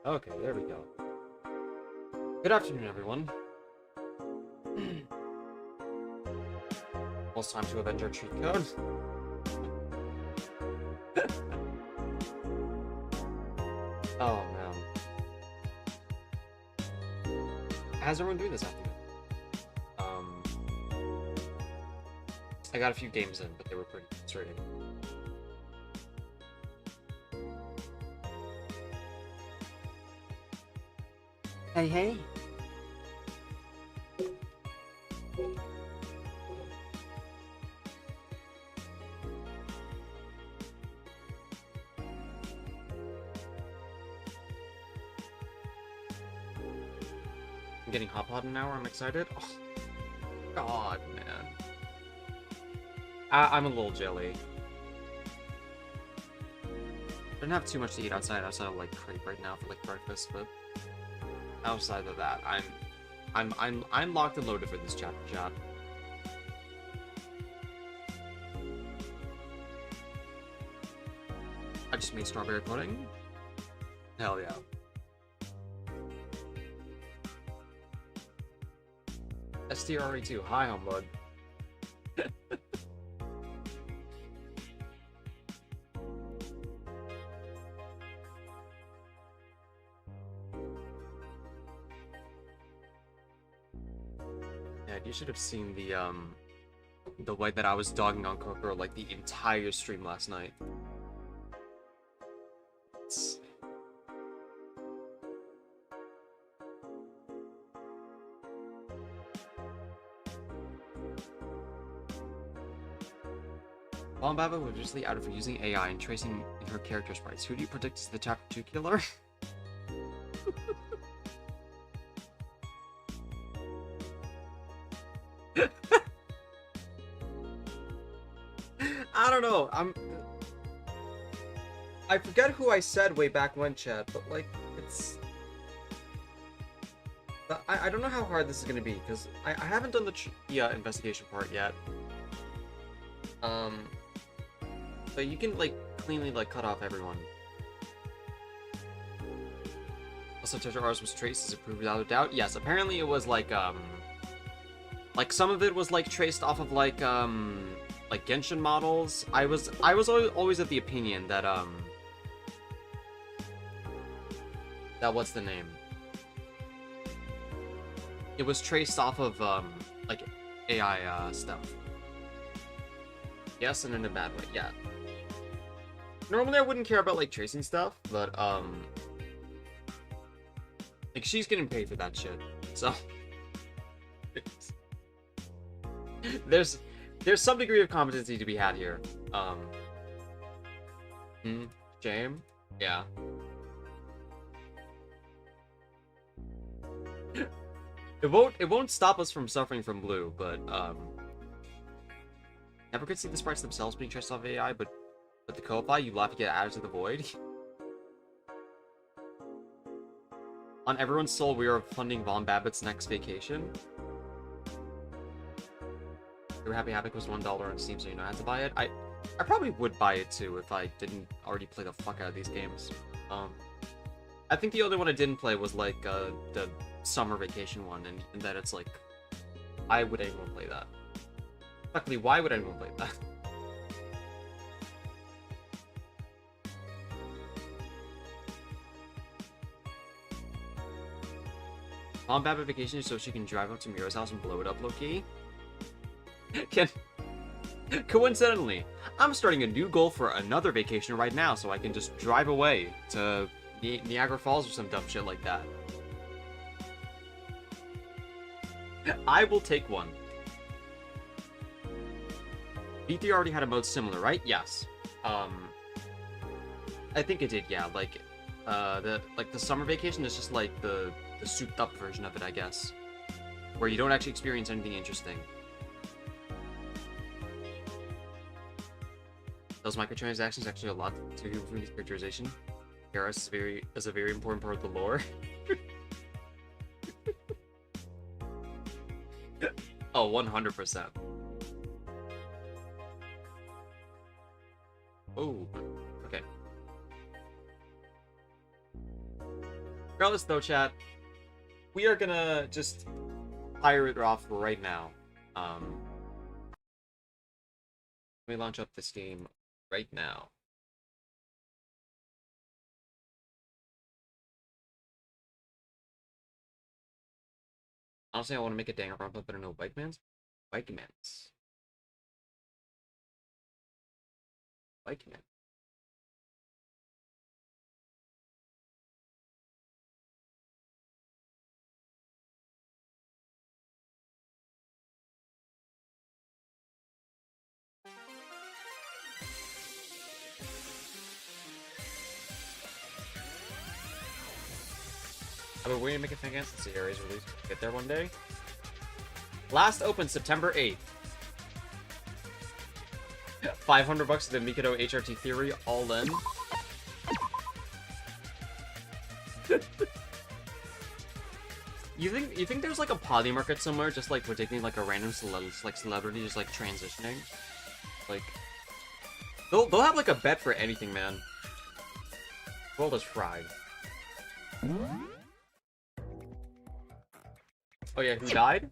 Okay, there we go. Good afternoon, everyone. Almost time to avenge our cheat code. Oh, man. How's everyone doing this afternoon? I got a few games in, but they were pretty frustrating. Hey, hey. I'm getting hot pot in an hour. I'm excited. Oh, God, man. I'm a little jelly. I don't have too much to eat outside of like crepe right now for like breakfast, but outside of that, I'm locked and loaded for this chat. I just made strawberry pudding. Hell yeah. SDRA2, hi humbug. Yeah, you should have seen the way that I was dogging on Coco like the entire stream last night. Baba was recently outed for using AI and tracing in her character sprites. Who do you predict is the Chapter 2 killer? I don't know. I forget who I said way back when, chat, but like it's. I don't know how hard this is gonna be because I haven't done the investigation part yet. But you can like cleanly like cut off everyone. Also, Ours was traced as approved without a doubt. Yes, apparently it was like some of it was like traced off of like Genshin models. I was always of the opinion that that what's the name? It was traced off of like AI stuff. Yes, and in a bad way. Yeah. Normally I wouldn't care about like tracing stuff, but like she's getting paid for that shit. So there's some degree of competency to be had here. Shame? Yeah. It won't stop us from suffering from blue, but never could see the sprites themselves being traced off AI, but the co-apply, you laugh to get added to the void. On everyone's soul, we are funding Von Babbitt's next vacation. Your Happy Havoc was $1 on Steam, so you know how to buy it. I probably would buy it too if I didn't already play the fuck out of these games. I think the only one I didn't play was like the summer vacation one, and that it's like, why would anyone play that? Luckily, why would anyone play that? On Babbitt vacation so she can drive up to Mira's house and blow it up low-key. Coincidentally, I'm starting a new goal for another vacation right now so I can just drive away to Niagara Falls or some dumb shit like that. I will take one. B3 already had a mode similar, right? Yes. I think it did, yeah. Like, the summer vacation is just like the souped up version of it, I guess. Where you don't actually experience anything interesting. Those microtransactions actually a lot to do with characterization. KRS is a very important part of the lore. Oh, 100%. Oh, okay. Regardless though, chat, we are gonna just fire it off right now. Let me launch up this game right now. Honestly, I want to make a dang rump, but I don't know bike mans. Bike mans. Bike man. I've been waiting to make a thing against the series release. Get there one day. Last open September 8th. 500 bucks to the Mikado HRT theory, all in. You think there's like a potty market somewhere, just like predicting like a random celebrity just like transitioning? Like, they'll have like a bet for anything, man. The world is fried. Oh yeah, who died?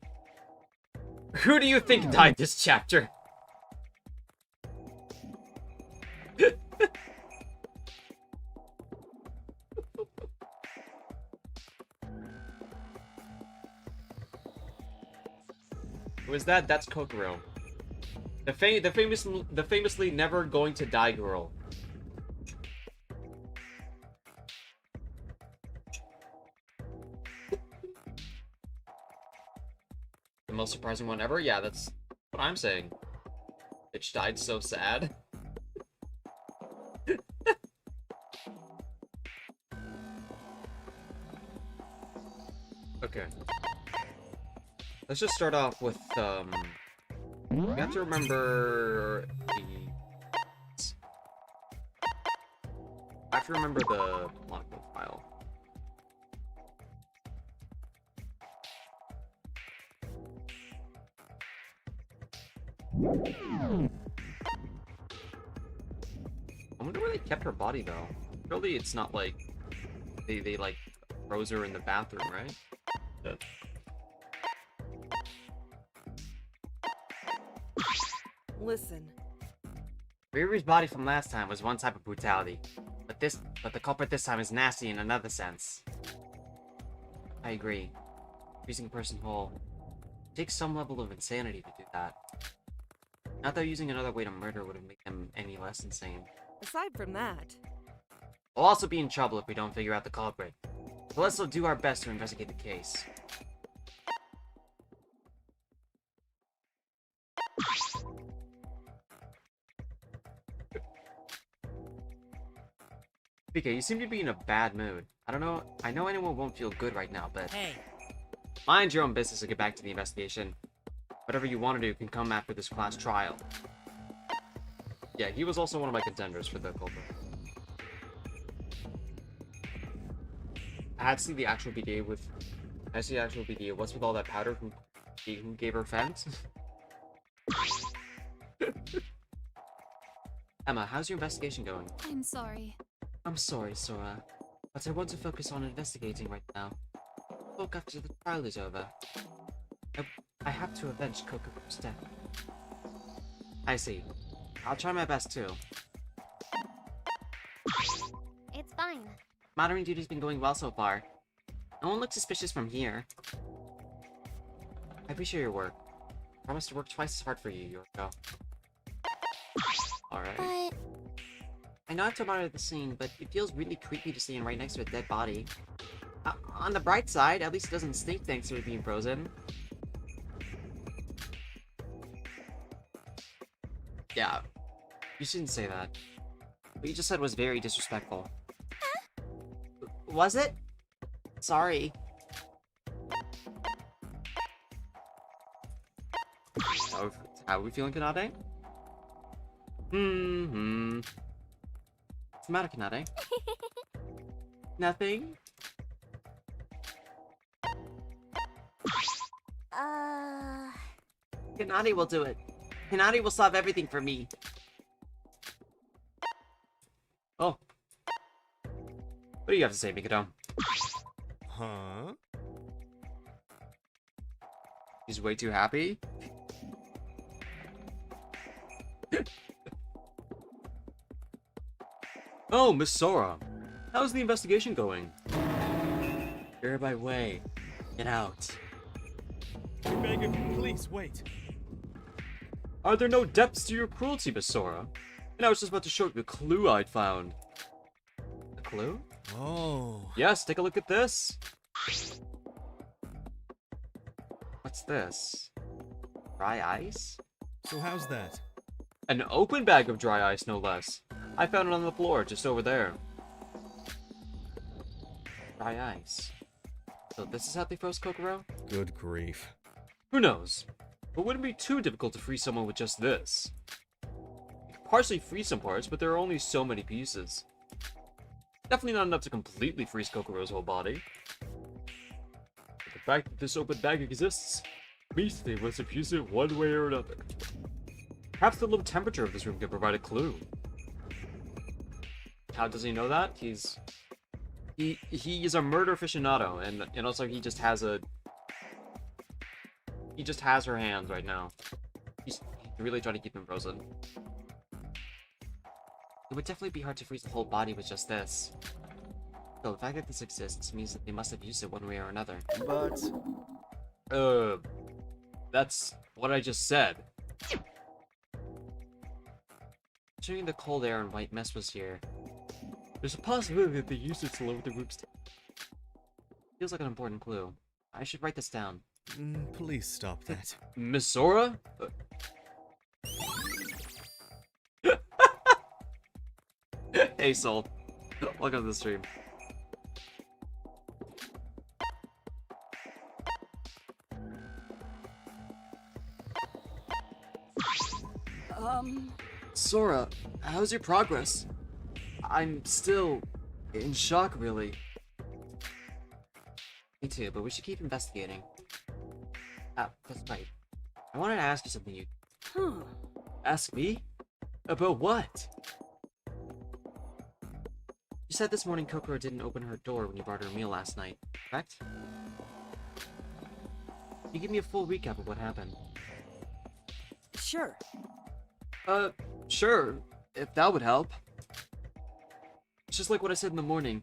Who do you think died this chapter? Who is that? That's Kokoro. The famously never going to die girl. The most surprising one ever? Yeah, that's what I'm saying. Bitch died so sad. Okay. Let's just start off with, we have to remember I have to remember the Monaco file. I wonder where they kept her body, though. Surely it's not like they like froze her in the bathroom, right? Yeah. Listen. Riri's body from last time was one type of brutality, but the culprit this time is nasty in another sense. I agree. Freezing a person whole takes some level of insanity to do that. Not that using another way to murder would have made them any less insane. Aside from that, We'll also be in trouble if we don't figure out the culprit. So let's do our best to investigate the case. PK, you seem to be in a bad mood. I know anyone won't feel good right now, but... Hey. Mind your own business and get back to the investigation. Whatever you want to do can come after this class trial. Yeah, he was also one of my contenders for the culprit. I had to see the actual BDA with... I see the actual BDA. What's with all that powder? Who gave her fence? Emma, how's your investigation going? I'm sorry. I'm sorry, Sora, but I want to focus on investigating right now. Talk after the trial is over. I have to avenge Koko's death. I see. I'll try my best too. It's fine. Monitoring duty's been going well so far. No one looks suspicious from here. I appreciate your work. I promise to work twice as hard for you, Yoriko. Alright. But I know I have to monitor the scene, but it feels really creepy to stand right next to a dead body. On the bright side, at least it doesn't stink thanks to it being frozen. Yeah, you shouldn't say that. What you just said was very disrespectful. Was it? Sorry. How are we feeling, Kanade? What's the matter, Kanade? Nothing? Kanade will do it. Kanade will solve everything for me. Oh. What do you have to say, Mikado? Huh? He's way too happy? Oh, Miss Sora. How's the investigation going? You're my way. Get out. Megan, please wait. Are there no depths to your cruelty, Miss Sora? And I was just about to show you the clue I'd found. A clue? Oh. Yes, take a look at this. What's this? Dry ice? So how's that? An open bag of dry ice, no less. I found it on the floor, just over there. Dry ice. So this is how they froze Kokoro? Good grief. Who knows? But wouldn't be too difficult to freeze someone with just this. You could partially freeze some parts, but there are only so many pieces. Definitely not enough to completely freeze Kokoro's whole body. But the fact that this open bag exists means they must have used it one way or another. Perhaps the low temperature of this room could provide a clue. How does he know that? He is a murder aficionado, and also he just has her hands right now. He's really trying to keep him frozen. It would definitely be hard to freeze the whole body with just this. So the fact that this exists means that they must have used it one way or another. But... That's what I just said. Considering the cold air and white mess was here, there's a possibility that they used it to lower the room's feels like an important clue. I should write this down. Please stop that. Miss Sora? Hey Soul. Welcome to the stream. Sora, how's your progress? I'm still in shock, really. Me too, but we should keep investigating. That's right. I wanted to ask you something. You ask me? About what? You said this morning Kokoro didn't open her door when you brought her a meal last night, correct? Can you give me a full recap of what happened? Sure. Sure, if that would help. It's just like what I said in the morning.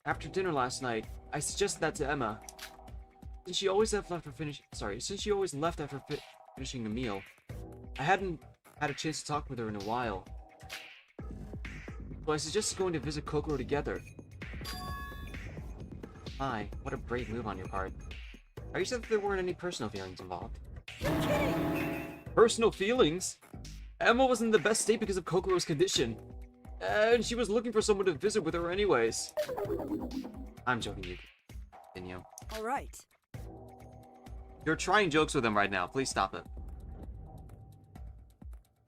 After dinner last night, I suggested that to Emma. Since she always left after finishing the meal, I hadn't had a chance to talk with her in a while. So I suggested going to visit Kokoro together. My, what a brave move on your part. Are you sure that there weren't any personal feelings involved? You're kidding! Personal feelings? Emma was in the best state because of Kokoro's condition. And she was looking for someone to visit with her anyways. I'm joking, you. Continue. Alright. You're trying jokes with him right now. Please stop it.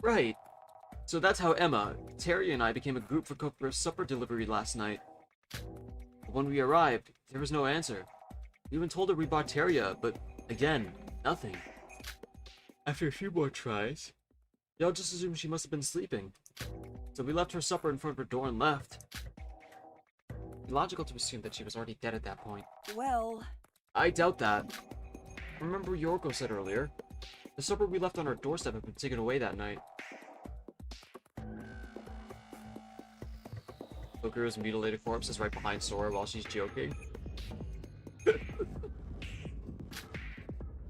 Right. So that's how Emma, Terry, and I became a group for Kokoro's supper delivery last night. But when we arrived, there was no answer. We even told her we bought Terria, but again, nothing. After a few more tries, y'all just assumed she must have been sleeping. So we left her supper in front of her door and left. It's logical to assume that she was already dead at that point. Well... I doubt that. Remember what Yorko said earlier? The supper we left on our doorstep had been taken away that night. Kokoro's mutilated corpse is right behind Sora while she's joking.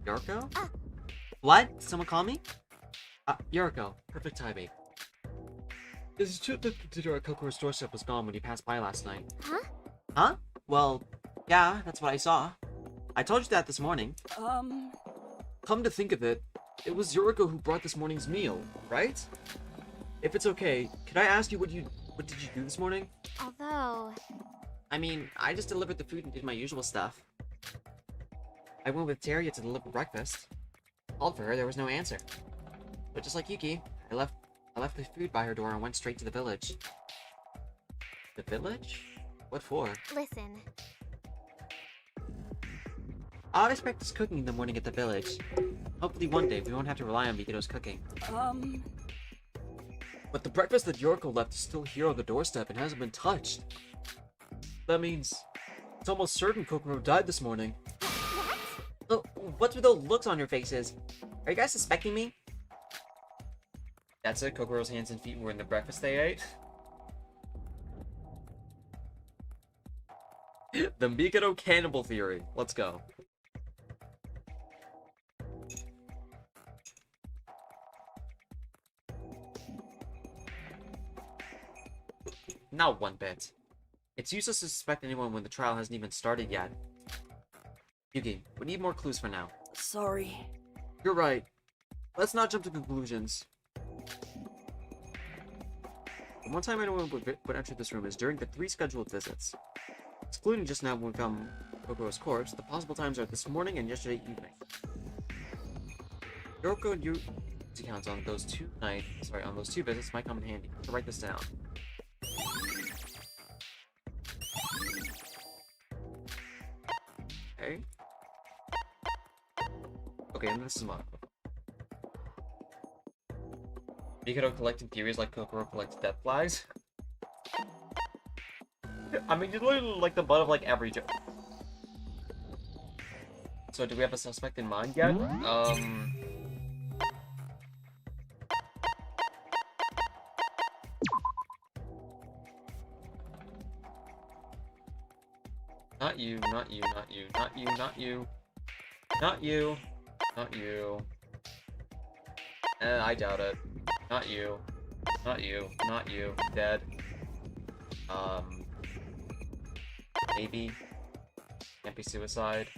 Yorko? What? Someone call me? Yorko. Perfect timing. Is it true that the dinner at Kokoro's doorstep was gone when you passed by last night? Huh? Huh? Well, yeah, that's what I saw. I told you that this morning. Come to think of it, it was Yoriko who brought this morning's meal, right? If it's okay, could I ask you what did you do this morning? Although... I mean, I just delivered the food and did my usual stuff. I went with Terria to deliver breakfast. Called for her, there was no answer. But just like Yuki, I left the food by her door and went straight to the village. The village? What for? Listen. I'll always practice cooking in the morning at the village. Hopefully one day we won't have to rely on Mikado's cooking. But the breakfast that Yoriko left is still here on the doorstep and hasn't been touched. That means It's almost certain Kokoro died this morning. What? Oh, what's with those looks on your faces? Are you guys suspecting me? That's it, Kokoro's hands and feet were in the breakfast they ate. The Mikado cannibal theory. Let's go. Not one bit. It's useless to suspect anyone when the trial hasn't even started yet. Yuki, we need more clues for now. Sorry. You're right. Let's not jump to conclusions. The one time anyone would enter this room is during the 3 scheduled visits. Excluding just now when we found Kokoro's corpse, the possible times are this morning and yesterday evening. Yoroko and Yuki's accounts on those 2 visits might come in handy. So write this down. Okay. Okay, and this is mine. Mikado collecting theories like Kokoro collects death flies. I mean, you're literally like the butt of like every joke. So, do we have a suspect in mind yet? Not you, not you, not you, not you, not you. Not you. Not you. I doubt it. Not you. Not you. Not you. Dead. Maybe. Can't be suicide.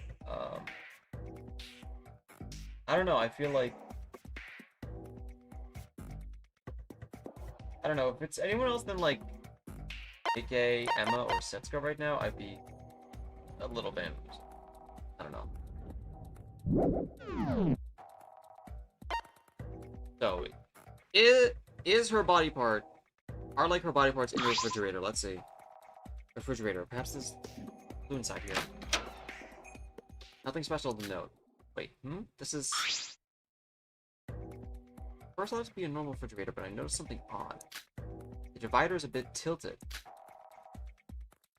I don't know, I feel like... I don't know, if it's anyone else than, like, AK, Emma, or Setsuko right now, I'd be a little bit... I don't know. So, is her body part... Are, like, her body parts in the refrigerator? Let's see. Refrigerator. Perhaps there's glue inside here. Nothing special to note. Wait, This is... First I thought it to be a normal refrigerator, but I noticed something odd. The divider is a bit tilted.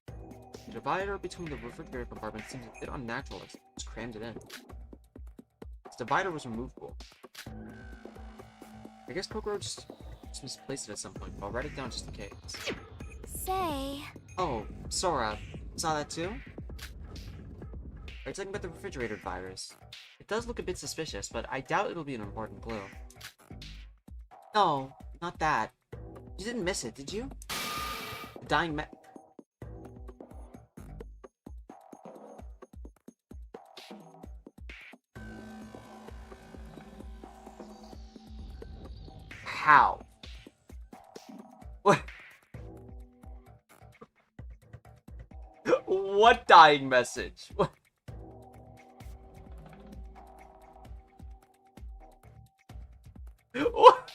The divider between the refrigerator compartments seems a bit unnatural, as it's crammed it in. This divider was removable. I guess Kokoro just misplaced it at some point, but I'll write it down just in case. Say... Oh, Sora, saw that too? Are you talking about the refrigerator virus? It does look a bit suspicious, but I doubt it'll be an important clue. No, not that. You didn't miss it, did you? The dying How? What? What dying message? What? What?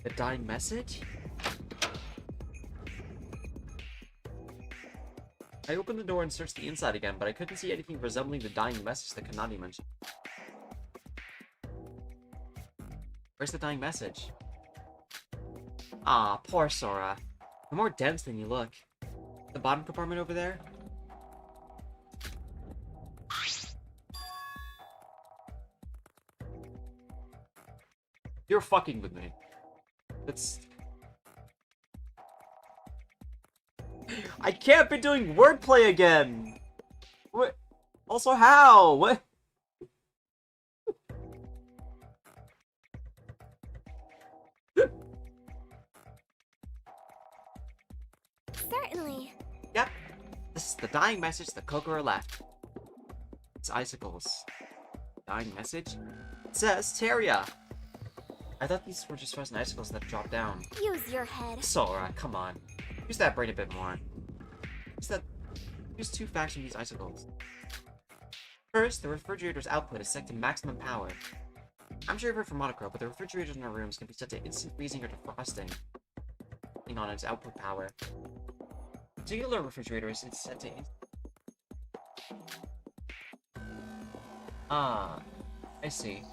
The dying message? I opened the door and searched the inside again, but I couldn't see anything resembling the dying message that Kanadi mentioned. Where's the dying message? Ah, poor Sora. You're more dense than you look. The bottom compartment over there? You're fucking with me. That's... I can't be doing wordplay again! What? Also, how? What? Certainly. Yep. This is the dying message that Kokoro left. It's icicles. Dying message? It says Teria. I thought these were just frozen icicles that dropped down. Use your head. Sora, come on. Use that brain a bit more. Use 2 facts from these icicles. First, the refrigerator's output is set to maximum power. I'm sure you've heard from Monochrome, but the refrigerators in our rooms can be set to instant freezing or defrosting, depending on its output power. A particular refrigerator is set to Ah, I see.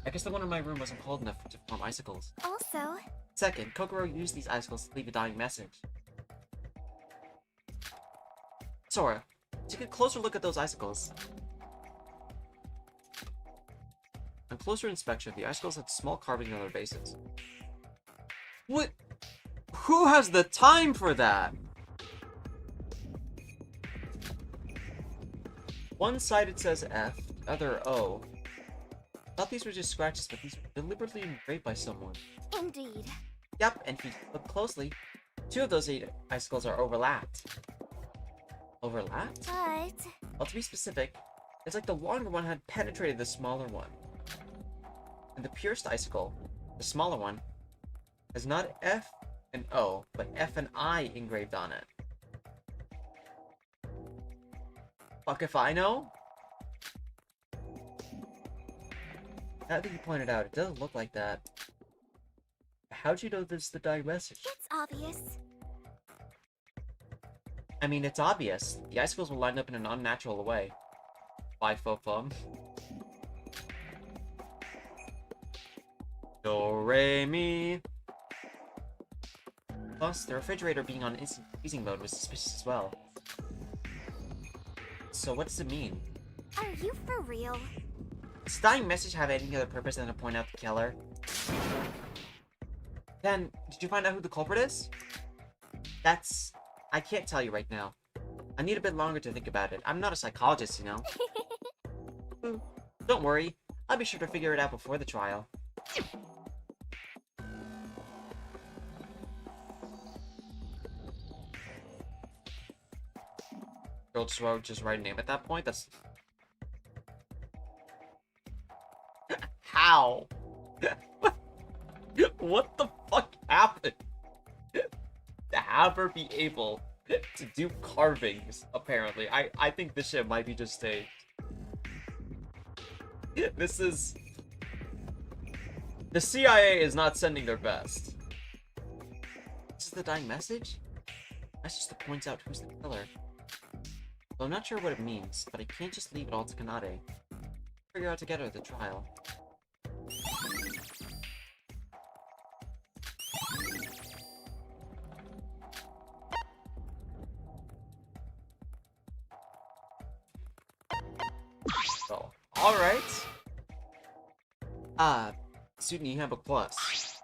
I guess the one in my room wasn't cold enough to form icicles. Also, Second, Kokoro used these icicles to leave a dying message. Sora, take a closer look at those icicles. On closer inspection, the icicles had small carvings on their bases. What? Who has the time for that? One side it says F, the other O. Thought these were just scratches, but these were deliberately engraved by someone. indeed. Yep, and if you look closely, 2 of those 8 icicles are overlapped. Overlapped? But Well, to be specific, it's like the longer one had penetrated the smaller one. And the pierced icicle, the smaller one, has not F and O, but F and I engraved on it. Fuck if I know? Now that you pointed out, it doesn't look like that. How'd you know this is the dying message? it's obvious. I mean, it's obvious. The icicles were lined up in an unnatural way. Bye, fo-fum. Do-re-mi. Plus, the refrigerator being on instant freezing mode was suspicious as well. So what does it mean? Are you for real? Does the dying message have any other purpose than to point out the killer? Then, did you find out who the culprit is? I can't tell you right now. I need a bit longer to think about it. I'm not a psychologist, you know. Don't worry. I'll be sure to figure it out before the trial. Girl just write a name at that point? That's... How? What the fuck happened? To have her be able to do carvings, apparently. I think this shit might be just a... This is... The CIA is not sending their best. This is the dying message? Message that points out who's the killer. Well, I'm not sure what it means, but I can't just leave it all to Kanade. Figure out together at the trial. So, alright. Student Handbook Plus.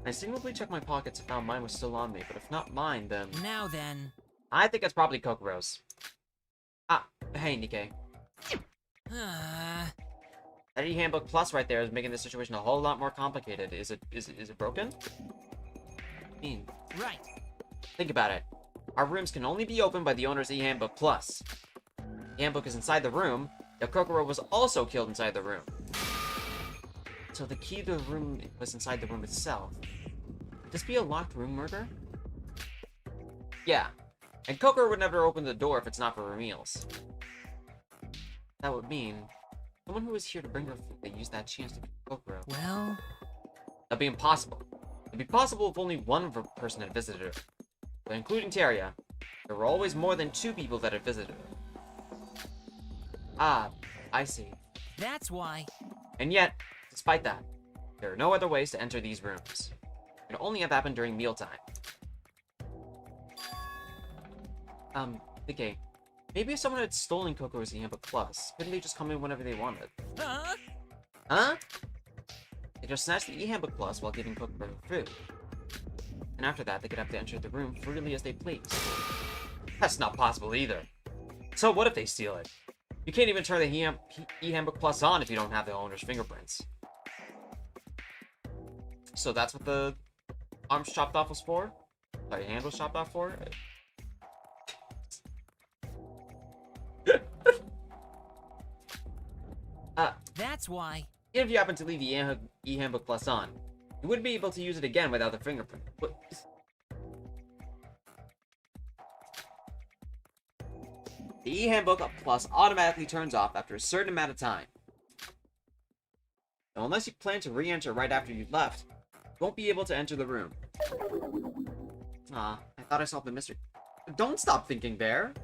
I signally checked my pockets and found mine was still on me, but if not mine, then... Now then. I think it's probably Kokoro's. Ah, hey, Nikkei. That E-Handbook Plus right there is making this situation a whole lot more complicated. Is it broken? Right. Think about it. Our rooms can only be opened by the owner's E-Handbook Plus. The handbook is inside the room, yet Kokoro was also killed inside the room. So the key to the room was inside the room itself. Could this be a locked room murder? Yeah. And Kokoro would never open the door if it's not for her meals. That would mean someone who was here to bring her food, they used that chance to kill Kokoro. Well... That'd be impossible. It'd be possible if only one person had visited her. But including Teria, there were always more than 2 people that had visited her. Ah, I see. That's why. And yet, despite that, there are no other ways to enter these rooms. It can only have happened during mealtime. Okay. Maybe if someone had stolen Kokoro's E-Handbook Plus, couldn't they just come in whenever they wanted? Huh? Huh? They just snatched the E-Handbook Plus while giving Kokoro food. And after that, they could have to enter the room freely as they please. That's not possible either. So what if they steal it? You can't even turn the E-Handbook Plus on if you don't have the owner's fingerprints. So that's what the arms chopped off was for? Sorry, hand was chopped off for? That's why. Even if you happen to leave the E-Handbook Plus on, you wouldn't be able to use it again without the fingerprint. What? The E-Handbook Plus automatically turns off after a certain amount of time. Now, unless you plan to re-enter right after you left, you won't be able to enter the room. Ah, I thought I solved the mystery. Don't stop thinking there.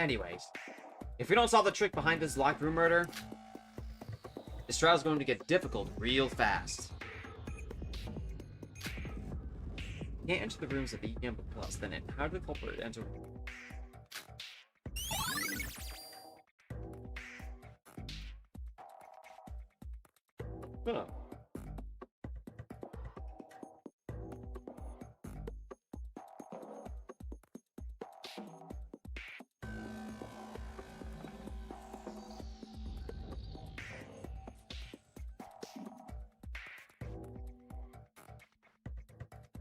Anyways, if we don't solve the trick behind this locked room murder, this trial's going to get difficult real fast. You can't enter the rooms of the EM Plus, then how did the culprit enter? Huh.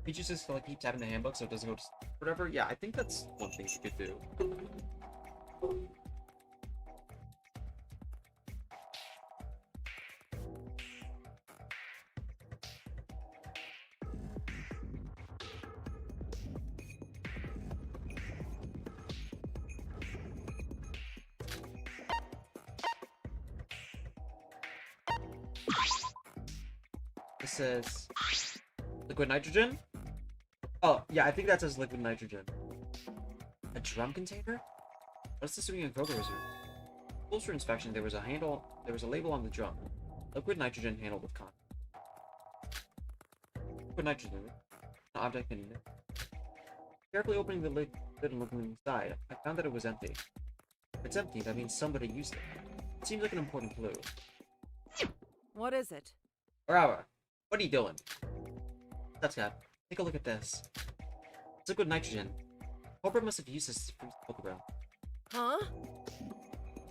You just like keep tapping the handbook so it doesn't go to whatever. Yeah, I think that's one thing you could do. It says liquid nitrogen. Oh, yeah, I think that says liquid nitrogen. A drum container? What's this doing in Coco's room? Closer inspection, there was a label on the drum. Liquid nitrogen handled with cotton. Liquid nitrogen. An object in it. Carefully opening the lid and looking inside, I found that it was empty. If it's empty, that means somebody used it. It seems like an important clue. What is it? Arawa, what are you doing? That's good. Take a look at this. It's liquid nitrogen. Culprit must have used this to freeze Coco. Huh?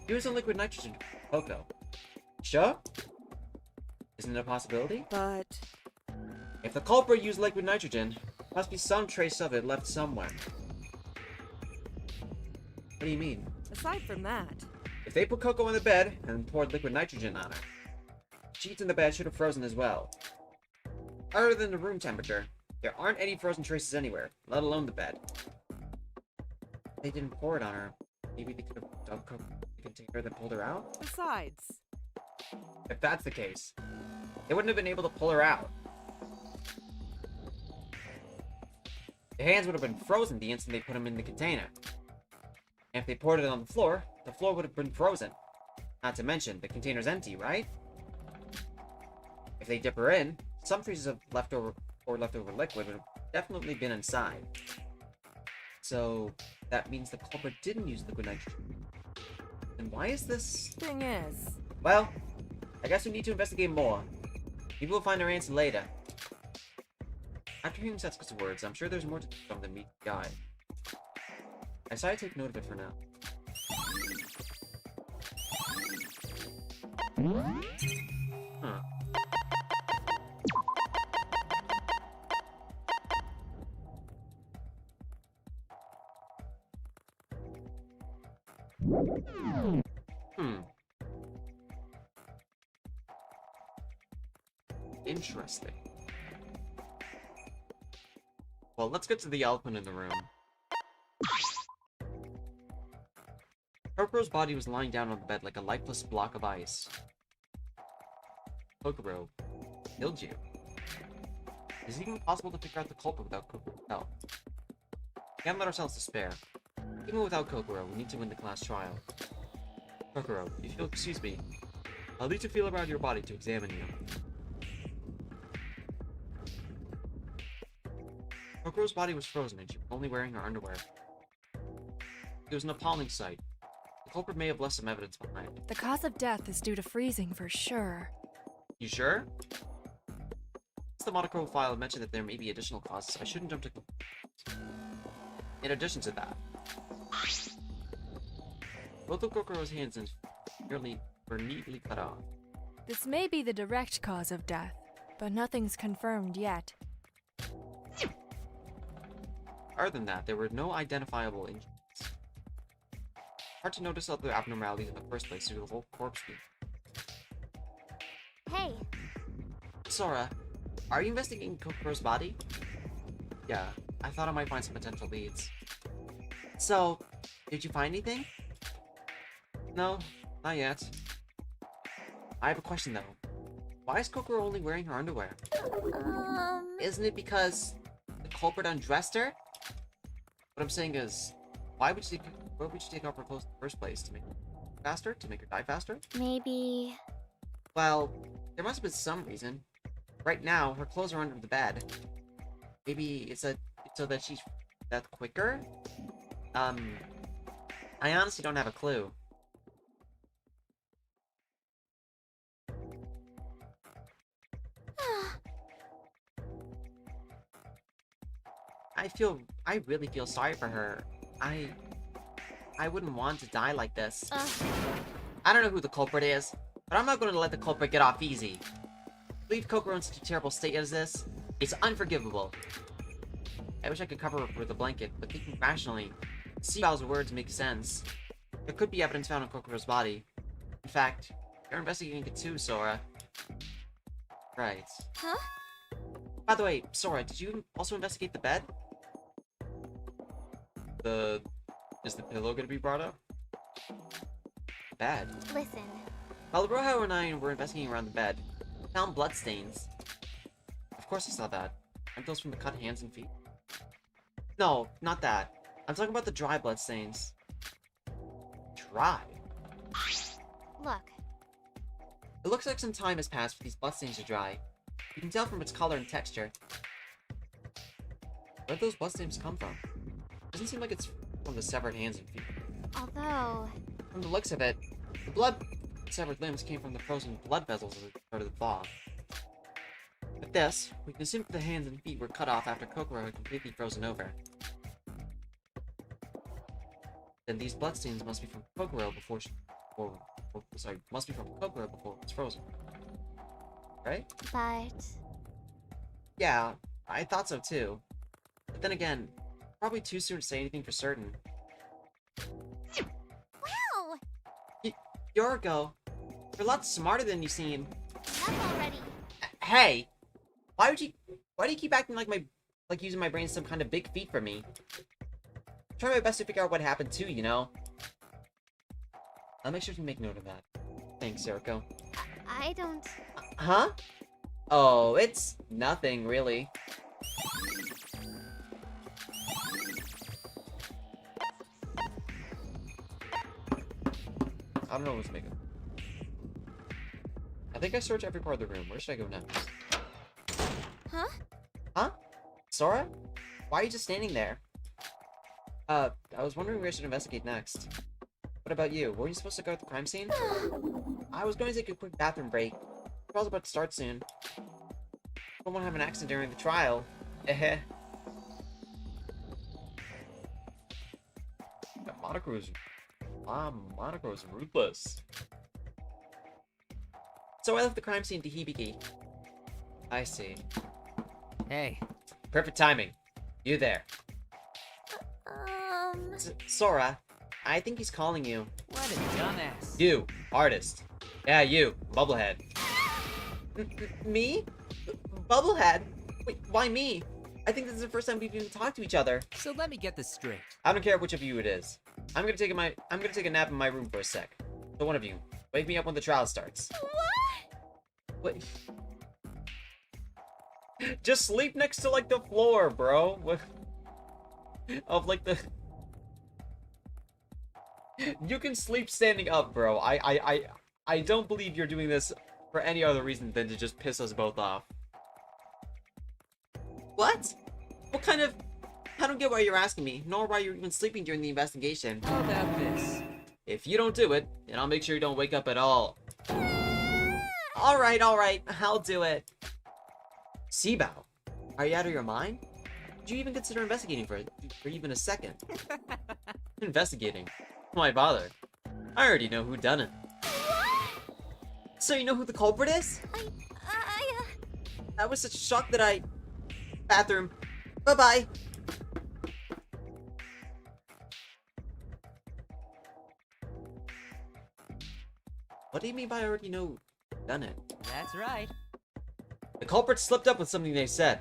Using liquid nitrogen for Coco. Sure? Isn't it a possibility? But... If the culprit used liquid nitrogen, there must be some trace of it left somewhere. What do you mean? aside from that... If they put Coco on the bed and poured liquid nitrogen on her, sheets in the bed should have frozen as well. Other than the room temperature, there aren't any frozen traces anywhere, let alone the bed. They didn't pour it on her. Maybe they could have dumped Coco in the container then pulled her out? Besides... If that's the case, they wouldn't have been able to pull her out. The hands would have been frozen the instant they put them in the container. And if they poured it on the floor would have been frozen. Not to mention, the container's empty, right? If they dip her in, some traces of leftover liquid would have definitely been inside. So, that means the culprit didn't use liquid nitrogen. And why is this? Thing is... Well, I guess we need to investigate more. Maybe we'll find our answer later. After hearing Setsuko's words, I'm sure there's more to come than meet the guy. I decided to take note of it for now. Huh. Interesting. Well, let's get to the elephant in the room. Kokoro's body was lying down on the bed like a lifeless block of ice. Kokoro killed you. Is it even possible to figure out the culprit without Kokoro's help? We can't let ourselves despair. Even without Kokoro, we need to win the class trial. Kokoro, if you'll excuse me, I'll need to feel around your body to examine you. Kokoro's body was frozen and she was only wearing her underwear. It was an appalling sight. The culprit may have left some evidence behind. The cause of death is due to freezing for sure. You sure? Since the monochrome file mentioned that there may be additional causes, I shouldn't jump to conclusions. In addition to that, both of Kokoro's hands and were neatly cut off. This may be the direct cause of death, but nothing's confirmed yet. Other than that, there were no identifiable injuries. Hard to notice other abnormalities in the first place due to the whole corpse view. Hey, Sora, are you investigating Kokoro's body? Yeah, I thought I might find some potential leads. So, did you find anything? No, not yet. I have a question though. Why is Kokoro only wearing her underwear? Isn't it because the culprit undressed her? What I'm saying is, why would she What would you take off her clothes in the first place? To make her faster? To make her die faster? Maybe... Well, there must have been some reason. Right now, her clothes are under the bed. Maybe it's so that she's death quicker? I honestly don't have a clue. I really feel sorry for her. I wouldn't want to die like this. I don't know who the culprit is, but I'm not going to let the culprit get off easy. Leave Kokoro in such a terrible state as this, it's unforgivable. I wish I could cover her with a blanket, but thinking rationally, Bael's words make sense. There could be evidence found on Kokoro's body. In fact, you're investigating it too, Sora. Right. Huh? By the way, Sora, did you also investigate the bed? Is the pillow gonna be brought up? Bad. Listen. While Rojo and I were investigating around the bed, we found bloodstains. Of course I saw that. Aren't those from the cut hands and feet? No, not that. I'm talking about the dry bloodstains. Dry? Look. It looks like some time has passed for these bloodstains to dry. You can tell from its color and texture. Where'd those bloodstains come from? Doesn't seem like it's from the severed hands and feet. Although... From the looks of it, the blood severed limbs came from the frozen blood vessels as it started to thaw. With this, we can assume that the hands and feet were cut off after Kokoro had completely frozen over. Then these bloodstains must be from Kokoro before must be from Kokoro before it's frozen. Right? But... Yeah, I thought so too. But then again, probably too soon to say anything for certain. Wow! Yorgo, you're a lot smarter than you seem. Enough already. Hey! Why do you keep acting like using my brain as some kind of big feat for me? I'm trying my best to figure out what happened too, you know? I'll make sure to make note of that. Thanks, Yorko. I don't... Huh? Oh, it's nothing, really. I don't know what to make of. I think I searched every part of the room. Where should I go next? Huh? Huh? Sora? Why are you just standing there? I was wondering where I should investigate next. What about you? Were you supposed to go to the crime scene? I was going to take a quick bathroom break. The trial's about to start soon. Don't want to have an accident during the trial. Eh. That Monocro's ruthless. So I left the crime scene to Hibiki. I see. Hey. Perfect timing. You there. Sora, I think he's calling you. What a dumbass. You, artist. Yeah, you, Bubblehead. Me? Bubblehead? Wait, why me? I think this is the first time we've even talked to each other. So let me get this straight. I don't care which of you it is. I'm gonna take a nap in my room for a sec. So one of you, wake me up when the trial starts. What? Just sleep next to like the floor, bro. What? Of like the. You can sleep standing up, bro. I don't believe you're doing this for any other reason than to just piss us both off. What? What kind of... I don't get why you're asking me, nor why you're even sleeping during the investigation. How about this? If you don't do it, then I'll make sure you don't wake up at all. Alright, I'll do it. Bael, are you out of your mind? Did you even consider investigating for even a second? Investigating? Why bother? I already know who done it. So you know who the culprit is? That was such a shock that I... Bathroom. Bye-bye. What do you mean by I already know who done it? That's right. The culprit slipped up with something they said.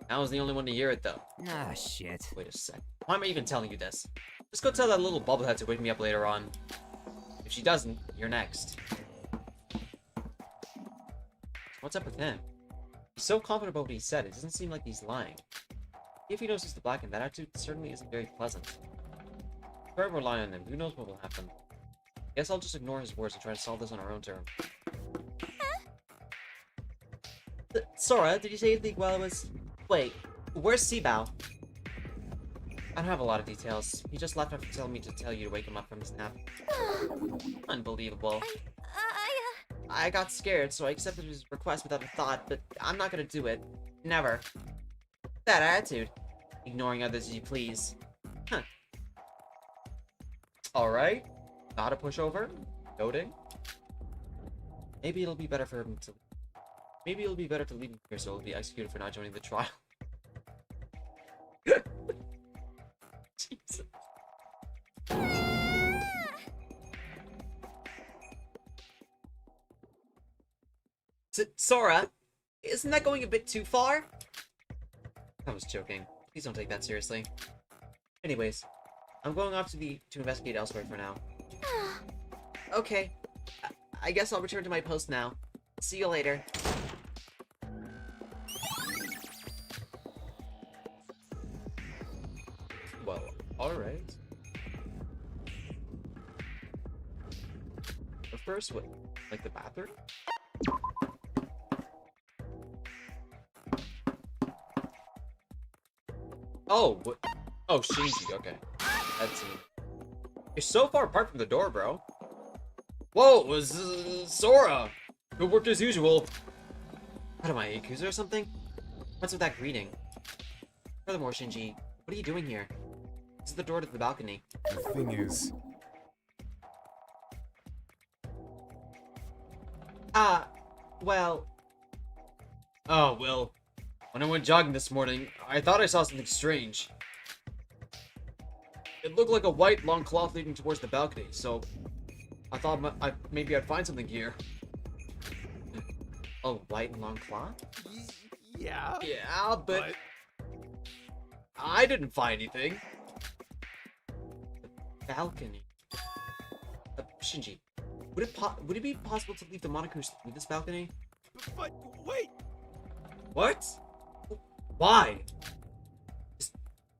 I was the only one to hear it, though. Ah, shit. Wait a sec. Why am I even telling you this? Just go tell that little bubblehead to wake me up later on. If she doesn't, you're next. What's up with him? He's so confident about what he said, it doesn't seem like he's lying. If he knows he's the Black, and that attitude certainly isn't very pleasant. Forever rely on him. Who knows what will happen? Guess I'll just ignore his words and try to solve this on our own terms. Sora, did you say anything while I was... Wait, where's Bael? I don't have a lot of details. He just left after telling me to tell you to wake him up from his nap. Unbelievable. I got scared, so I accepted his request without a thought, but I'm not gonna do it. Never. That attitude. Ignoring others as you please. Huh. Alright. Not a pushover. Goading. Maybe it'll be better for him to... Maybe it'll be better to leave him here so he'll be executed for not joining the trial. Jesus. Sora, isn't that going a bit too far? I was joking. Please don't take that seriously. Anyways, I'm going off to investigate elsewhere for now. Okay. I guess I'll return to my post now. See you later. Well, alright. But first, what? Like the bathroom? Oh, what? Oh, Shinji, okay. That's it. You're so far apart from the door, bro. Whoa, Sora! Good work as usual. What am I, Yakuza or something? What's with that greeting? Furthermore, Shinji, what are you doing here? This is the door to the balcony. The thing is... Well... Oh, well... When I went jogging this morning, I thought I saw something strange. It looked like a white, long cloth leading towards the balcony, so... I thought maybe I'd find something here. A white and long cloth? Yeah? Yeah, but... I didn't find anything. The balcony. Shinji, would it be possible to leave the monikers through this balcony? But wait! What? Why?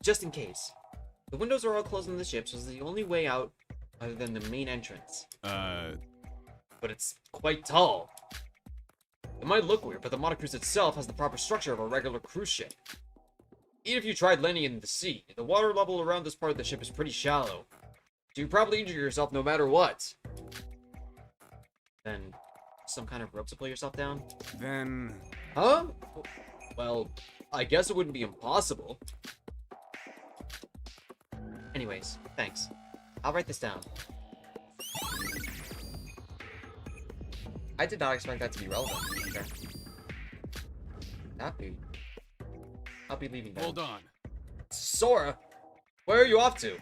Just in case. The windows are all closed on the ship, so it's the only way out other than the main entrance. But it's quite tall. It might look weird, but the monocruise itself has the proper structure of a regular cruise ship. Even if you tried landing in the sea, the water level around this part of the ship is pretty shallow. So you probably injure yourself no matter what. Then, some kind of rope to pull yourself down? Then... Huh? Well, I guess it wouldn't be impossible. Anyways, thanks. I'll write this down. I did not expect that to be relevant. Okay. I'll be leaving now. Hold on. Sora! Where are you off to?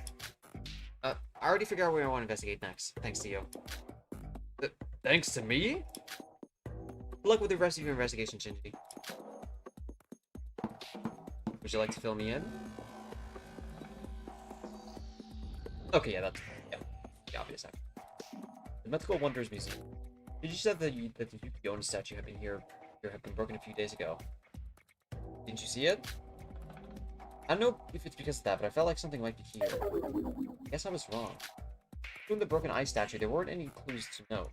I already figured out where I want to investigate next. Thanks to you. Thanks to me? Good luck with the rest of your investigation, Shinji. Would you like to fill me in? Okay, yeah, that's the obvious act. The Mythical Wonders Museum. Did you say that the Yukio statue had been broken a few days ago? Didn't you see it? I don't know if it's because of that, but I felt like something might be here. I guess I was wrong. From the broken ice statue, there weren't any clues to know.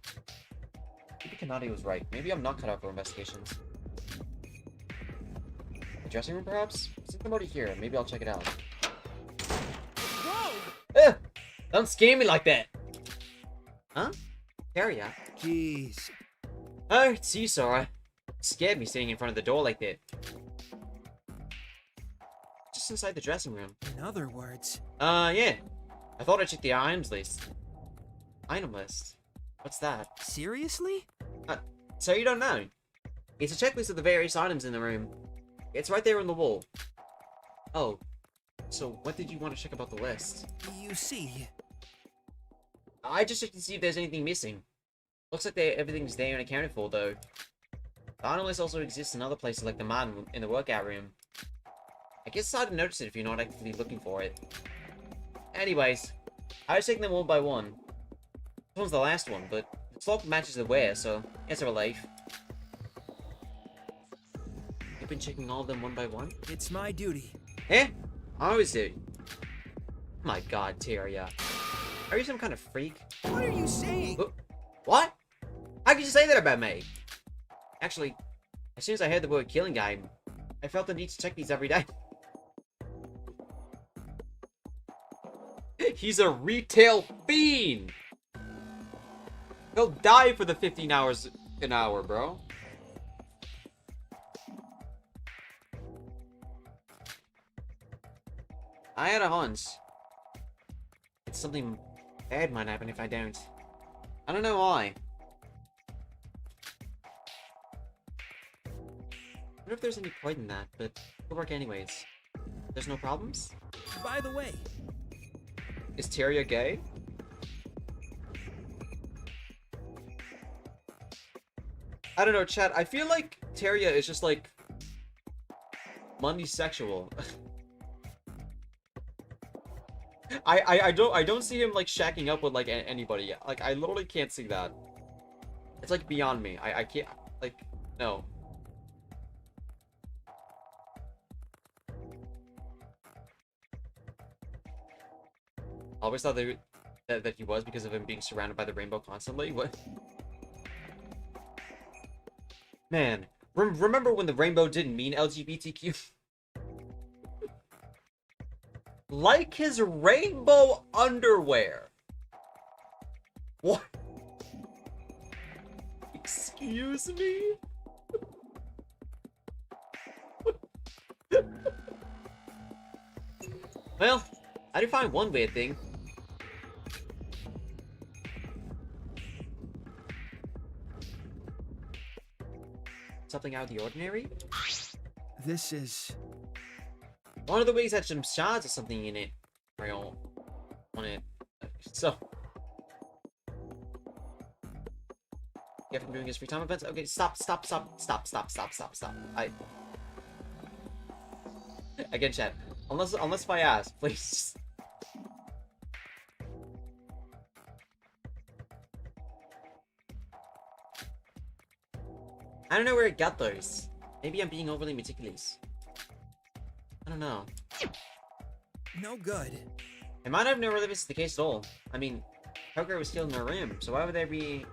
Maybe Kanade was right. Maybe I'm not cut out for investigations. The dressing room, perhaps? Since I'm already here, maybe I'll check it out. Whoa! Don't scare me like that! Huh? Carry ya. Jeez. Oh, it's you, Sora. Scared me sitting in front of the door like that. Just inside the dressing room. In other words... Yeah. I thought I'd check the items list. Item list? What's that? Seriously? So you don't know? It's a checklist of the various items in the room. It's right there on the wall. Oh. So what did you want to check about the list? You see... I just checked to see if there's anything missing. Looks like everything's there and accounted for, though. The item list also exists in other places like the mat in the workout room. I guess it's hard to notice it if you're not actively looking for it. Anyways, I was taking them one by one. This one's the last one, but the slope matches the wear, so it's a relief. You've been checking all of them one by one? It's my duty. Eh? I always do. My god, Tyria. Are you some kind of freak? What are you saying? What? How could you say that about me? Actually, as soon as I heard the word killing guy, I felt the need to check these every day. He's a retail fiend! He'll die for the 15 hours an hour, bro. I had a hunch. It's something bad might happen if I don't. I don't know why. I wonder if there's any point in that, but it'll work anyways. There's no problems? By the way, Is Tyria gay? I don't know, chat. I feel like Tyria is just like monisexual. I don't see him like shacking up with like anybody. Like I literally can't see that. It's like beyond me. I can't like no. I always thought that he was because of him being surrounded by the rainbow constantly. What? Man, remember when the rainbow didn't mean LGBTQ? Like his rainbow underwear. What? Excuse me? Well, I did find one weird thing. Something out of the ordinary? this is... One of the wigs had some shards or something in it. Right on it. So. Yeah, from doing his free time events. Okay, stop. Again, chat. Unless if I ask, please. I don't know where it got those. Maybe I'm being overly meticulous. I don't know. no good. It might have no relevance to the case at all. I mean, Poker was killed in her room, so why would there be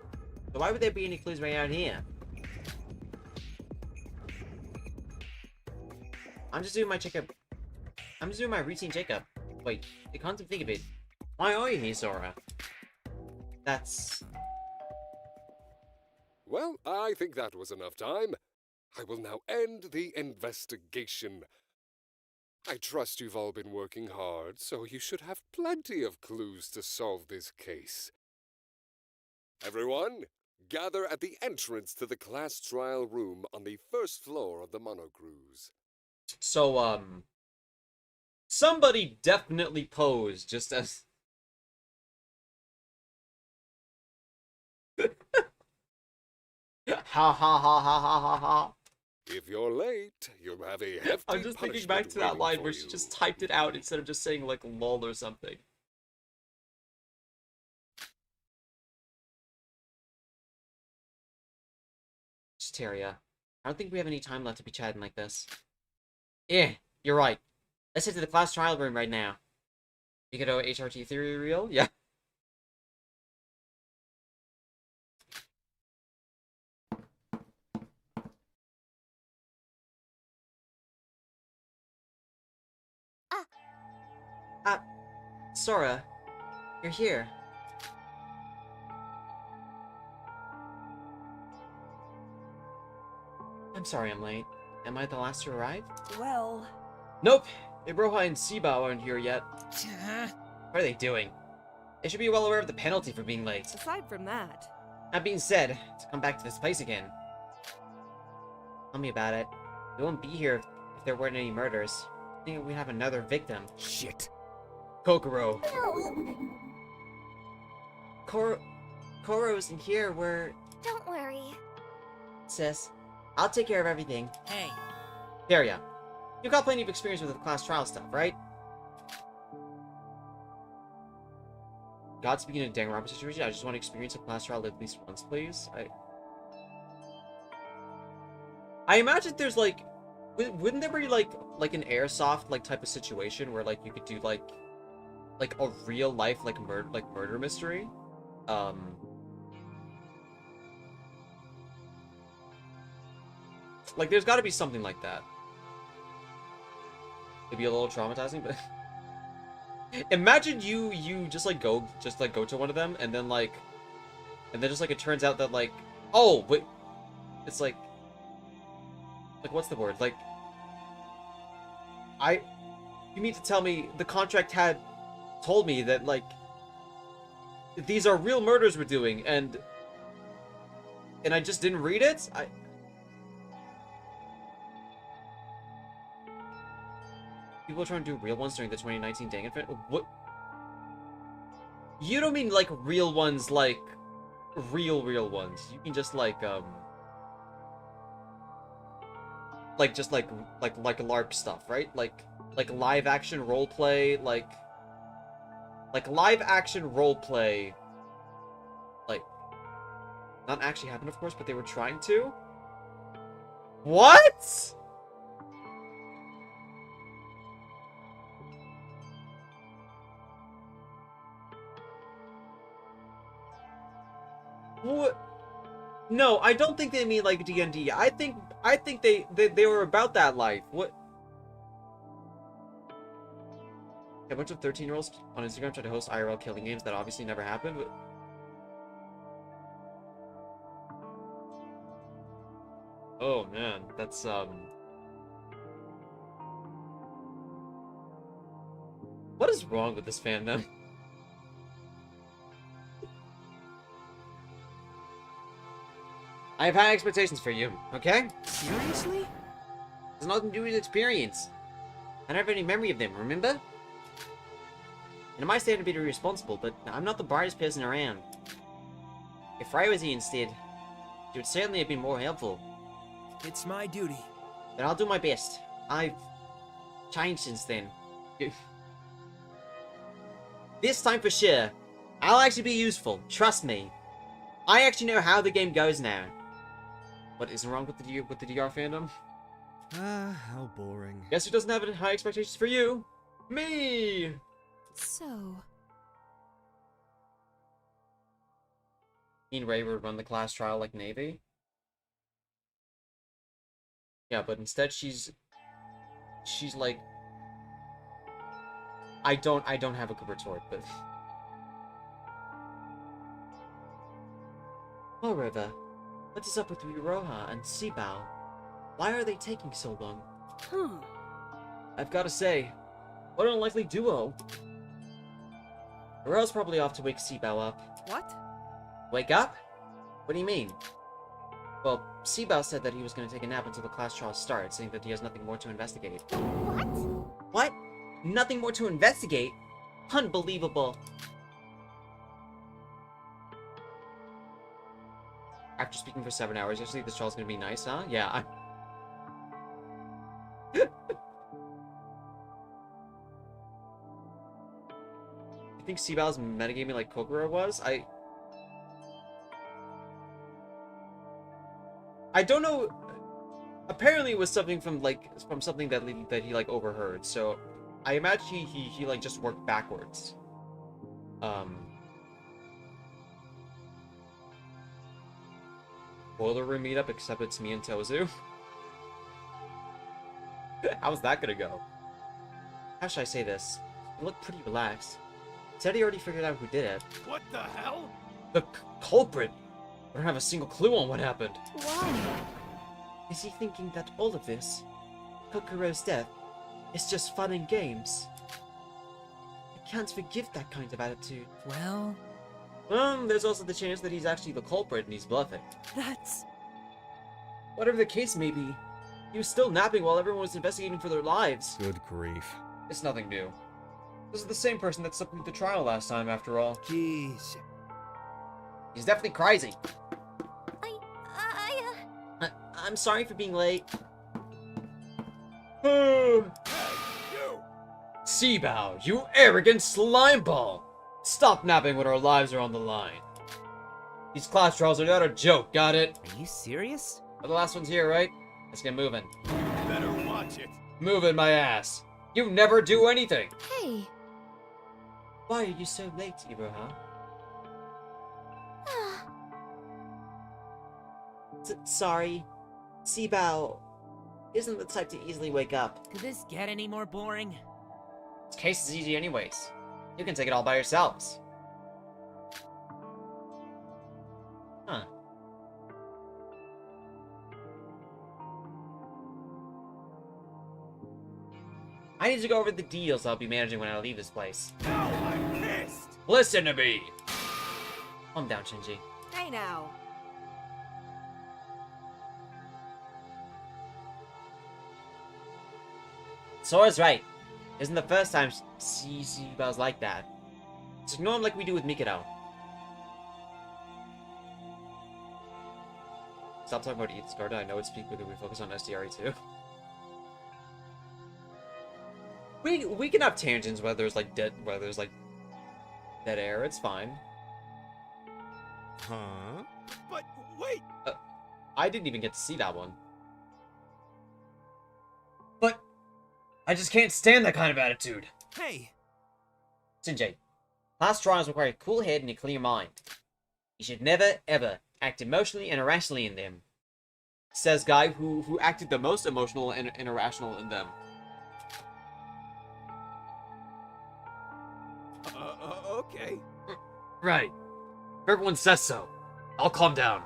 any clues right out here? I'm just doing my checkup. I'm just doing my routine checkup. Wait, I can't think of it. Why are you here, Sora? That's... Well, I think that was enough time. I will now end the investigation. I trust you've all been working hard, so you should have plenty of clues to solve this case. Everyone, gather at the entrance to the class trial room on the first floor of the monocruise. So, somebody definitely posed just as... Ha ha ha ha ha ha ha. If you're late, you'll have a hefty I'm just thinking back to that punishment line waiting where for she you. just typed it out instead of just saying like lol or something. Hysteria. I don't think we have any time left to be chatting like this. Yeah, you're right. Let's head to the class trial room right now. Mikado HRT theory real? Yeah. Sora, you're here. I'm sorry I'm late. Am I the last to arrive? Well, Nope. Ibroha and Sibao aren't here yet. What are they doing? They should be well aware of the penalty for being late. aside from that, That being said, to come back to this place again. Tell me about it. We wouldn't be here if there weren't any murders. I think we have another victim. Shit. Kokoro. No, Koro isn't here. We're... don't worry. Sis, I'll take care of everything. Hey, Daria, you've got plenty of experience with the class trial stuff, right? God, speaking of Danganronpa situation, I just want to experience a class trial at least once, please. I imagine there's like, wouldn't there be like an airsoft like type of situation where like you could do like like a real life like murder mystery. Like there's got to be something like that. It'd be a little traumatizing, but imagine you just go to one of them and then just like it turns out that like, oh wait, it's like what's the word, like you mean to tell me the contract had told me that like these are real murders we're doing and I just didn't read it? People are trying to do real ones during the 2019 Dang Event? What? You don't mean like real ones, like real ones. You mean just like LARP stuff, right? Like live action roleplay, like live action roleplay. Like not actually happened, of course, but they were trying to. What? What? No, I don't think they mean like D&D. I think they were about that life. What? A bunch of 13-year-olds on Instagram tried to host IRL killing games that obviously never happened. But... oh man, that's what is wrong with this fandom? I have high expectations for you, okay? Seriously? There's nothing to do with experience. I don't have any memory of them, remember? And it might stand to be irresponsible, but I'm not the brightest person around. If Ray was here instead, it would certainly have been more helpful. It's my duty. But I'll do my best. I've changed since then. This time for sure, I'll actually be useful, trust me. I actually know how the game goes now. What isn't wrong with the DR fandom? How boring. Guess who doesn't have high expectations for you? Me! So, Me and Ray would run the class trial like Navy. Yeah, but instead she's like, I don't have a good retort, but moreover, what is up with Iroha and Bael? Why are they taking so long? I've got to say, what an unlikely duo. Iroha's probably off to wake Bael up. What? Wake up? What do you mean? Well, Bael said that he was going to take a nap until the class trial starts, saying that he has nothing more to investigate. What? What? Nothing more to investigate? Unbelievable. After speaking for 7 hours, yesterday this trial's gonna be nice, huh? Yeah, You think Bael's metagaming like Kokoro was? I don't know. Apparently it was something from something that he like overheard, so I imagine he like just worked backwards. Boiler room meetup, except it's me and Tozu. How's that gonna go? How should I say this? You look pretty relaxed. Said he already figured out who did it. What the hell? The culprit! I don't have a single clue on what happened. why? Is he thinking that all of this, Kokoro's death, is just fun and games? I can't forgive that kind of attitude. Well, There's also the chance that he's actually the culprit and he's bluffing. That's... Whatever the case may be, he was still napping while everyone was investigating for their lives. good grief. It's nothing new. This is the same person that stuck with the trial last time, after all. Jeez. He's definitely crazy. I'm sorry for being late. Bael, you arrogant slimeball! Stop napping when our lives are on the line. These class trials are not a joke, got it? Are you serious? Well, the last one's here, right? Let's get moving. Better watch it. Moving my ass. You never do anything. Hey, Why are you so late, Iroha? Sorry. Bael isn't the type to easily wake up. Could this get any more boring? This case is easy anyways. You can take it all by yourselves. Huh. I need to go over the deals I'll be managing when I leave this place. Now I'm pissed! Listen to me! Calm down, Shinji. Hey now. Sora's right. Isn't the first time Bael's like that. Just ignore him like we do with Mikado. Stop talking about Edith's Garden. I know it's peak, but we focus on SDRA2. We can have tangents where there's like dead air. It's fine. Huh? But wait! I didn't even get to see that one. But I just can't stand that kind of attitude. Hey! Shinji, class drawings require a cool head and a clear mind. You should never, ever act emotionally and irrationally in them. Says guy who acted the most emotional and irrational in them. Okay. Right. If everyone says so, I'll calm down.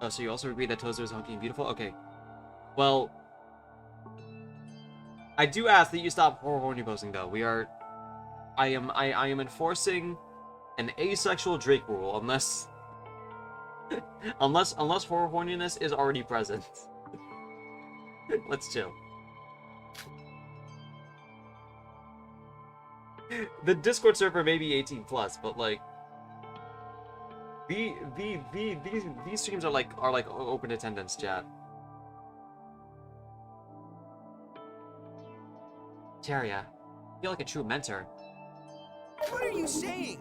Oh, so you also agree that Tozo is hunky and beautiful? Okay. Well, I do ask that you stop horny posing, though. I am enforcing an asexual Drake rule, unless horror horniness is already present. Let's chill. The Discord server may be 18+, but like these streams are like open attendance, chat. Teria, I feel like a true mentor. What are you saying?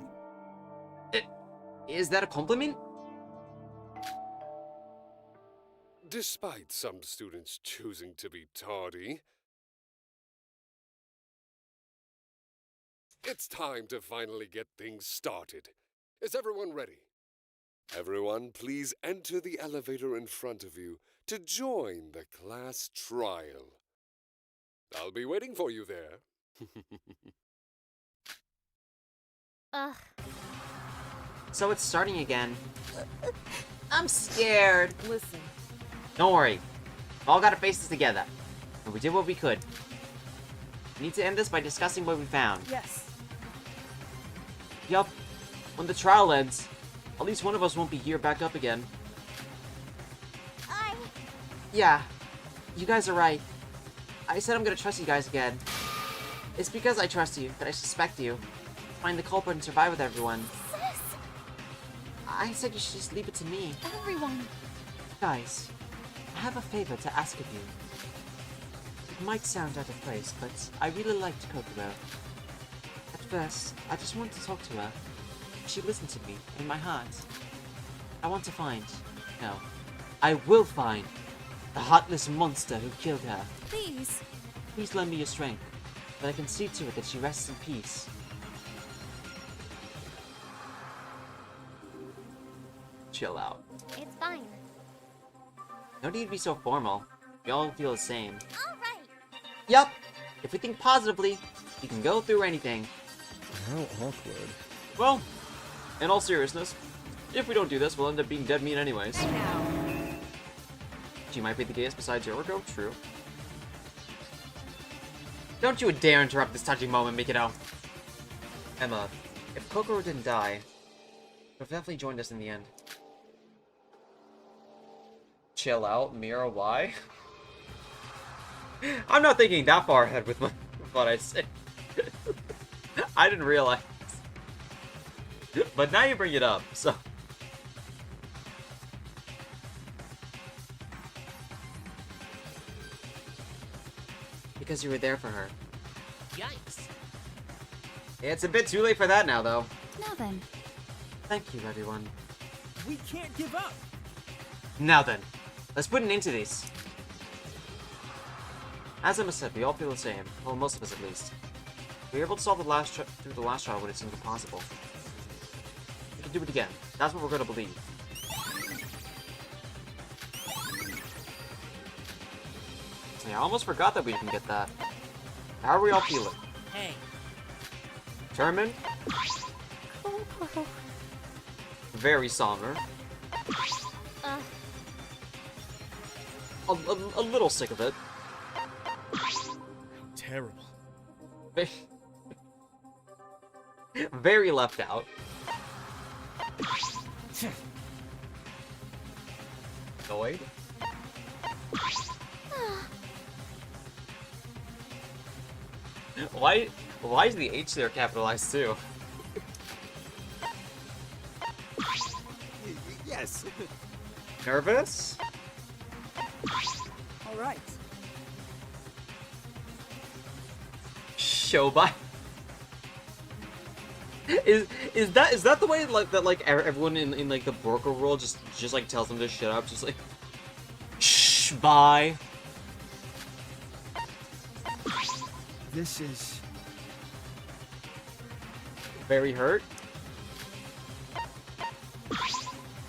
Is that a compliment? Despite some students choosing to be tardy, it's time to finally get things started. Is everyone ready? Everyone, please enter the elevator in front of you to join the class trial. I'll be waiting for you there. Ugh. So it's starting again. I'm scared. Listen. Don't worry. We all gotta face this together. And we did what we could. We need to end this by discussing what we found. Yes. Yup. When the trial ends, at least one of us won't be here back up again. Yeah. You guys are right. I said I'm gonna trust you guys again. It's because I trust you that I suspect you. Find the culprit and survive with everyone. Sis! I said you should just leave it to me. Everyone. Guys, I have a favor to ask of you. It might sound out of place, but I really liked Kokoro. At first, I just wanted to talk to her. She listened to me, in my heart. I want to find... No. I will find the heartless monster who killed her. Please. Please lend me your strength, but I can see to it that she rests in peace. Chill out. It's fine. No need to be so formal. We all feel the same. Alright. Yup. If we think positively, we can go through anything. How awkward. Well, in all seriousness, if we don't do this, we'll end up being dead meat anyways. Hey now. She might be the gayest besides Yoriko, true. Don't you dare interrupt this touching moment, Mikado. Emma, if Kokoro didn't die, would have definitely joined us in the end. Chill out, Mira, why? I'm not thinking that far ahead with what I say. I didn't realize. But now you bring it up, so... Because you were there for her. Yikes. It's a bit too late for that now, though. Now then. Thank you, everyone. We can't give up. Now then, let's put an end to this. As Emma said, we all feel the same. Well, most of us at least. We were able to solve the last through the last trial when it seemed impossible. We can do it again. That's what we're gonna believe. Yeah, I almost forgot that we didn't get that. How are we all feeling? Hey, Determined? Very somber. A little sick of it. Terrible. Very left out. Annoyed. Why is the H there capitalized too? Yes. Nervous? All right. Show by. Is that the way like everyone in like the broker world just like tells them to shut up, just like shh bye. This is... Very hurt.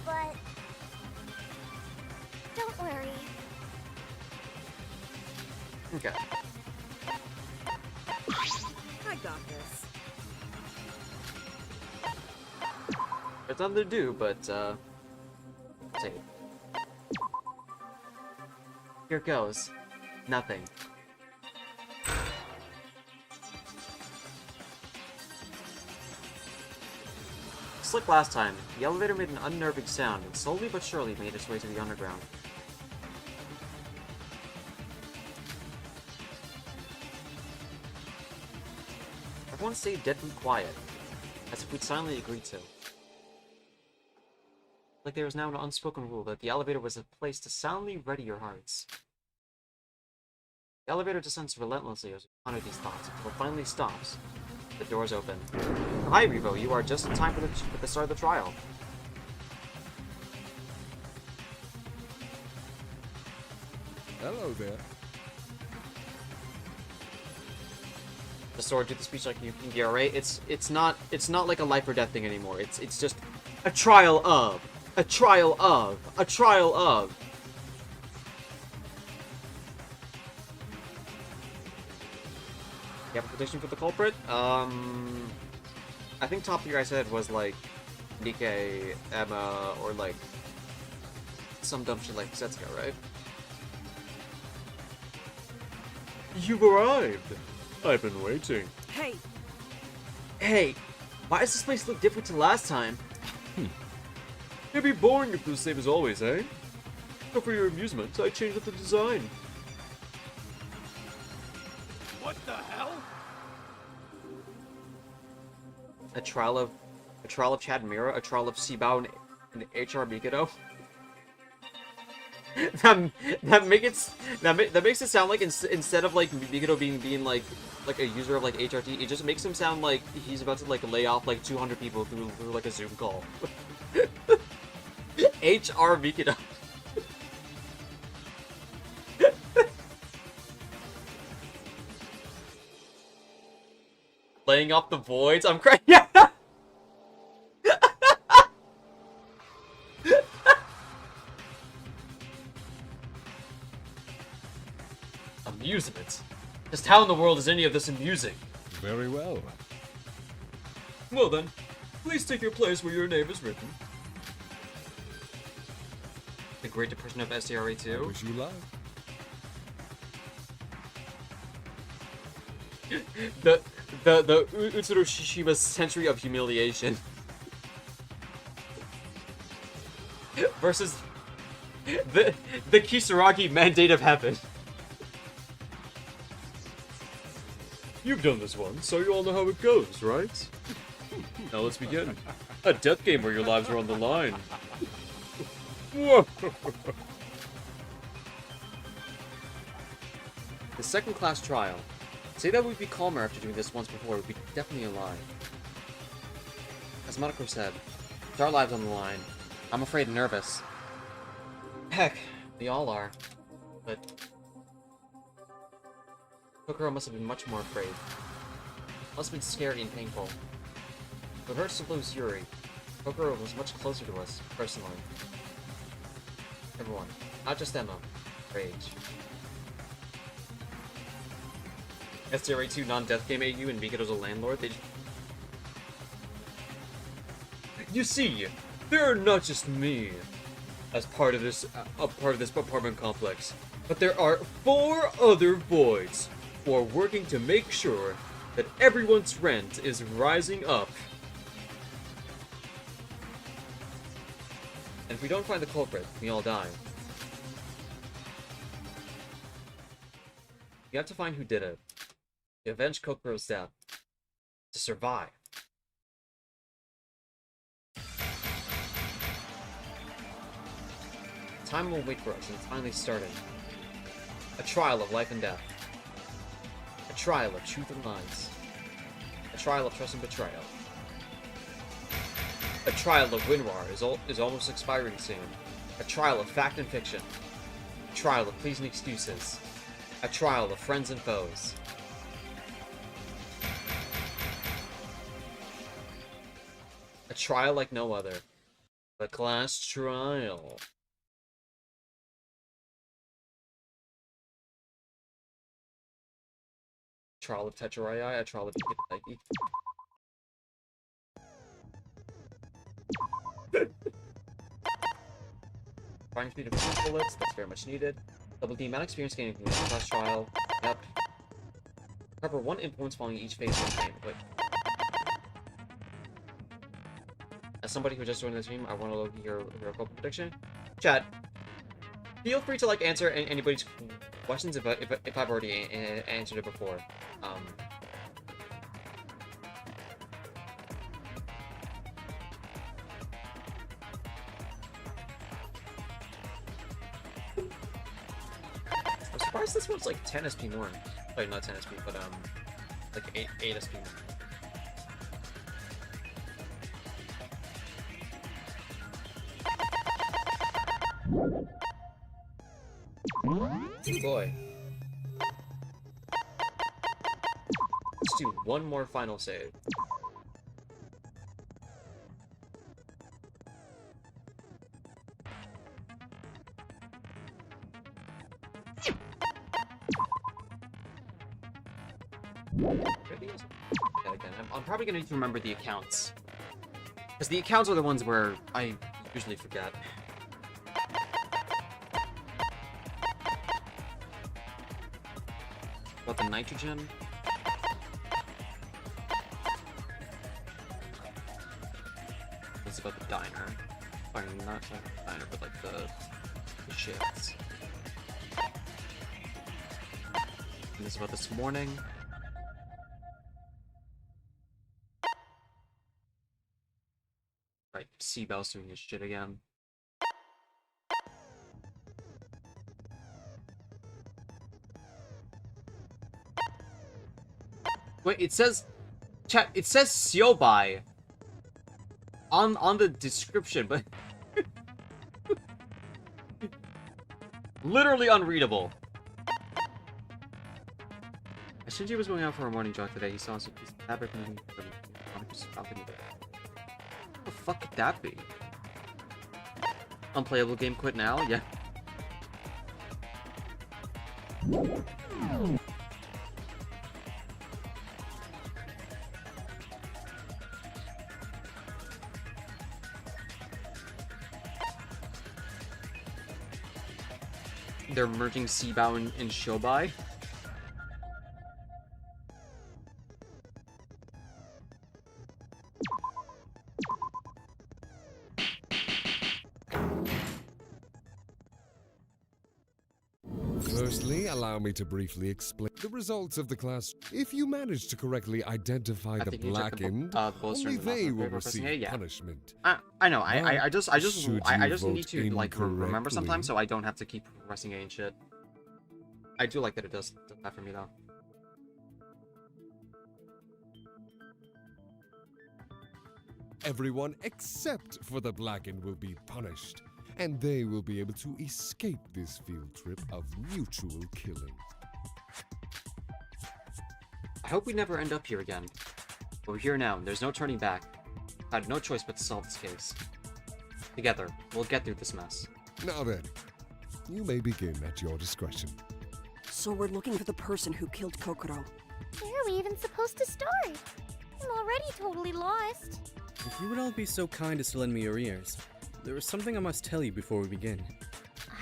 But don't worry. Okay. I got this. There's nothing to do, but take it. Here goes. Nothing. Just like last time, the elevator made an unnerving sound and slowly but surely made its way to the underground. Everyone stayed deadly quiet, as if we'd silently agreed to. Like there was now an unspoken rule that the elevator was a place to soundly ready your hearts. The elevator descends relentlessly as we ponder these thoughts until it finally stops. The doors open. Hi, Revo. You are just in time for the start of the trial. Hello there. The sword did the speech like you can get right. It's not like a life or death thing anymore. It's just a trial of. A trial of. A trial of. You have a prediction for the culprit? I think top of your guys' head was like Nikkei, Emma, or like some dumb shit like Setsuka, right? You've arrived. I've been waiting. Hey, Hey, why does this place look different to last time? It'd be boring if it was the same as always, eh? But for your amusement, I changed up the design. What the hell? A trial of Chad and Mira, a trial of Bael and HR Mikado. that makes it sound like instead of like Mikado being like a user of like HRT, it just makes him sound like he's about to like lay off like 200 people through like a Zoom call. HR Mikado. Laying off the voids. I'm crying. Yeah. Amusement? Just how in the world is any of this amusing? Very well. Well then, please take your place where your name is written. The Great Depression of SDRA2. Wish you luck. The Utsuro Shishima's Century of Humiliation. Versus the Kisaragi Mandate of Heaven. You've done this once, so you all know how it goes, right? Now let's begin. A death game where your lives are on the line. The second class trial. Say that we'd be calmer after doing this once before, we'd be definitely a lie. As Monoko said, it's our lives on the line. I'm afraid nervous. Heck, we all are. But Kokoro must have been much more afraid. Must have been scary and painful. It hurts to lose Yuri. Kokoro was much closer to us, personally. Everyone, not just Emma. Rage. SDRA2 non-death game AU and Mikado's a landlord. You see, there are not just me as part of this apartment complex, but there are 4 other voids who are working to make sure that everyone's rent is rising up. And if we don't find the culprit, we all die. You have to find who did it. To avenge Kokoro's death. To survive. Time will wait for us, and it's finally started. A trial of life and death. A trial of truth and lies. A trial of trust and betrayal. A trial of WinRAR is almost expiring soon. A trial of fact and fiction. A trial of pleas and excuses. A trial of friends and foes. A trial like no other. The class trial. Trial of Tetrarii, a trial of Psyche. Finding speed of bullets, that's very much needed. Double the amount of experience gained from the class trial. Yep. Cover 1 influence following each phase of the game. Wait. As somebody who just joined the stream, I want to look at your rhetorical prediction. Chat, feel free to answer anybody's questions if I've already answered it before. I'm surprised this one's like 10 SP more. Like not 10 SP, but like 8 SP more. Boy. Let's do one more final save. I'm probably gonna need to remember the accounts. Because the accounts are the ones where I usually forget. About the nitrogen? It's about the diner. I mean, not like the diner, but like the shifts. And this is about this morning. Right, Bael's doing his shit again. Wait, it says, chat, it says Siobai on the description, but literally unreadable. As Shinji was going out for a morning jog today, he saw some piece of fabric moving from his balcony. What the fuck could that be? Unplayable game quit now? Yeah. They're merging Bael and Shobai. Firstly, allow me to briefly explain the results of the class. If you manage to correctly identify the blackened, only they will receive punishment. I know. I just need to like remember sometimes, so I don't have to keep pressing A and shit. I do like that it does that for me though. Everyone except for the blackened will be punished, and they will be able to escape this field trip of mutual killing. I hope we never end up here again. But we're here now, and there's no turning back. I had no choice but to solve this case. Together, we'll get through this mess. Now then, you may begin at your discretion. So we're looking for the person who killed Kokoro. Where are we even supposed to start? I'm already totally lost. If you would all be so kind as to lend me your ears, there is something I must tell you before we begin.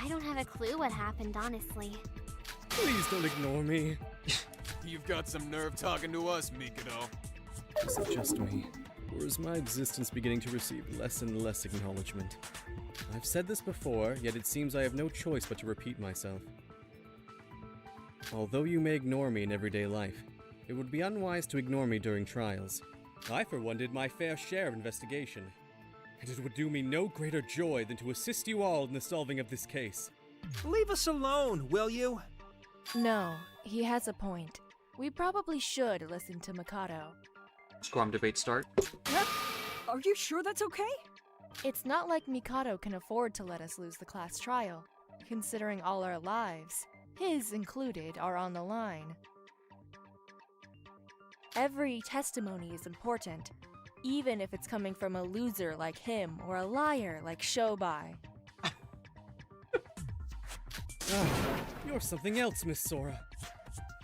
I don't have a clue what happened, honestly. Please don't ignore me. You've got some nerve talking to us, Mikado. Is it just me? Or is my existence beginning to receive less and less acknowledgement? I've said this before, yet it seems I have no choice but to repeat myself. Although you may ignore me in everyday life, it would be unwise to ignore me during trials. I, for one, did my fair share of investigation, and it would do me no greater joy than to assist you all in the solving of this case. Leave us alone, will you? No, he has a point. We probably should listen to Mikado. Scrum debate start. Are you sure that's okay? It's not like Mikado can afford to let us lose the class trial, considering all our lives, his included, are on the line. Every testimony is important, even if it's coming from a loser like him or a liar like Shobai. You're something else, Miss Sora.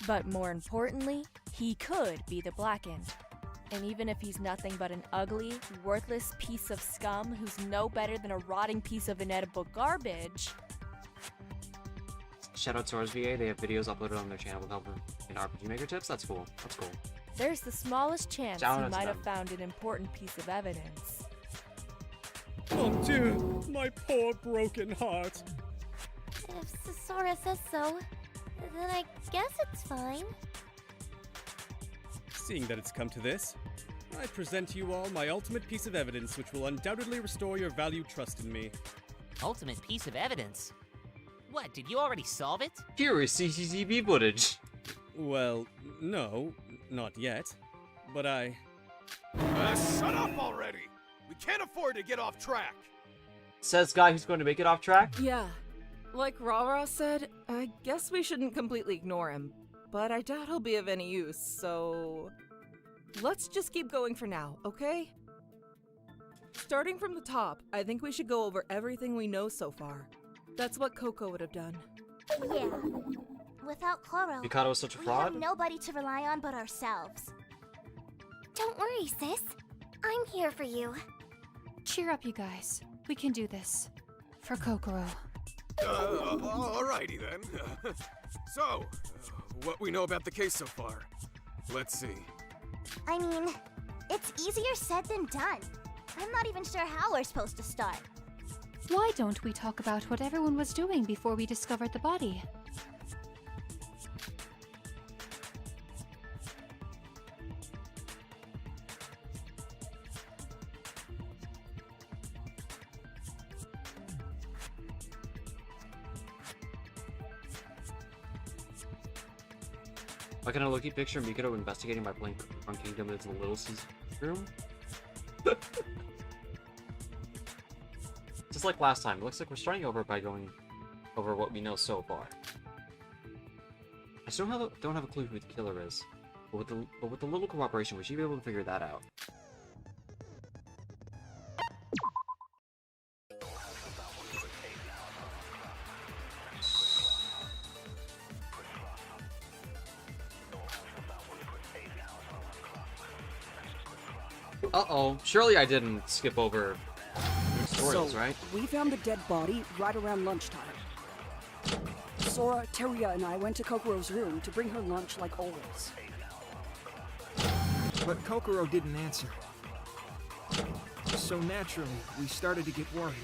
But more importantly, he could be the Blackened. And even if he's nothing but an ugly, worthless piece of scum who's no better than a rotting piece of inedible garbage... Shout out to RSVA, they have videos uploaded on their channel with help in RPG Maker tips. That's cool. That's cool. There's the smallest chance Shout he out to might have them. found an important piece of evidence. Oh dear, my poor broken heart. If Sora says so, then I guess it's fine. Seeing that it's come to this, I present to you all my ultimate piece of evidence which will undoubtedly restore your valued trust in me. Ultimate piece of evidence? What, did you already solve it? Here is CCTV footage. Well, no, not yet. But Shut up already! We can't afford to get off track! Says guy who's going to make it off track. Yeah. Like Rara said, I guess we shouldn't completely ignore him. But I doubt he'll be of any use, so... Let's just keep going for now, okay? Starting from the top, I think we should go over everything we know so far. That's what Coco would have done. Yeah. Without Koro, Mikado is such a we fraud. have nobody to rely on but ourselves. Don't worry, sis. I'm here for you. Cheer up, you guys. We can do this. For Kokoro. Alrighty then. So, what we know about the case so far? Let's see. I mean, it's easier said than done. I'm not even sure how we're supposed to start. Why don't we talk about what everyone was doing before we discovered the body? Why can I look-y picture Mikado investigating by playing Front Kingdom in the Little Caesar's room? Just like last time, it looks like we're starting over by going over what we know so far. I still don't have a clue who the killer is, but with a little cooperation, we should be able to figure that out. Uh-oh, surely I didn't skip over tutorials, right? We found the dead body right around lunchtime. Sora, Teruya, and I went to Kokoro's room to bring her lunch like always. But Kokoro didn't answer. So naturally, we started to get worried.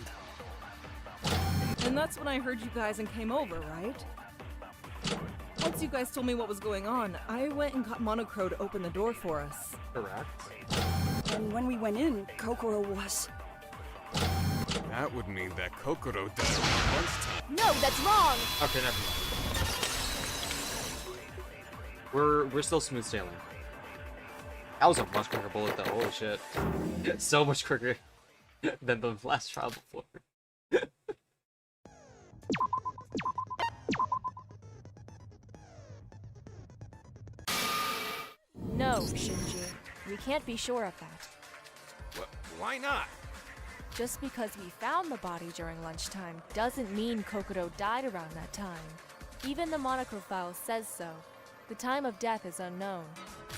And that's when I heard you guys and came over, right? Once you guys told me what was going on, I went and got Monocro to open the door for us. Correct. And when we went in, Kokoro was... That would mean that Kokoro died at lunchtime. No, that's wrong! Okay, never mind. We're still smooth sailing. That was a much quicker bullet though, holy shit. So much quicker than the last trial before. No, Shinji. We can't be sure of that. Why not? Just because we found the body during lunchtime doesn't mean Kokoro died around that time. Even the Monocro file says so. The time of death is unknown.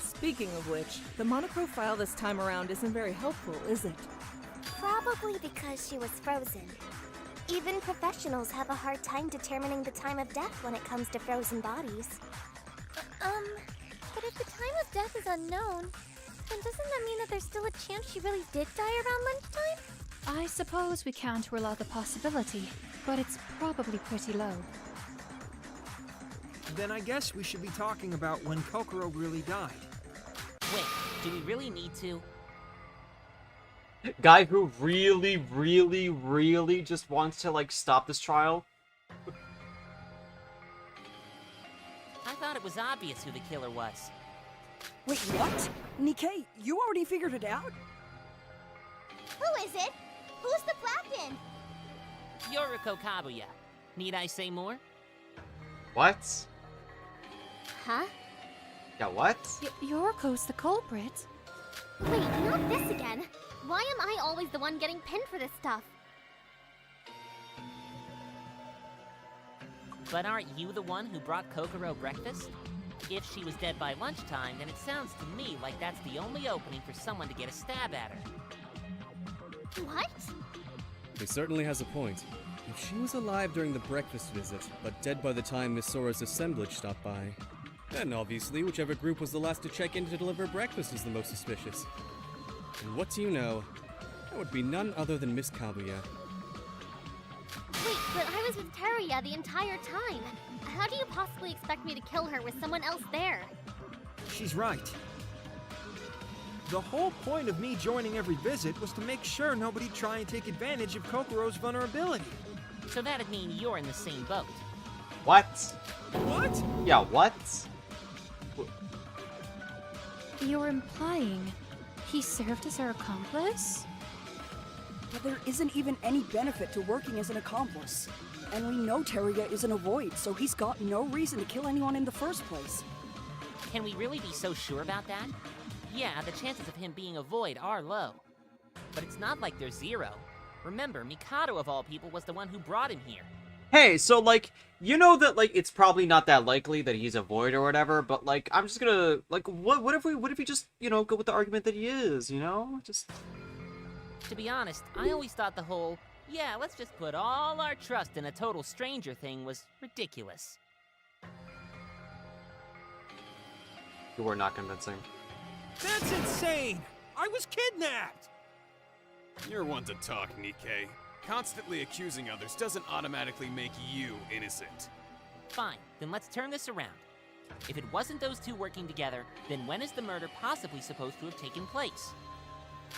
Speaking of which, the Monocro file this time around isn't very helpful, is it? Probably because she was frozen. Even professionals have a hard time determining the time of death when it comes to frozen bodies. But if the time of death is unknown, then doesn't that mean that there's still a chance she really did die around lunchtime? I suppose we can't rule out the possibility, but it's probably pretty low. Then I guess we should be talking about when Kokoro really died. Wait, do we really need to? Guy who really just wants to, like, stop this trial. I thought it was obvious who the killer was. Wait, what? Nikkei, you already figured it out? Who is it? Who's the Blackened? Yoriko Kabuya. Need I say more? What? Huh? Yeah, what? Yoriko's the culprit. Wait, not this again. Why am I always the one getting pinned for this stuff? But aren't you the one who brought Kokoro breakfast? If she was dead by lunchtime, then it sounds to me like that's the only opening for someone to get a stab at her. What? He certainly has a point. If she was alive during the breakfast visit, but dead by the time Miss Sora's assemblage stopped by, then obviously whichever group was the last to check in to deliver breakfast is the most suspicious. And what do you know? That would be none other than Miss Kabuya. Wait, but I was with Teruya the entire time. How do you possibly expect me to kill her with someone else there? She's right. The whole point of me joining every visit was to make sure nobody'd try and take advantage of Kokoro's vulnerability. So that'd mean you're in the same boat. What? What? Yeah, what? You're implying he served as her accomplice? But there isn't even any benefit to working as an accomplice. And we know Teruya isn't a void, so he's got no reason to kill anyone in the first place. Can we really be so sure about that? Yeah, the chances of him being a void are low. But it's not like they're zero. Remember, Mikado of all people was the one who brought him here. Hey, so, like, you know that, like, it's probably not that likely that he's a void or whatever, but, like, I'm just gonna, like, what if we just, you know, go with the argument that he is, you know? Just... To be honest, I always thought the whole, yeah, let's just put all our trust in a total stranger thing was ridiculous. You were not convincing. That's insane! I was kidnapped! You're one to talk, Nikkei. Constantly accusing others doesn't automatically make you innocent. Fine, then let's turn this around. If it wasn't those two working together, then when is the murder possibly supposed to have taken place?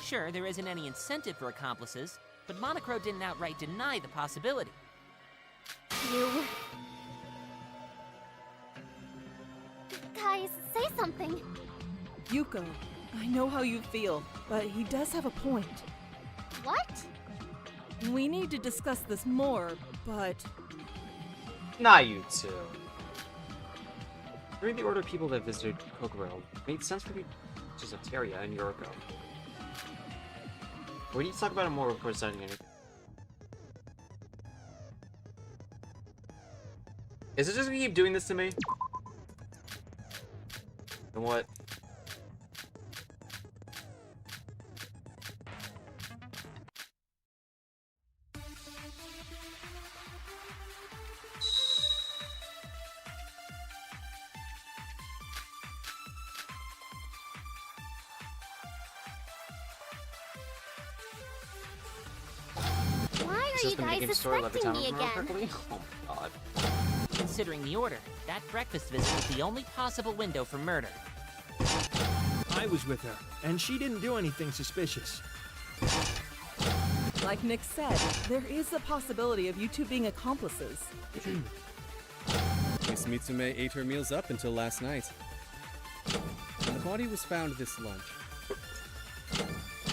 Sure, there isn't any incentive for accomplices, but Monocro didn't outright deny the possibility. You... Guys, say something. Yuko, I know how you feel, but he does have a point. What? We need to discuss this more, but... Not you two. During the order of people that visited Kokoro, it made sense for me just of Teruya and Yoriko. We need to talk about it more before deciding anything. Is it just gonna keep doing this to me? Then what? Why are you guys suspecting me again? Oh my god. Considering the order, that breakfast visit was the only possible window for murder. I was with her, and she didn't do anything suspicious. Like Nick said, there is the possibility of you two being accomplices. Miss Mitsume ate her meals up until last night. And the body was found this lunch.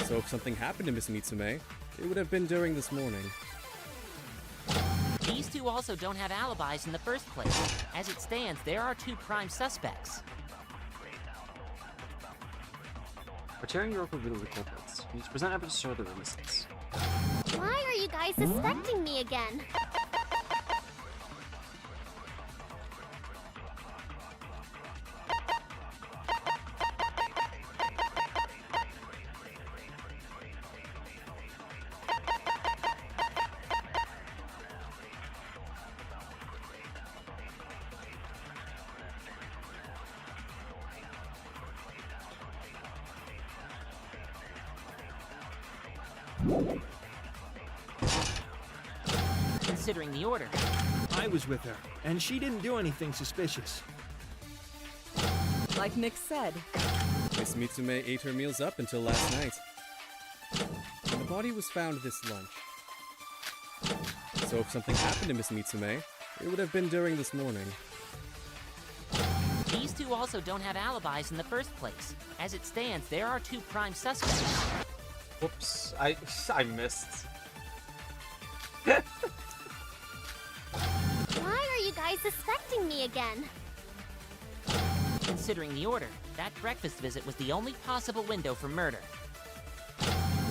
So if something happened to Miss Mitsume, it would have been during this morning. These two also don't have alibis in the first place. As it stands, there are two prime suspects. We're tearing Yoroko with the culprits. We need to present evidence to show their innocence. Why are you guys suspecting me again? Considering the order. I was with her, and she didn't do anything suspicious. Like Nick said, Miss Mitsume ate her meals up until last night. And the body was found this lunch. So if something happened to Miss Mitsume, it would have been during this morning. These two also don't have alibis in the first place. As it stands, there are two prime suspects. Whoops, I missed. Why are you guys suspecting me again? Considering the order, that breakfast visit was the only possible window for murder.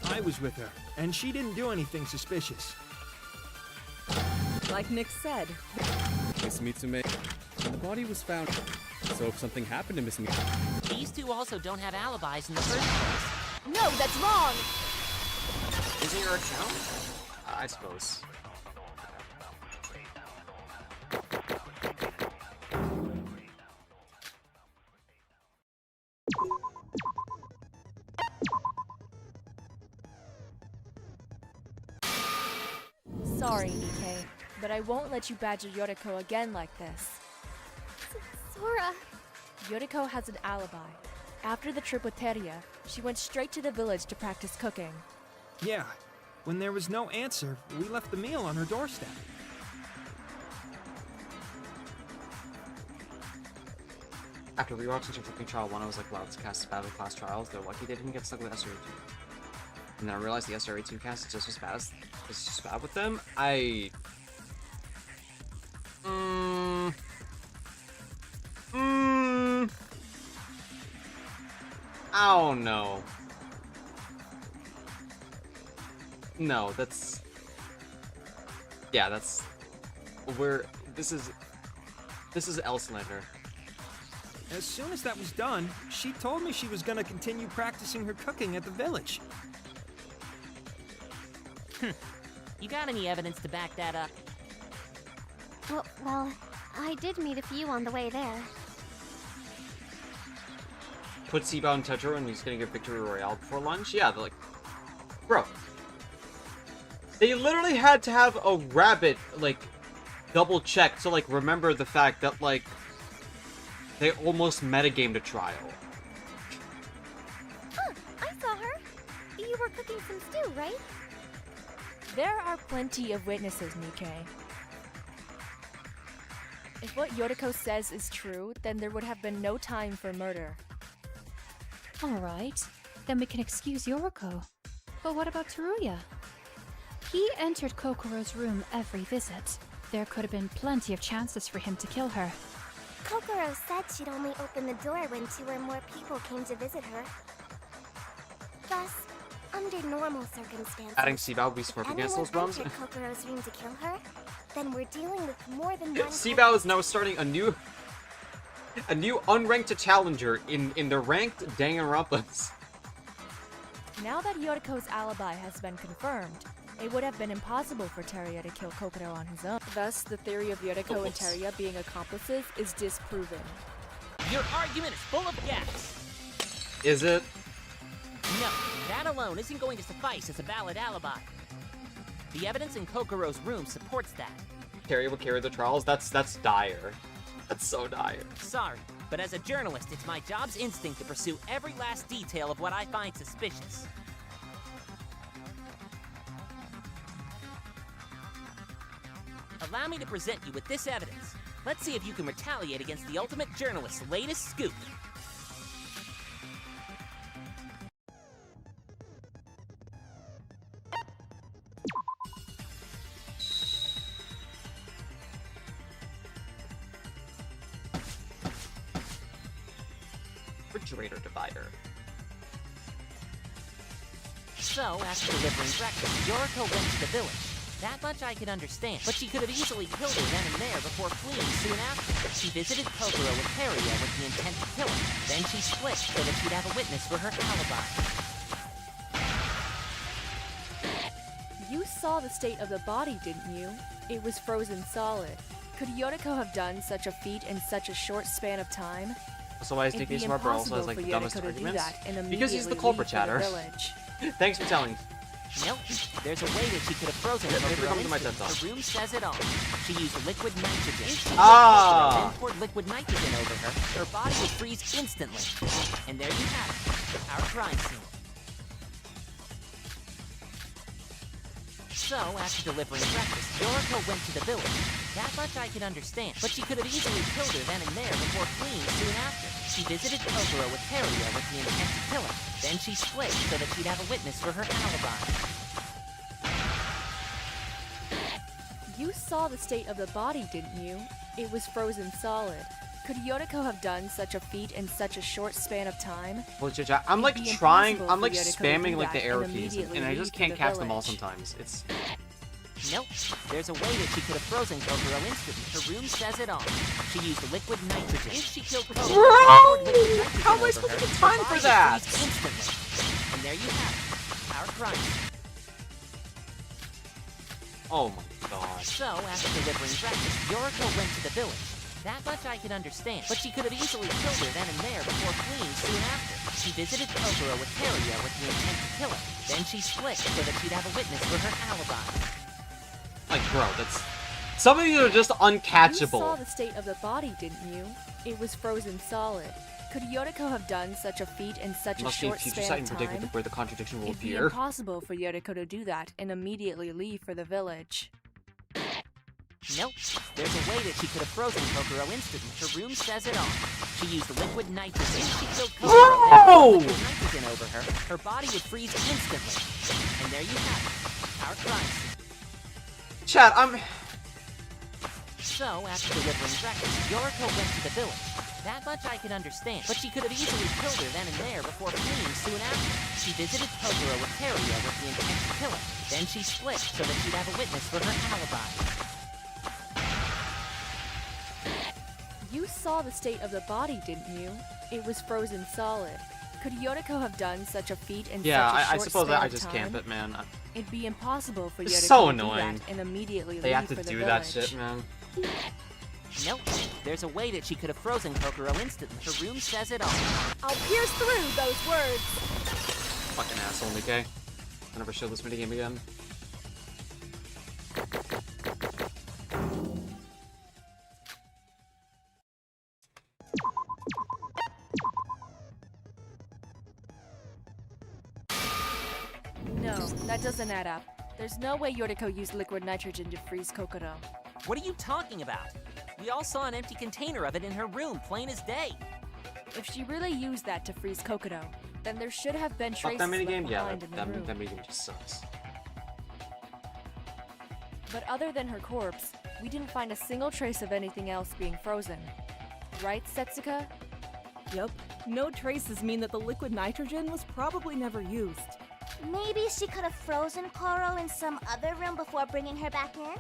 I was with her, and she didn't do anything suspicious. like Nick said, Miss Mitsume, and the body was found. So if something happened to Miss Mitsume, These two also don't have alibis in the first place. No, that's wrong! Is it your account? I suppose. Sorry, Nikkei, but I won't let you badger Yoriko again like this. Sora. Yoriko has an alibi. After the trip with Teria, she went straight to the village to practice cooking. Yeah, when there was no answer, we left the meal on her doorstep. After rewatching Super Cooking Trial 1, I was like, wow, this cast is battle class trials. They're lucky they didn't get stuck with SDRA2. And then I realized the SDRA2 cast is just as bad as it's just bad with them. I don't know. No, that's... Yeah, that's... This is Elslander. As soon as that was done, she told me she was gonna continue practicing her cooking at the village. You got any evidence to back that up? Well, I did meet a few on the way there. Put Seabound in Tetra and he's gonna get Victory Royale before lunch? Yeah, they're like... Bro. They literally had to have a rabbit, like, double check to, like, remember the fact that, like, they almost metagamed a trial. Huh, I saw her. You were cooking some stew, right? There are plenty of witnesses, Nikkei. If what Yoriko says is true, then there would have been no time for murder. Alright, then we can excuse Yoriko. But what about Teruya? He entered Kokoro's room every visit. There could have been plenty of chances for him to kill her. Kokoro said she'd only open the door when 2 or more people came to visit her. Thus, under normal circumstances, Adding Seabow would be smart against those bums. entered Kokoro's room to kill her, then we're dealing with more than one. Seabow is now starting a new unranked challenger in the ranked Danganronpas. Now that Yoriko's alibi has been confirmed, it would have been impossible for Teria to kill Kokoro on his own. Thus, the theory of Yoriko and Teria being accomplices is disproven. Your argument is full of gas. Is it? No, that alone isn't going to suffice as a valid alibi. The evidence in Kokoro's room supports that. Terry will carry the trials? That's dire. That's so dire. Sorry, but as a journalist, it's my job's instinct to pursue every last detail of what I find suspicious. Allow me to present you with this evidence. Let's see if you can retaliate against the ultimate journalist's latest scoop. Refrigerator divider. So, after delivering breakfast, Yoriko went to the village. That much I could understand, but she could have easily killed her then and there before fleeing soon after. She visited Kokoro with Teria with the intent to kill her. Then she split so that she'd have a witness for her alibi. You saw the state of the body, didn't you? It was frozen solid. Could Yoriko have done such a feat in such a short span of time? So why is It'd Nicky be Smart also has impossible like for the Yoriko dumbest to do arguments? that and Because he's the immediately culprit leave for the chatter. village. Thanks for telling. Nope. There's a way that she could have frozen Maybe Kokoro come to my instantly. TED Talk. Her room says it all. She used liquid nitrogen. If she killed Ah! Kokoro, then poured liquid nitrogen over her, her body would freeze instantly. And there you have it. Our crime scene. So, after delivering breakfast, Yoriko went to the village. That much I could understand, but she could have easily killed her then and there before fleeing soon after. She visited Kokoro with Teria with the intent to kill her. Then she split so that she'd have a witness for her alibi. You saw the state of the body, didn't you? It was frozen solid. Could Yoriko have done such a feat in such a short span of time? Well, Jaja, I'm like It'd be trying, impossible I'm like for Yoriko to spamming do like the that arrow and keys, immediately and I leave just for can't the catch them all village. sometimes. It's Nope. There's a way that she could have frozen Kokoro instantly. Her room says it all. She used liquid nitrogen. If she killed Kokoro, poured liquid nitrogen how am I over supposed her, to get her time body for would that? freeze instantly. And there you have it. Our crime scene. Oh my god. So, after delivering breakfast, Yoriko went to the village. That much I could understand, but she could have easily killed her then and there before fleeing soon after. She visited Kokoro with Teria with the intent to kill her. Then she split so that she'd have a witness for her alibi. Like, bro, that's... Some of these are just You saw uncatchable. the state of the body, didn't you? It was frozen solid. Could Yoriko have done such a feat in such a Must be a short future span sight of and predict time? where the contradiction will It'd be appear. impossible for Yoriko to do that and immediately leave for the village. Nope. There's a way that she could have frozen Kokoro instantly. Her room says it all. She used liquid nitrogen. If she killed Kokoro, then poured liquid nitrogen over her, her body would freeze instantly. And there you have it. Our crime scene. Chat, I'm... So, after delivering breakfast, Yoriko went to the village. That much I could understand, but she could have easily killed her then and there before fleeing soon after. She visited Kokoro with Teria with the intent to kill her. Then she split so that she'd have a witness for her alibi. You saw the state of the body, didn't you? It was frozen solid. Could Yoriko have done such a feat in Yeah, such a short I suppose span that I of just time? can't, but man... It'd be impossible for It's Yoriko so to do annoying. that and immediately They leave have to for the do village. that shit, man. Nope. There's a way that she could have frozen Kokoro instantly. Her room says it all. I'll pierce through those words. Fucking asshole, Nikkei. I'll never show this minigame again. No, that doesn't add up. There's no way Yoriko used liquid nitrogen to freeze Kokoro. What are you talking about? We all saw an empty container of it in her room, plain as day. If she really used that to freeze Kokoro, then there should have been Fuck traces that left minigame? Yeah, behind in the room. that minigame just sucks. But other than her corpse, we didn't find a single trace of anything else being frozen. Right, Setsuka? Yep. No traces mean that the liquid nitrogen was probably never used. Maybe she could have frozen Koro in some other room before bringing her back in?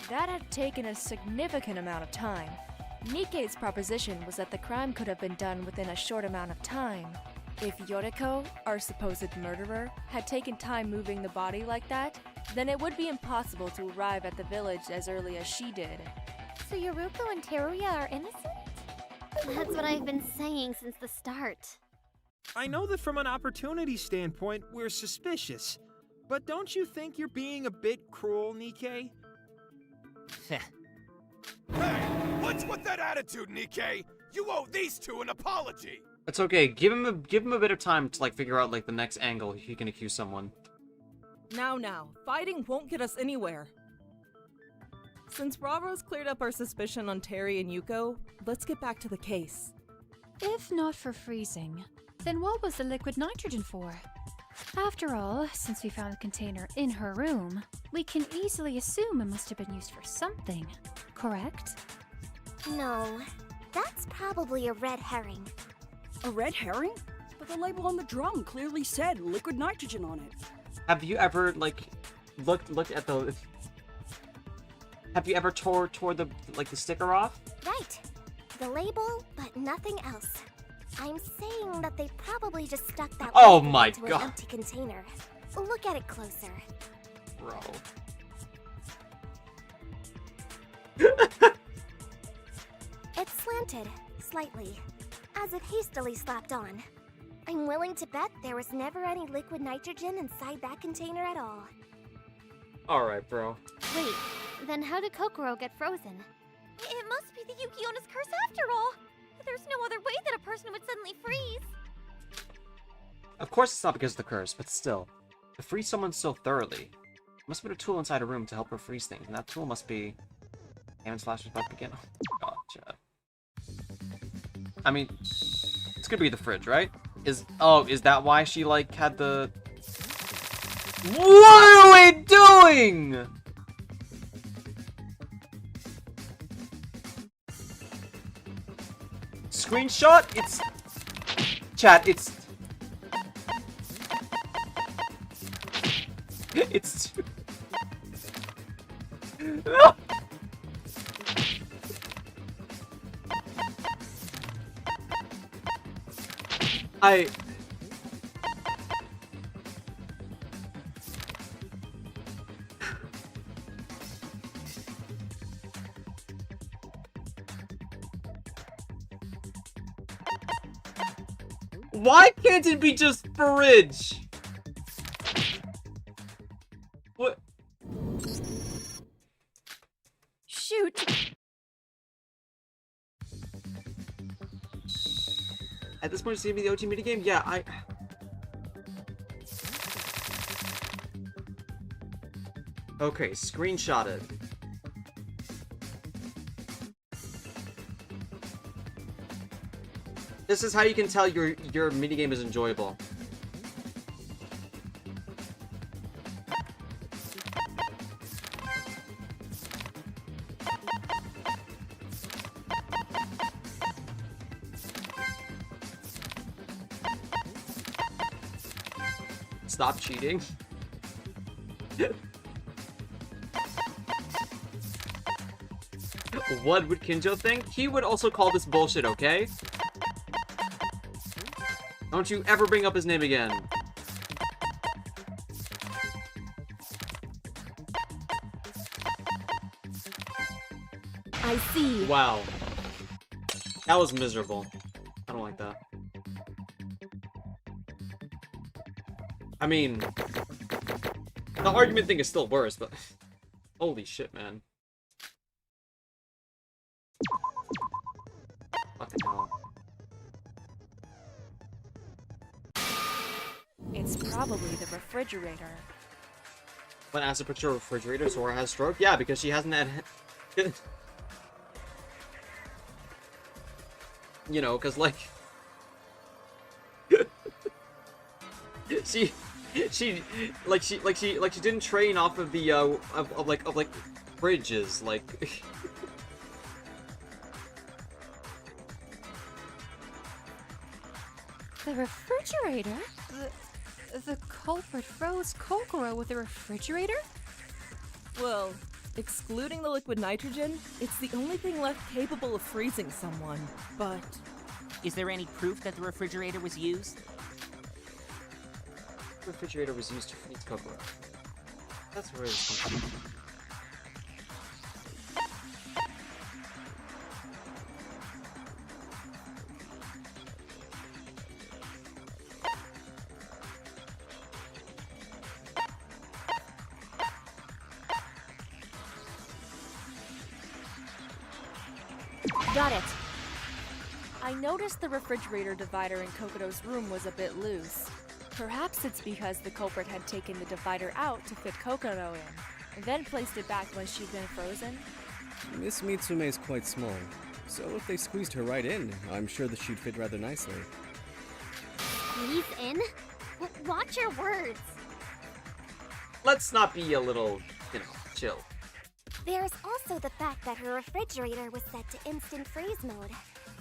That had taken a significant amount of time. Nikkei's proposition was that the crime could have been done within a short amount of time. If Yoriko, our supposed murderer, had taken time moving the body like that, then it would be impossible to arrive at the village as early as she did. So Yoruko and Teruya are innocent? That's what I've been saying since the start. I know that from an opportunity standpoint, we're suspicious. But don't you think you're being a bit cruel, Nikkei? Hey, what's with that attitude, Nikkei? You owe these two an apology. It's okay. Give him a bit of time to like figure out like the next angle he can accuse someone. Now, fighting won't get us anywhere. Since Bravo's cleared up our suspicion on Terry and Yuko, let's get back to the case. If not for freezing, then what was the liquid nitrogen for? After all, since we found the container in her room, we can easily assume it must have been used for something, correct? No, that's probably a red herring. A red herring? But the label on the drum clearly said liquid nitrogen on it. Have you ever like looked at the? Have you ever tore the the sticker off? Right. The label, but nothing else. I'm saying that they probably just stuck that Oh label my into God. an empty container. Look at it closer. Bro. It's slanted, slightly, as if hastily slapped on. I'm willing to bet there was never any liquid nitrogen inside that container at all. Alright, bro. Wait, then how did Kokoro get frozen? It must be the Yukiona's curse after all. There's no other way that a person would suddenly freeze. Of course it's not because of the curse, but still. To freeze someone so thoroughly. Must have been a tool inside a room to help her freeze things, and that tool must be... Hammond's flash was about to begin. Oh, God. I mean, it's gonna be the fridge, right? Is that why she, like, had the... What are we doing?! Screenshot? It's... Chat, it's... It's... Why can't it be just fridge? What? Shoot! At this point, it's gonna be the OG minigame? Yeah, Okay, screenshot it. This is how you can tell your minigame is enjoyable. Stop cheating. What would Kinjo think? He would also call this bullshit, okay? Don't you ever bring up his name again. I see. Wow. That was miserable. I don't like that. I mean, the argument thing is still worse, but holy shit, man. Fucking hell. It's probably the refrigerator. When asked to picture a refrigerator, Sora has stroke? Yeah, because she hasn't had... You know, because, like... she didn't train off of the, of bridges, like... The refrigerator? The culprit froze Kokoro with the refrigerator? Well, excluding the liquid nitrogen, it's the only thing left capable of freezing someone. But Is there any proof that the refrigerator was used? The refrigerator was used to freeze Kokoro. That's where it's come from. Got it. I noticed the refrigerator divider in Kokoro's room was a bit loose. Perhaps it's because the culprit had taken the divider out to fit Kokoro in, and then placed it back when she'd been frozen. Miss Mitsume is quite small, so if they squeezed her right in, I'm sure that she'd fit rather nicely. Squeeze in? Watch your words. Let's not be a little, you know, chill. There's also the fact that her refrigerator was set to instant freeze mode.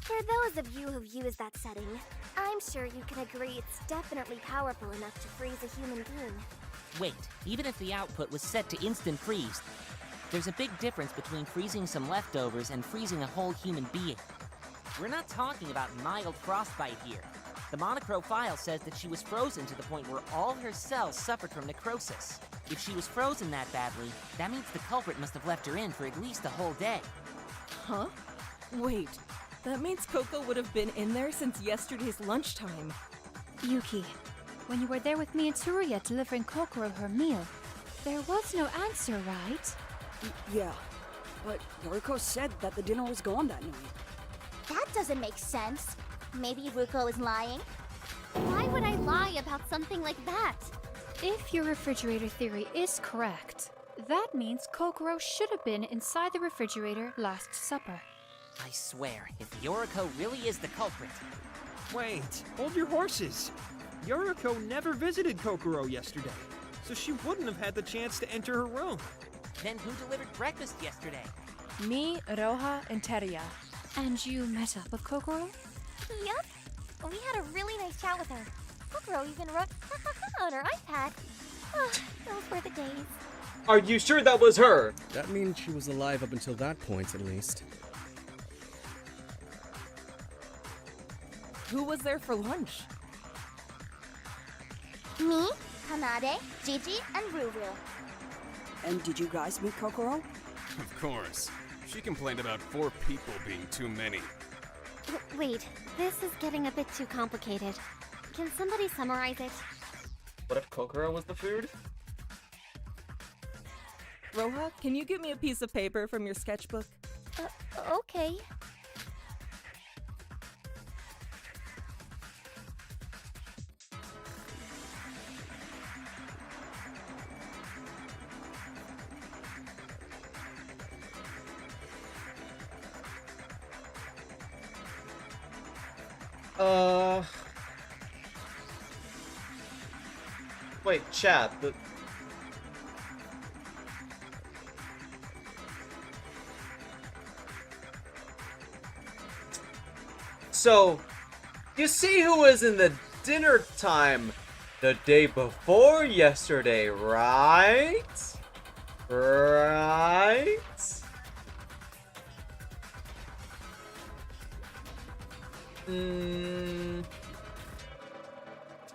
For those of you who've used that setting, I'm sure you can agree it's definitely powerful enough to freeze a human being. Wait, even if the output was set to instant freeze, there's a big difference between freezing some leftovers and freezing a whole human being. We're not talking about mild frostbite here. The monochrome file says that she was frozen to the point where all her cells suffered from necrosis. If she was frozen that badly, that means the culprit must have left her in for at least a whole day. Huh? Wait, that means Coco would have been in there since yesterday's lunchtime. Yuki, when you were there with me and Tsuruya delivering Kokoro her meal, there was no answer, right? Yeah, but Yoriko said that the dinner was gone that night. That doesn't make sense. Maybe Ruko is lying? Why would I lie about something like that? If your refrigerator theory is correct, that means Kokoro should have been inside the refrigerator last supper. I swear, if Yoriko really is the culprit... Wait, hold your horses. Yoriko never visited Kokoro yesterday, so she wouldn't have had the chance to enter her room. Then who delivered breakfast yesterday? Me, Roha, and Teria. And you met up with Kokoro? Yup. We had a really nice chat with her. Kokoro even wrote on her iPad. Oh, those were the days. Are you sure that was her? That means she was alive up until that point, at least. Who was there for lunch? Me, Kanade, Gigi, and Ruru. And did you guys meet Kokoro? Of course. She complained about 4 people being too many. Wait, this is getting a bit too complicated. Can somebody summarize it? What if Kokoro was the food? Roha, can you give me a piece of paper from your sketchbook? Okay. Wait, chat. So, you see who was in the dinner time the day before yesterday, right? Right?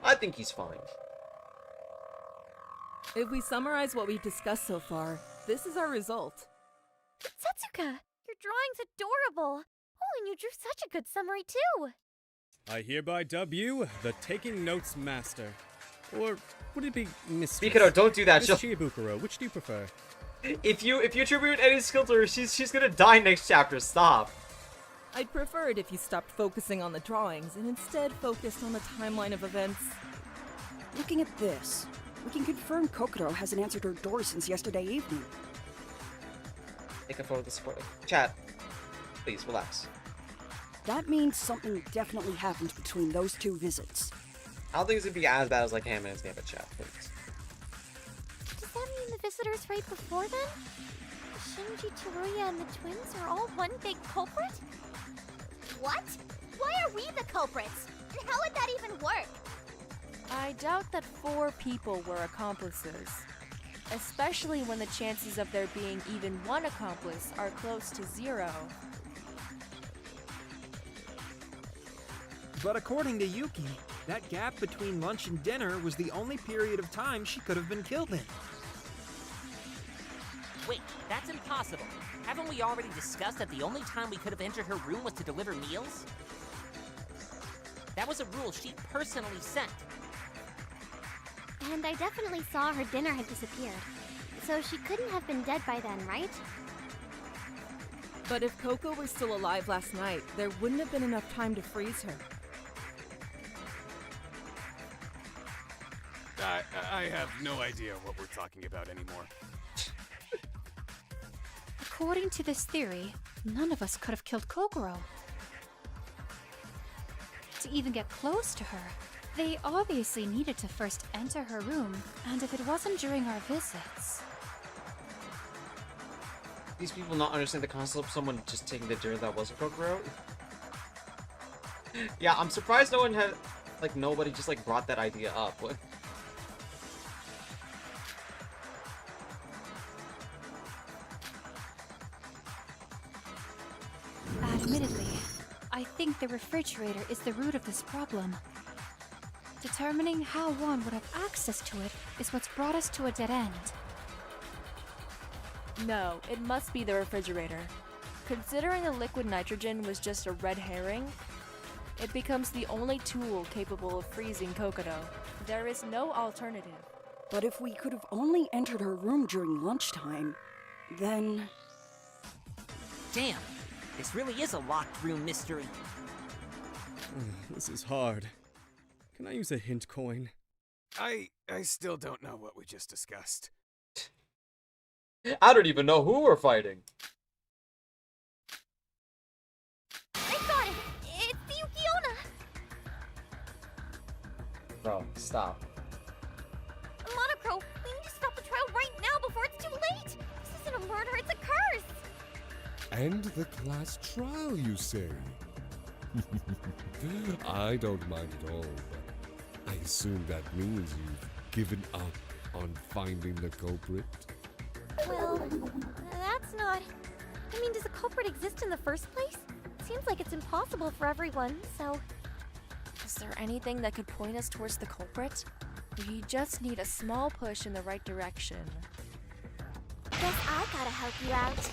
I think he's fine. If we summarize what we've discussed so far, this is our result. Setsuka, your drawing's adorable. Oh, and you drew such a good summary too. I hereby dub you the Taking Notes Master. Or would it be Mistress? Mikado, don't do that. Miss Chiabukuro, which do you prefer? If you attribute any skill to her, she's gonna die next chapter. Stop. I'd prefer it if you stopped focusing on the drawings and instead focused on the timeline of events. Looking at this, we can confirm Kokoro hasn't answered her door since yesterday evening. Take a photo of the support. Chat, please relax. That means something definitely happened between those 2 visits. I don't think it's gonna be as bad as like Hammond's Gambit, chat, please. Does that mean the visitors right before then? Shinji, Tsuruya, and the twins are all one big culprit? What? Why are we the culprits? And how would that even work? I doubt that 4 people were accomplices. Especially when the chances of there being even one accomplice are close to 0. But according to Yuki, that gap between lunch and dinner was the only period of time she could have been killed in. Wait, that's impossible. Haven't we already discussed that the only time we could have entered her room was to deliver meals? That was a rule she personally set. And I definitely saw her dinner had disappeared. So she couldn't have been dead by then, right? But if Coco were still alive last night, there wouldn't have been enough time to freeze her. I have no idea what we're talking about anymore. According to this theory, none of us could have killed Kokoro. To even get close to her, they obviously needed to first enter her room, and if it wasn't during our visits... These people not understand the concept of someone just taking the dinner that wasn't Kokoro? Yeah, I'm surprised no one had, like, nobody just, like, brought that idea up. What? think the refrigerator is the root of this problem. Determining how one would have access to it is what's brought us to a dead end. No, it must be the refrigerator. Considering the liquid nitrogen was just a red herring, it becomes the only tool capable of freezing Kokodo. There is no alternative. But if we could have only entered her room during lunchtime, then... Damn, this really is a locked room mystery. This is hard. Can I use a hint coin? I still don't know what we just discussed. I don't even know who we're fighting. I got it! It's the Yukiona! Bro, stop. Monocro, we need to stop the trial right now before it's too late! This isn't a murder, it's a curse! End the class trial, you say? I don't mind at all, but I assume that means you've given up on finding the culprit? Well, that's not... I mean, does a culprit exist in the first place? Seems like it's impossible for everyone, so... Is there anything that could point us towards the culprit? We just need a small push in the right direction. Guess I gotta help you out.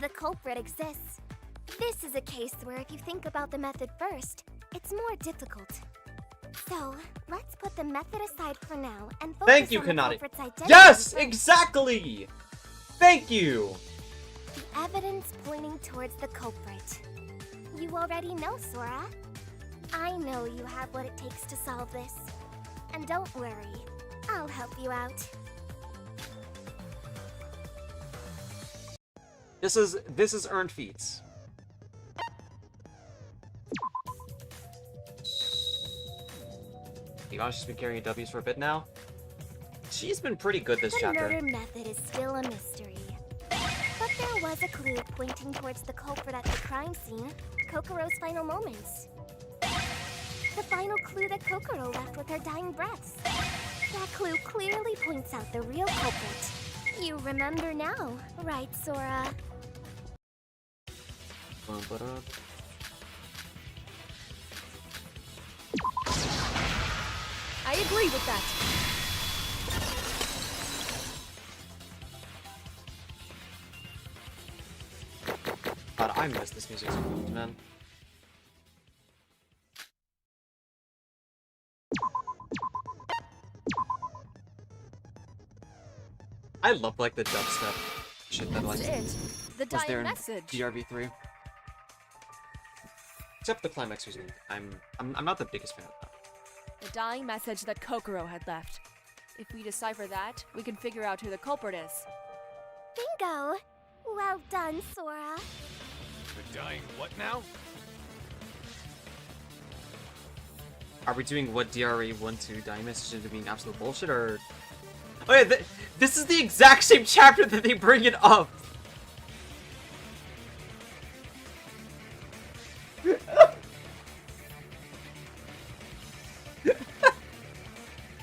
The culprit exists. This is a case where if you think about the method first, it's more difficult. So, let's put the method aside for now and focus Thank you, on the Kanade. culprit's identity. Yes, first. exactly! Thank you! The evidence pointing towards the culprit. You already know, Sora. I know you have what it takes to solve this. And don't worry, I'll help you out. This is earned feats. Ivana's just been carrying W's for a bit now. She's been pretty good this The chapter. murder method is still a mystery. But there was a clue pointing towards the culprit at the crime scene, Kokoro's final moments. The final clue that Kokoro left with her dying breaths. That clue clearly points out the real culprit. You remember now, right, Sora? I agree with that. God, I miss this music so much, man. I love like the dubstep shit that like That's it. The was there dying in message. DRV3. Except the climax was weak. I'm not the biggest fan of that. The dying message that Kokoro had left. If we decipher that, we can figure out who the culprit is. Bingo! Well done, Sora. The dying what now? Are we doing what DRE1-2 dying message into being absolute bullshit, or... Oh yeah, this is the exact same chapter that they bring it up!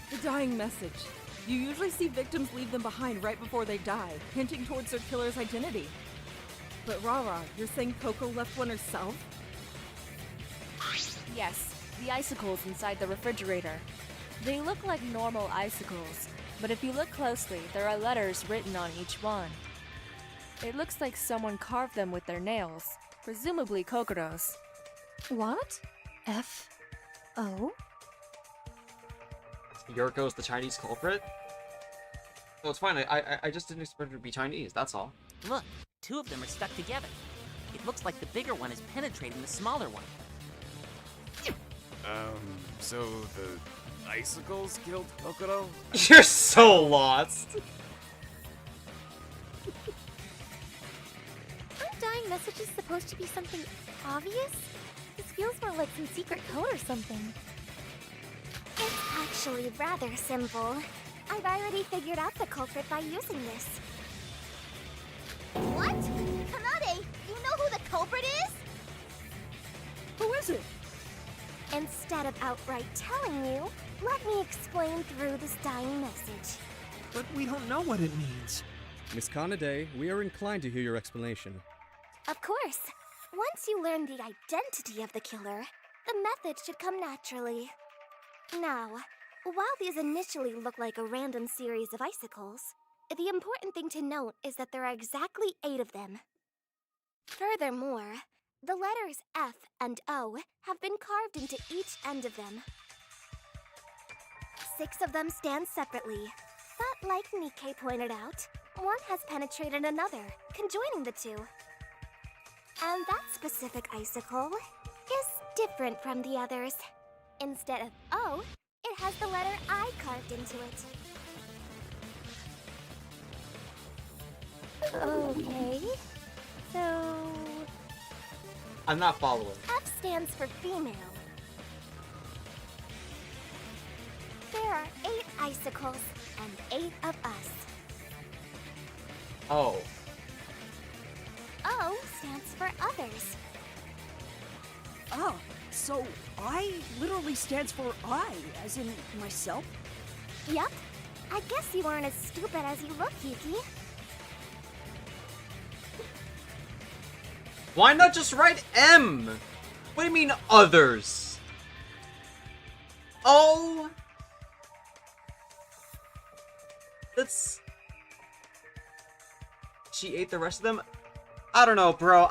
The dying message. You usually see victims leave them behind right before they die, hinting towards their killer's identity. But Rara, you're saying Coco left one herself? Yes, the icicles inside the refrigerator. They look like normal icicles, but if you look closely, there are letters written on each one. It looks like someone carved them with their nails, presumably Kokoro's. What? F-O? Yuriko's the Chinese culprit? Oh, it's fine. I just didn't expect her to be Chinese, that's all. Look, two of them are stuck together. It looks like the bigger one is penetrating the smaller one. So the icicles killed Kokoro? You're so lost! Aren't dying messages supposed to be something obvious? This feels more like some secret code or something. It's actually rather simple. I've already figured out the culprit by using this. What? Kanade, you know who the culprit is? Who is it? Instead of outright telling you, let me explain through this dying message. But we don't know what it means. Miss Kanade, we are inclined to hear your explanation. Of course. Once you learn the identity of the killer, the method should come naturally. Now, while these initially look like a random series of icicles, the important thing to note is that there are exactly 8 of them. Furthermore, the letters F and O have been carved into each end of them. 6 of them stand separately, but like Nikkei pointed out, one has penetrated another, conjoining the two. And that specific icicle is different from the others. Instead of O, it has the letter I carved into it. Okay, so... I'm not following. F stands for female. There are 8 icicles and 8 of us. Oh. O stands for others. Ah, so I literally stands for I, as in myself? Yup. I guess you aren't as stupid as you look, Yuki. Why not just write M? What do you mean, others? Oh! That's... She ate the rest of them? I don't know, bro.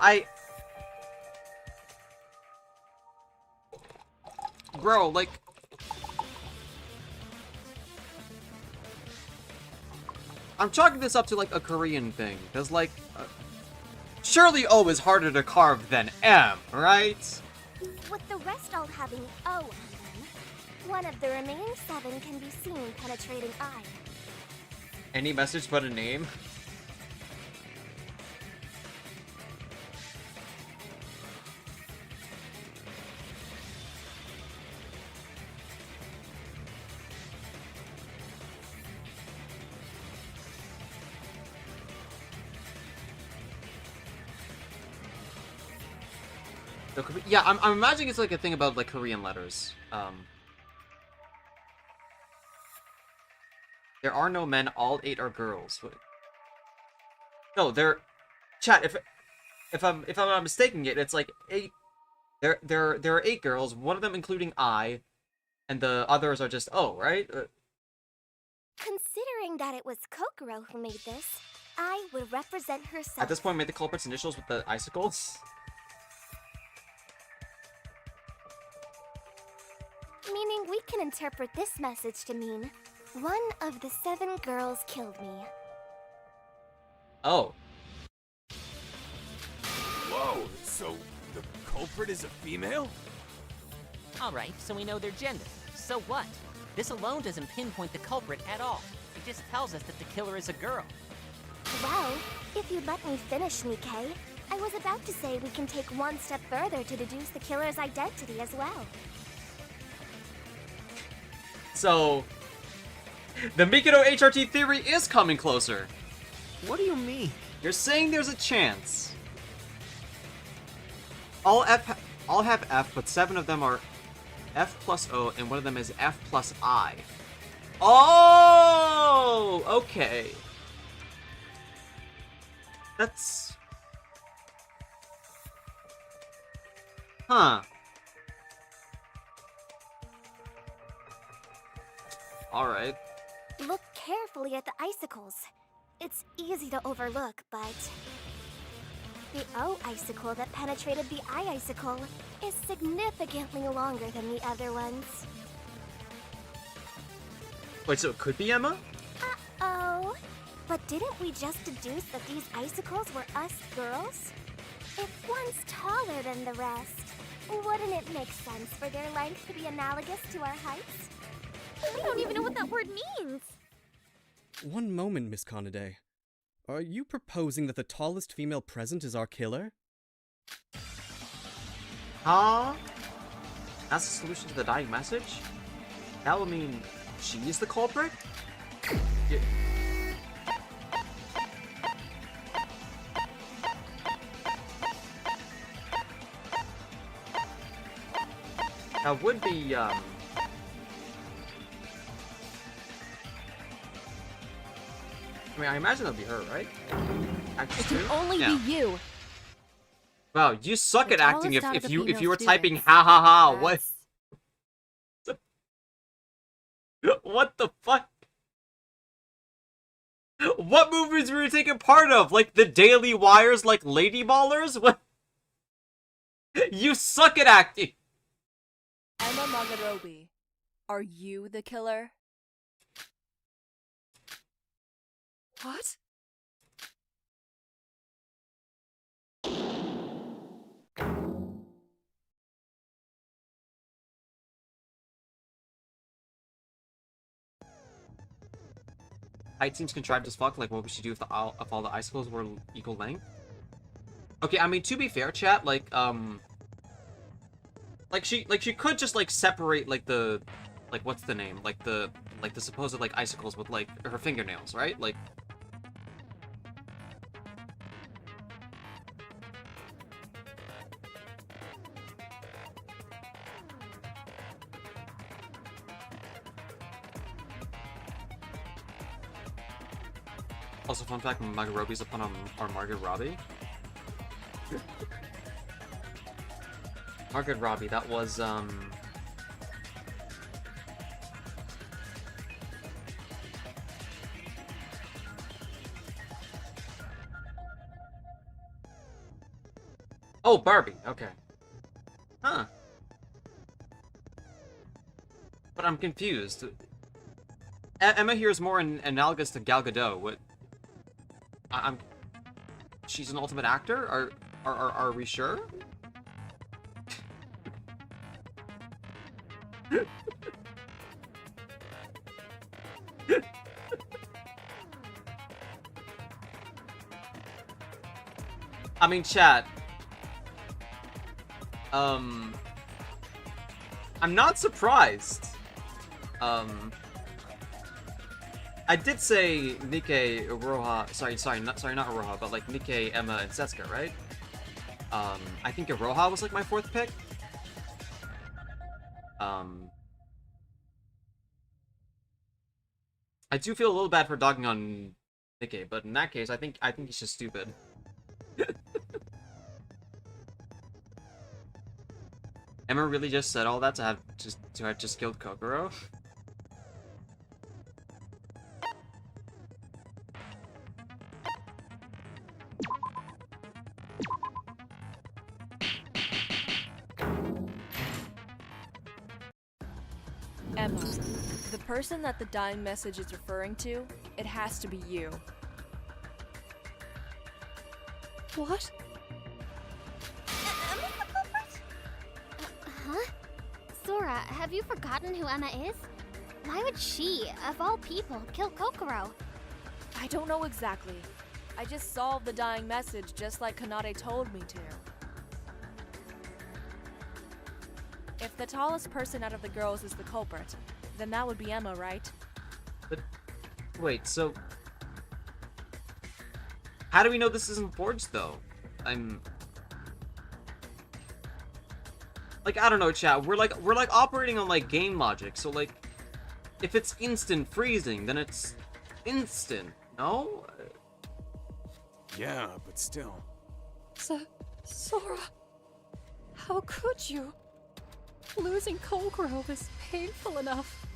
Bro, like... I'm chalking this up to, like, a Korean thing. Because, like... surely O is harder to carve than M, right? With the rest all having O on them, one of the remaining 7 can be seen penetrating I. Any message but a name? Yeah, I'm imagining it's like a thing about like Korean letters. There are no men. All 8 are girls. No, they're chat. If I'm not mistaking it, it's like 8. There are 8 girls. One of them including I, and the others are just O, right? Considering that it was Kokoro who made this, I would represent herself. At this point, made the culprit's initials with the icicles. Meaning we can interpret this message to mean, one of the 7 girls killed me. Oh. Whoa, so the culprit is a female? Alright, so we know their gender. So what? This alone doesn't pinpoint the culprit at all. It just tells us that the killer is a girl. Well, if you'd let me finish, Nikkei, I was about to say we can take one step further to deduce the killer's identity as well. So, the Mikado HRT theory is coming closer. What do you mean? You're saying there's a chance. All have F, but 7 of them are F plus O, and one of them is F plus I. Oh, okay. That's... Huh. Alright. Look carefully at the icicles. It's easy to overlook, but... the O icicle that penetrated the I icicle is significantly longer than the other ones. Wait, so it could be Emma? Uh-oh. But didn't we just deduce that these icicles were us girls? If one's taller than the rest, wouldn't it make sense for their length to be analogous to our heights? I don't even know what that word means. One moment, Miss Kanade. Are you proposing that the tallest female present is our killer? Huh? That's the solution to the dying message? That would mean she's the culprit? Yeah. That would be, I mean, I imagine that'd be her, right? It can only be you. Wow, you suck at The acting if, tallest out of if the you were female typing students. ha ha ha. What? That's- What the fuck? What movies were you taking part of? Like the Daily Wire's like Lady Ballers? What? You suck at acting. Emma Magarobi, are you the killer? What? Height seems contrived as fuck. Like, what would she do if all the icicles were equal length? Okay, I mean, to be fair, chat, like she could just like separate like the, like what's the name, like the supposed like icicles with like her fingernails, right? Like. Also, fun fact, Margot Robbie's up on our Margot Robbie. Margot Robbie, that was, Oh, Barbie, okay. Huh. But I'm confused. Emma here is more analogous to Gal Gadot. What? She's an ultimate actor? Are we sure? I mean, chat. I'm not surprised. I did say Nikkei, Iroha, sorry, not Iroha, but like Nikkei, Emma, and Setsuka, right? I think Iroha was like my 4th pick. I do feel a little bad for dogging on Nikkei, but in that case, I think he's just stupid. Emma really just said all that to have just killed Kokoro? Emma, the person that the dying message is referring to, it has to be you. What? Emma's the culprit? Huh? Sora, have you forgotten who Emma is? Why would she, of all people, kill Kokoro? I don't know exactly. I just solved the dying message just like Kanade told me to. If the tallest person out of the girls is the culprit, then that would be Emma, right? But, wait, so... How do we know this isn't forged, though? Like, I don't know, chat. We're like operating on, like, game logic, so, like... If it's instant freezing, then it's instant, no? Yeah, but still. Sora, how could you? Losing Kokoro is painful enough.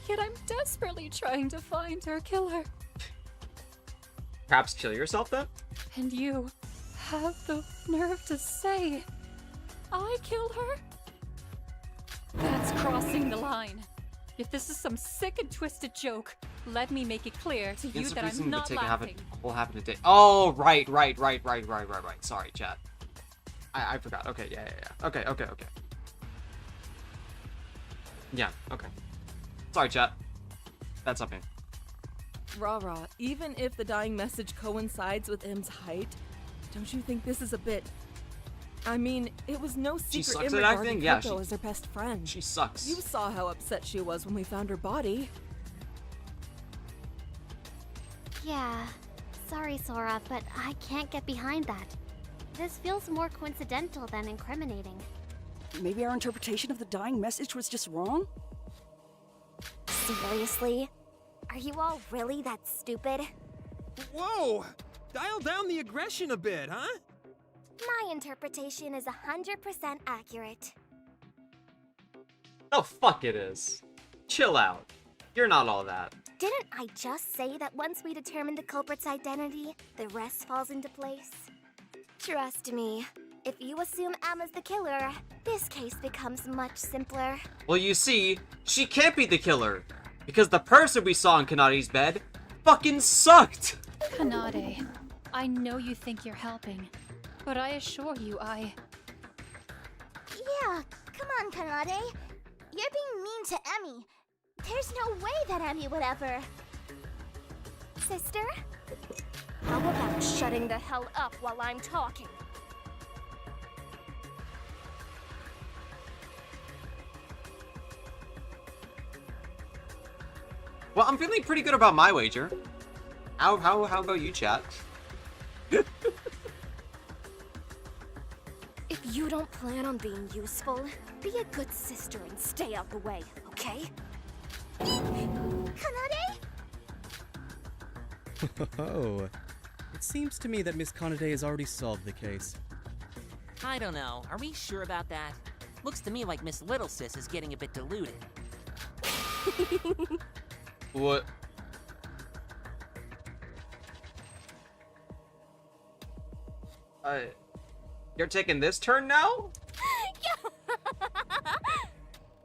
Yet I'm desperately trying to find our killer. Perhaps kill yourself, then? And you have the nerve to say I killed her? That's crossing the line. If this is some sick and twisted joke, let me make it clear to you that I'm not laughing. Will happen today. Oh, right. Sorry, chat. I forgot. Okay, yeah. Okay. Yeah, okay. Sorry, chat. That's something. Rah-rah, even if the dying message coincides with M's height, don't you think this is a bit... I mean, it was no secret M regarded Coco as her best friend. She sucks. You saw how upset she was when we found her body. Yeah. Sorry, Sora, but I can't get behind that. This feels more coincidental than incriminating. Maybe our interpretation of the dying message was just wrong? Seriously? Are you all really that stupid? Whoa! Dial down the aggression a bit, huh? My interpretation is 100% accurate. Oh, fuck it is. Chill out. You're not all that. Didn't I just say that once we determine the culprit's identity, the rest falls into place? Trust me, if you assume Emma's the killer, this case becomes much simpler. Well, you see, she can't be the killer. Because the person we saw in Kanade's bed fucking sucked! Kanade, I know you think you're helping, but I assure you Yeah, come on, Kanade. You're being mean to Emmy. There's no way that Emmy would ever... Sister? How about shutting the hell up while I'm talking? Well, I'm feeling pretty good about my wager. How about you, chat? If you don't plan on being useful, be a good sister and stay out the way, okay? Kanade? Oh, it seems to me that Miss Kanade has already solved the case. I don't know. Are we sure about that? Looks to me like Miss Little Sis is getting a bit deluded. What? You're taking this turn now?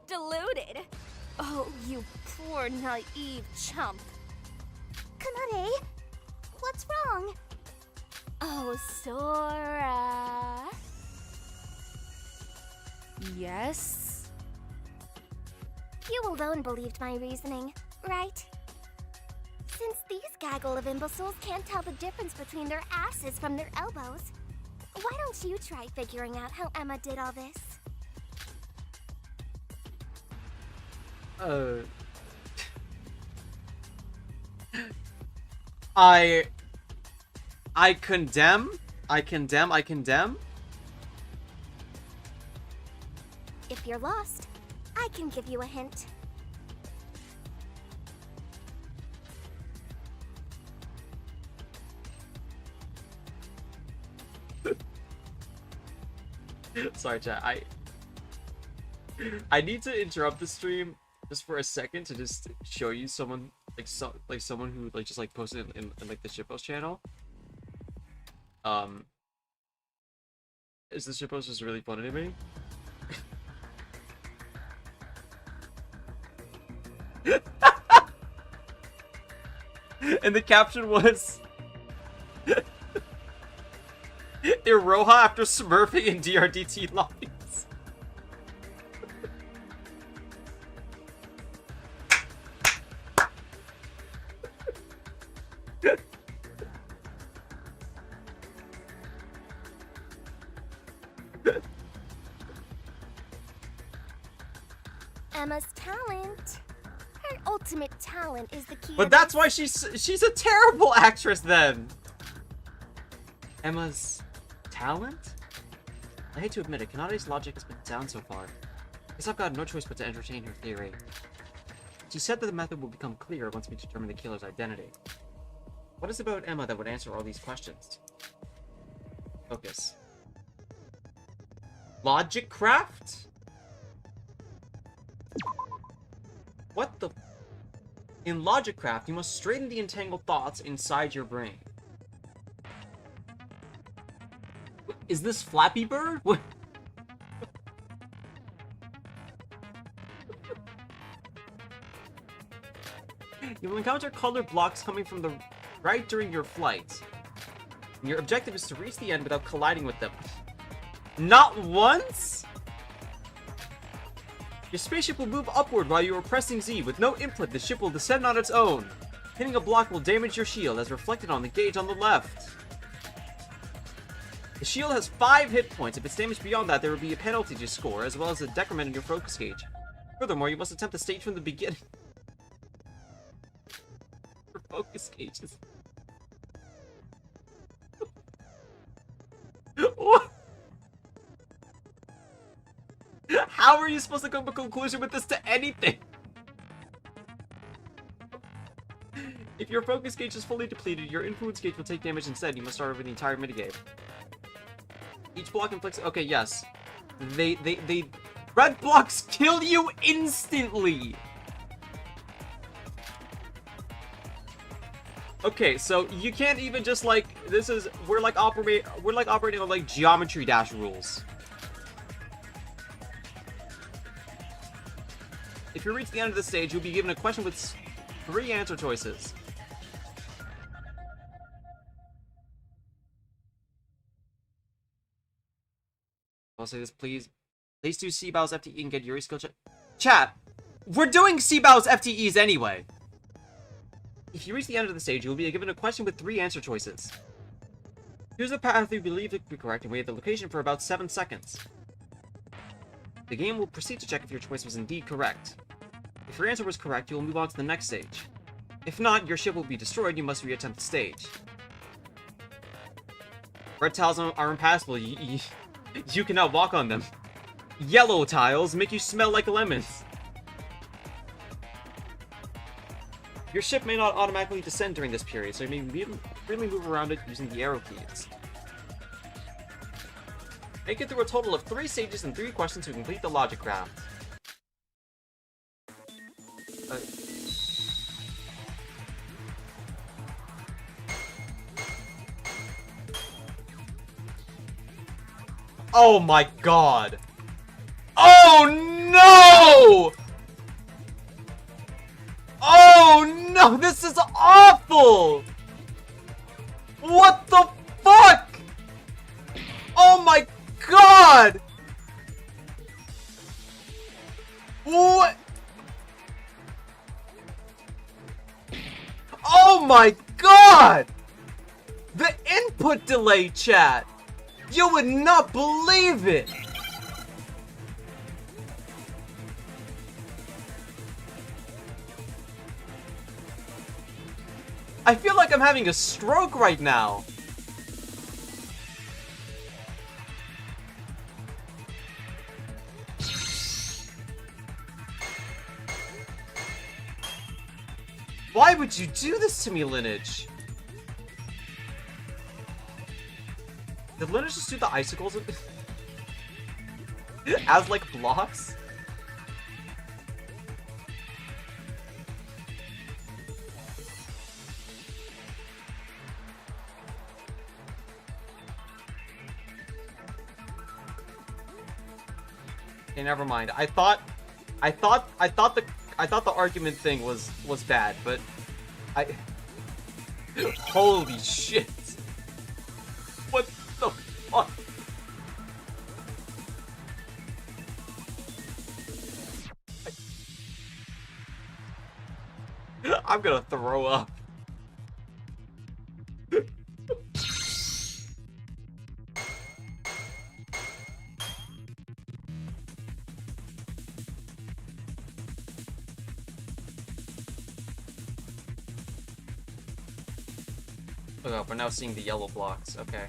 Deluded? Oh, you poor naive chump. Kanade, what's wrong? Oh, Sora. Yes? You alone believed my reasoning, right? Since these gaggle of imbeciles can't tell the difference between their asses from their elbows, why don't you try figuring out how Emma did all this? I condemn. If you're lost, I can give you a hint. Sorry, chat. I need to interrupt the stream just for a second to just show you someone someone who just posted in like the shitpost channel. Is the shitpost just really funny to me? And the caption was Iroha after smurfing in DRDT lobbies. Emma's talent. Her ultimate talent is the key. But that's why she's a terrible actress then. Emma's talent? I hate to admit it, Kanade's logic has been sound so far. Guess I've got no choice but to entertain her theory. She said that the method will become clear once we determine the killer's identity. What is about Emma that would answer all these questions? Focus. Logic craft? What the... In Logic Craft, you must straighten the entangled thoughts inside your brain. Is this Flappy Bird? What? You will encounter colored blocks coming from the right during your flight. And your objective is to reach the end without colliding with them. Not once? Your spaceship will move upward while you are pressing Z. With no input, the ship will descend on its own. Hitting a block will damage your shield, as reflected on the gauge on the left. The shield has 5 hit points. If it's damaged beyond that, there will be a penalty to score, as well as a decrement in your focus gauge. Furthermore, you must attempt the stage from the beginning. Your focus gauges. What? How are you supposed to come to a conclusion with this to anything? If your focus gauge is fully depleted, your influence gauge will take damage instead. You must start over the entire minigame. Each block inflicts. Okay, yes. They. Red blocks kill you instantly. Okay, so you can't even just like we're like operating on like geometry dash rules. If you reach the end of the stage, you'll be given a question with 3 answer choices. I'll say this, please. Please do C-Bow's FTE and get Yuri's skill check. Chat! We're doing C-Bow's FTEs anyway! If you reach the end of the stage, you will be given a question with 3 answer choices. Choose a path you believe to be correct and wait at the location for about 7 seconds. The game will proceed to check if your choice was indeed correct. If your answer was correct, you will move on to the next stage. If not, your ship will be destroyed and you must reattempt the stage. Red tiles are impassable. You cannot walk on them. Yellow tiles make you smell like lemons. Your ship may not automatically descend during this period, so you may really move around it using the arrow keys. Make it through a total of 3 stages and 3 questions to complete the logic round. Oh my god! Oh no! Oh no! This is awful! What the fuck? Oh my god! What? Oh my god! The input delay, chat! You would not believe it! I feel like I'm having a stroke right now. Why would you do this to me, Lineage? Did Lineage just do the icicles as like blocks? Okay, never mind. I thought the argument thing was bad, but holy shit. What the fuck? I'm gonna throw up. Oh, we're now seeing the yellow blocks. Okay.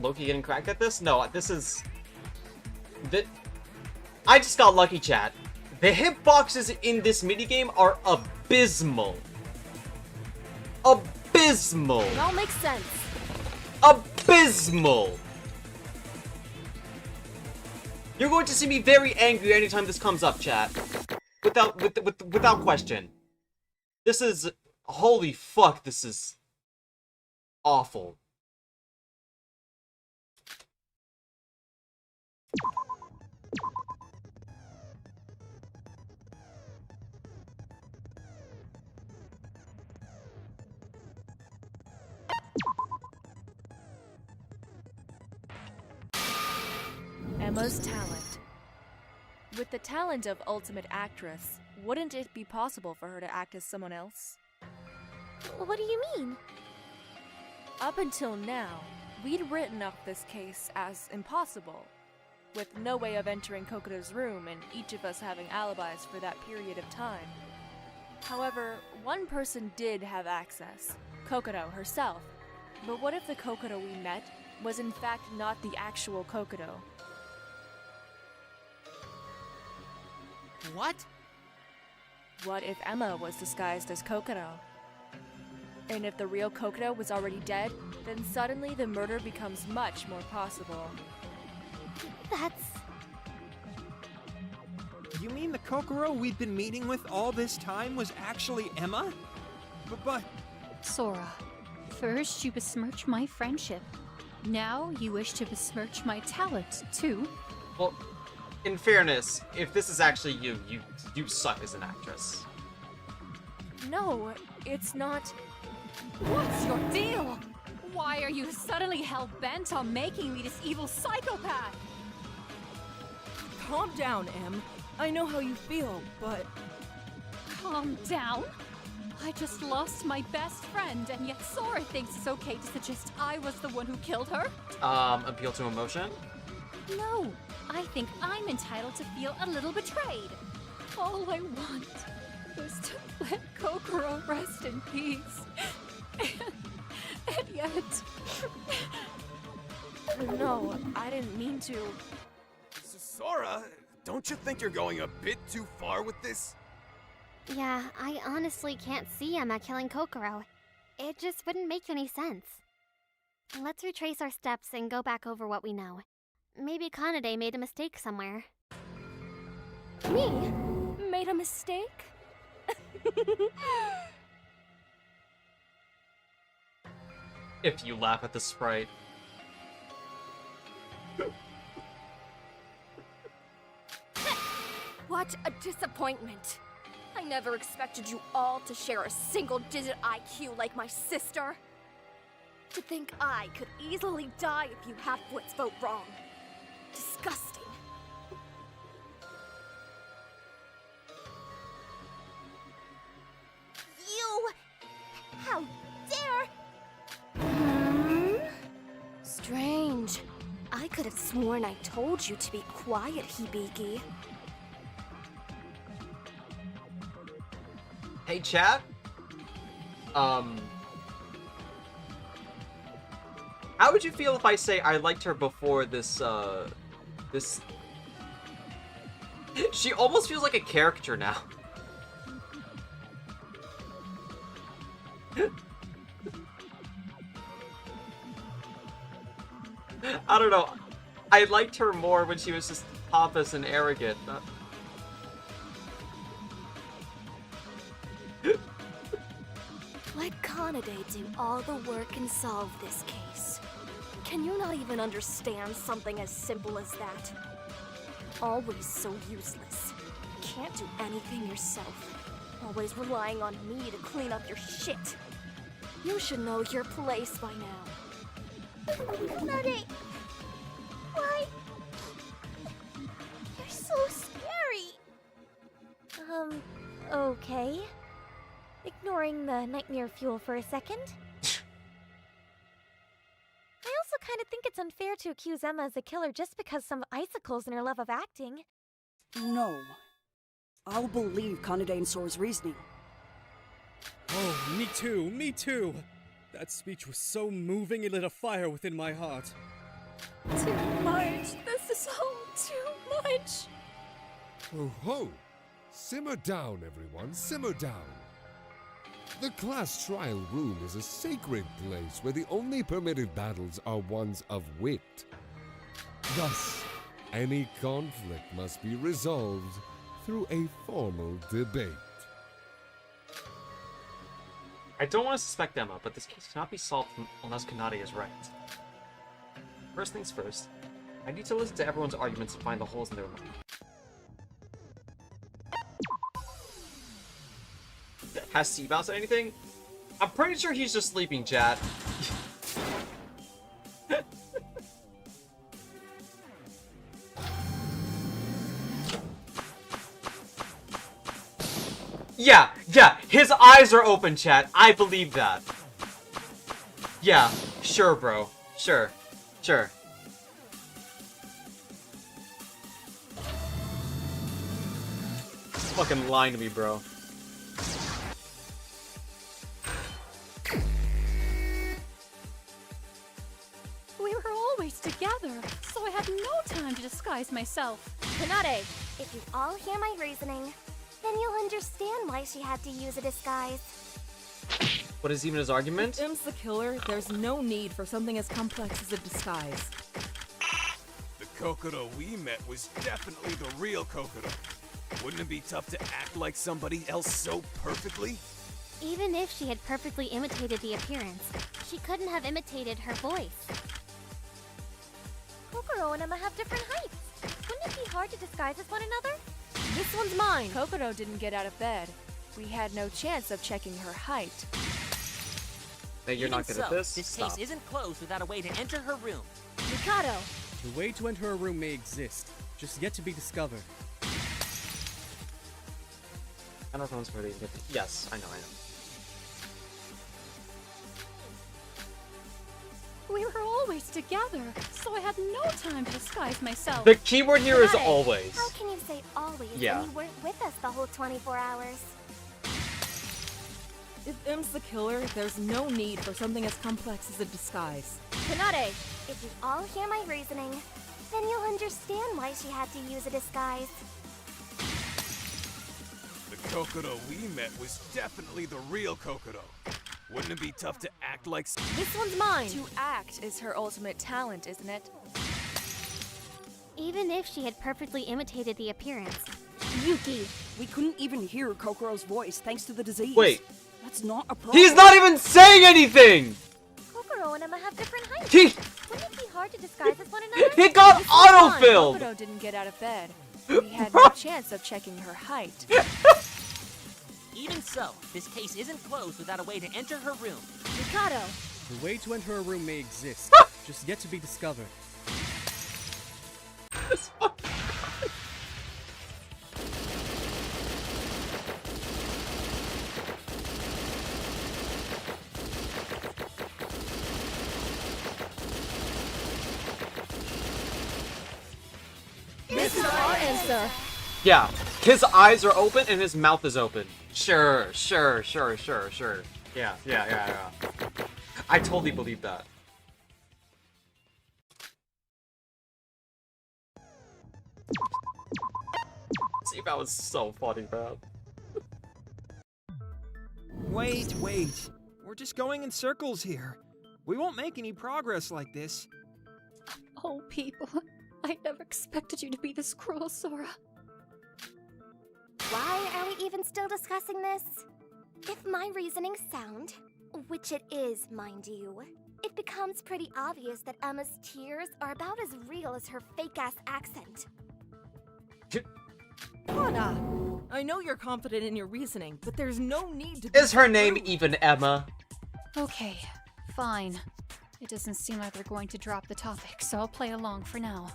Loki getting cracked at this? No, this is... I just got lucky, chat. The hitboxes in this minigame are abysmal. Abysmal. It all makes sense. Abysmal. You're going to see me very angry anytime this comes up, chat. Without question. This is... Holy fuck, this is... awful. Emma's talent. With the talent of ultimate actress, wouldn't it be possible for her to act as someone else? What do you mean? Up until now, We'd written up this case as impossible, with no way of entering Kokoto's room and each of us having alibis for that period of time. However, one person did have access, Kokoto herself. But what if the Kokoto we met was in fact not the actual Kokoto? What? What if Emma was disguised as Kokoto? And if the real Kokoto was already dead, then suddenly the murder becomes much more possible. That's... You mean the Kokoro we've been meeting with all this time was actually Emma? But... Sora, first you besmirch my friendship. Now you wish to besmirch my talent, too. Well, in fairness, if this is actually you, you suck as an actress. No, it's not. What's your deal? Why are you suddenly hell-bent on making me this evil psychopath? Calm down, Em. I know how you feel, but... Calm down? I just lost my best friend, and yet Sora thinks it's okay to suggest I was the one who killed her? Appeal to emotion? No, I think I'm entitled to feel a little betrayed. All I want is to let Kokoro rest in peace. And yet... No, I didn't mean to. Sora, don't you think you're going a bit too far with this? Yeah, I honestly can't see Emma killing Kokoro. It just wouldn't make any sense. Let's retrace our steps and go back over what we know. Maybe Kanade made a mistake somewhere. Me? Made a mistake? If you laugh at the sprite. What a disappointment. I never expected you all to share a single-digit IQ like my sister. To think I could easily die if you half-wits vote wrong. Disgusting. You! How dare! Strange. I could have sworn I told you to be quiet, Hibiki. Hey, chat? How would you feel if I say I liked her before this, this... She almost feels like a character now. I don't know. I liked her more when she was just pompous and arrogant. Let Kanade do all the work and solve this case. Can you not even understand something as simple as that? Always so useless. Can't do anything yourself. Always relying on me to clean up your shit. You should know your place by now. Kanade! Why? You're so scary! Okay. Ignoring the nightmare fuel for a second. I also kind of think it's unfair to accuse Emma as a killer just because some icicles in her love of acting. No. I'll believe Kanade and Sora's reasoning. Oh, me too, me too! That speech was so moving it lit a fire within my heart. Too much. This is all too much. Oh ho! Simmer down, everyone, simmer down. The class trial room is a sacred place where the only permitted battles are ones of wit. Thus, any conflict must be resolved through a formal debate. I don't want to suspect Emma, but this case cannot be solved unless Kanade is right. First things first, I need to listen to everyone's arguments and find the holes in their mind. Has Seabow said anything? I'm pretty sure he's just sleeping, chat. Yeah, his eyes are open, chat. I believe that. Yeah, sure, bro. Sure. Sure. Fucking lying to me, bro. We were always together, so I had no time to disguise myself. Kanade, if you all hear my reasoning, then you'll understand why she had to use a disguise. What is even his argument? If Im's the killer, there's no need for something as complex as a disguise. The Kokoro we met was definitely the real Kokoro. Wouldn't it be tough to act like somebody else so perfectly? Even if she had perfectly imitated the appearance, she couldn't have imitated her voice. Kokoro and Emma have different heights. Wouldn't it be hard to disguise as one another? This one's mine! Kokoro didn't get out of bed. We had no chance of checking her height. Hey, you're not good at this? This Stop. case isn't closed without a way to enter her room. Mikado! The way to enter a room may exist, just yet to be discovered. I don't know if really good. Yes, I know. We were always together, so I had no time to disguise myself. The keyword here is Kanade, always. How can you say always Yeah. when you weren't with us the whole 24 hours? If Im's the killer, there's no need for something as complex as a disguise. Kanade, if you all hear my reasoning, then you'll understand why she had to use a disguise. The Kokoro we met was definitely the real Kokoro. Wouldn't it be tough to act like This one's mine! To act is her ultimate talent, isn't it? Even if she had perfectly imitated the appearance. Yuki, we couldn't even hear Kokoro's voice thanks to the disease. Wait. That's not a problem. He's not even saying anything! Kokoro and Emma have different heights. He Wouldn't it be hard to disguise as one another? He got autofilled! Kokoro didn't get out of bed. We had no chance of checking her height. Even so, this case isn't closed without a way to enter her room. Mikado! The way to enter a room may exist, just yet to be discovered. This is our answer! Yeah, his eyes are open and his mouth is open. Sure. Yeah. I totally believe that. See, that was so funny, man. Wait. We're just going in circles here. We won't make any progress like this. Oh, people. I never expected you to be this cruel, Sora. Why are we even still discussing this? If my reasoning's sound, which it is, mind you, it becomes pretty obvious that Emma's tears are about as real as her fake-ass accent. Sona! I know you're confident in your reasoning, but there's no need to Is her name even Emma? Okay, fine. It doesn't seem like they're going to drop the topic, so I'll play along for now.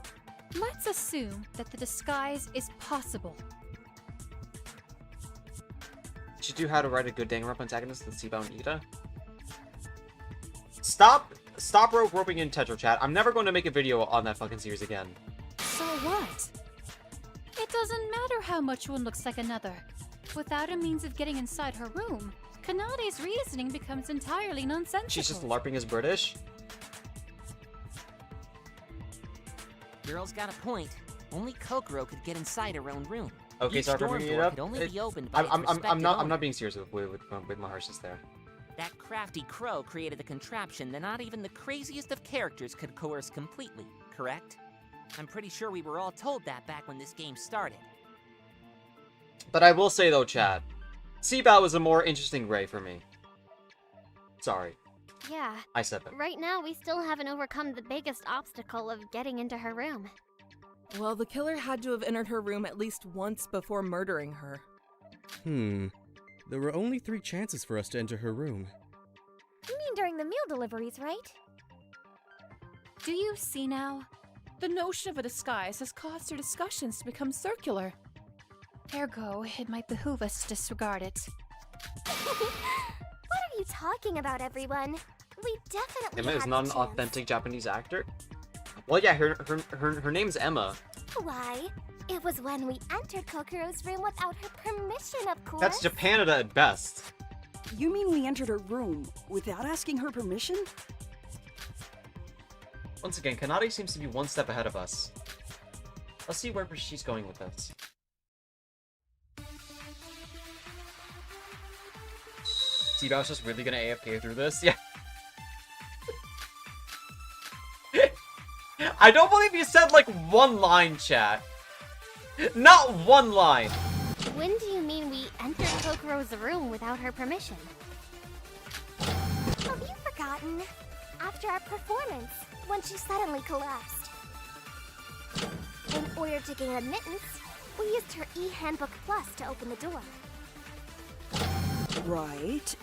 Let's assume that the disguise is possible. Should do how to write a good Danganronpa antagonist than Bael and Ida? Stop roping in Tetra Chat. I'm never going to make a video on that fucking series again. So what? It doesn't matter how much one looks like another. Without a means of getting inside her room, Kanade's reasoning becomes entirely nonsensical. She's just LARPing as British? Girl's got a point. Only Kokoro could get inside her own room. Okay, Each sorry for door bringing it door up. could only be opened by its I'm respective not owner. being serious with my harshness there. That crafty crow created a contraption that not even the craziest of characters could coerce completely, correct? I'm pretty sure we were all told that back when this game started. But I will say though, Chad, Bael was a more interesting Ray for me. Sorry, Yeah. I said that. Right now, we still haven't overcome the biggest obstacle of getting into her room. Well, the killer had to have entered her room at least once before murdering her. There were only 3 chances for us to enter her room. You mean during the meal deliveries, right? Do you see now? The notion of a disguise has caused our discussions to become circular. Ergo, it might behoove us to disregard it. What are you talking about, everyone? We definitely Emma is had not the an chance. authentic Japanese actor? Well, yeah, her name's Emma. Why? It was when we entered Kokuro's room without her permission, of course. That's Japanada at best. You mean we entered her room without asking her permission? Once again, Kanade seems to be one step ahead of us. Let's see where she's going with this. See, I was just really gonna AFK through this? Yeah. I don't believe you said, like, one line, chat. Not one line. When do you mean we entered Kokuro's room without her permission? Have you forgotten? After our performance, when she suddenly collapsed. In order to gain admittance, we used her e-handbook plus to open the door. Right.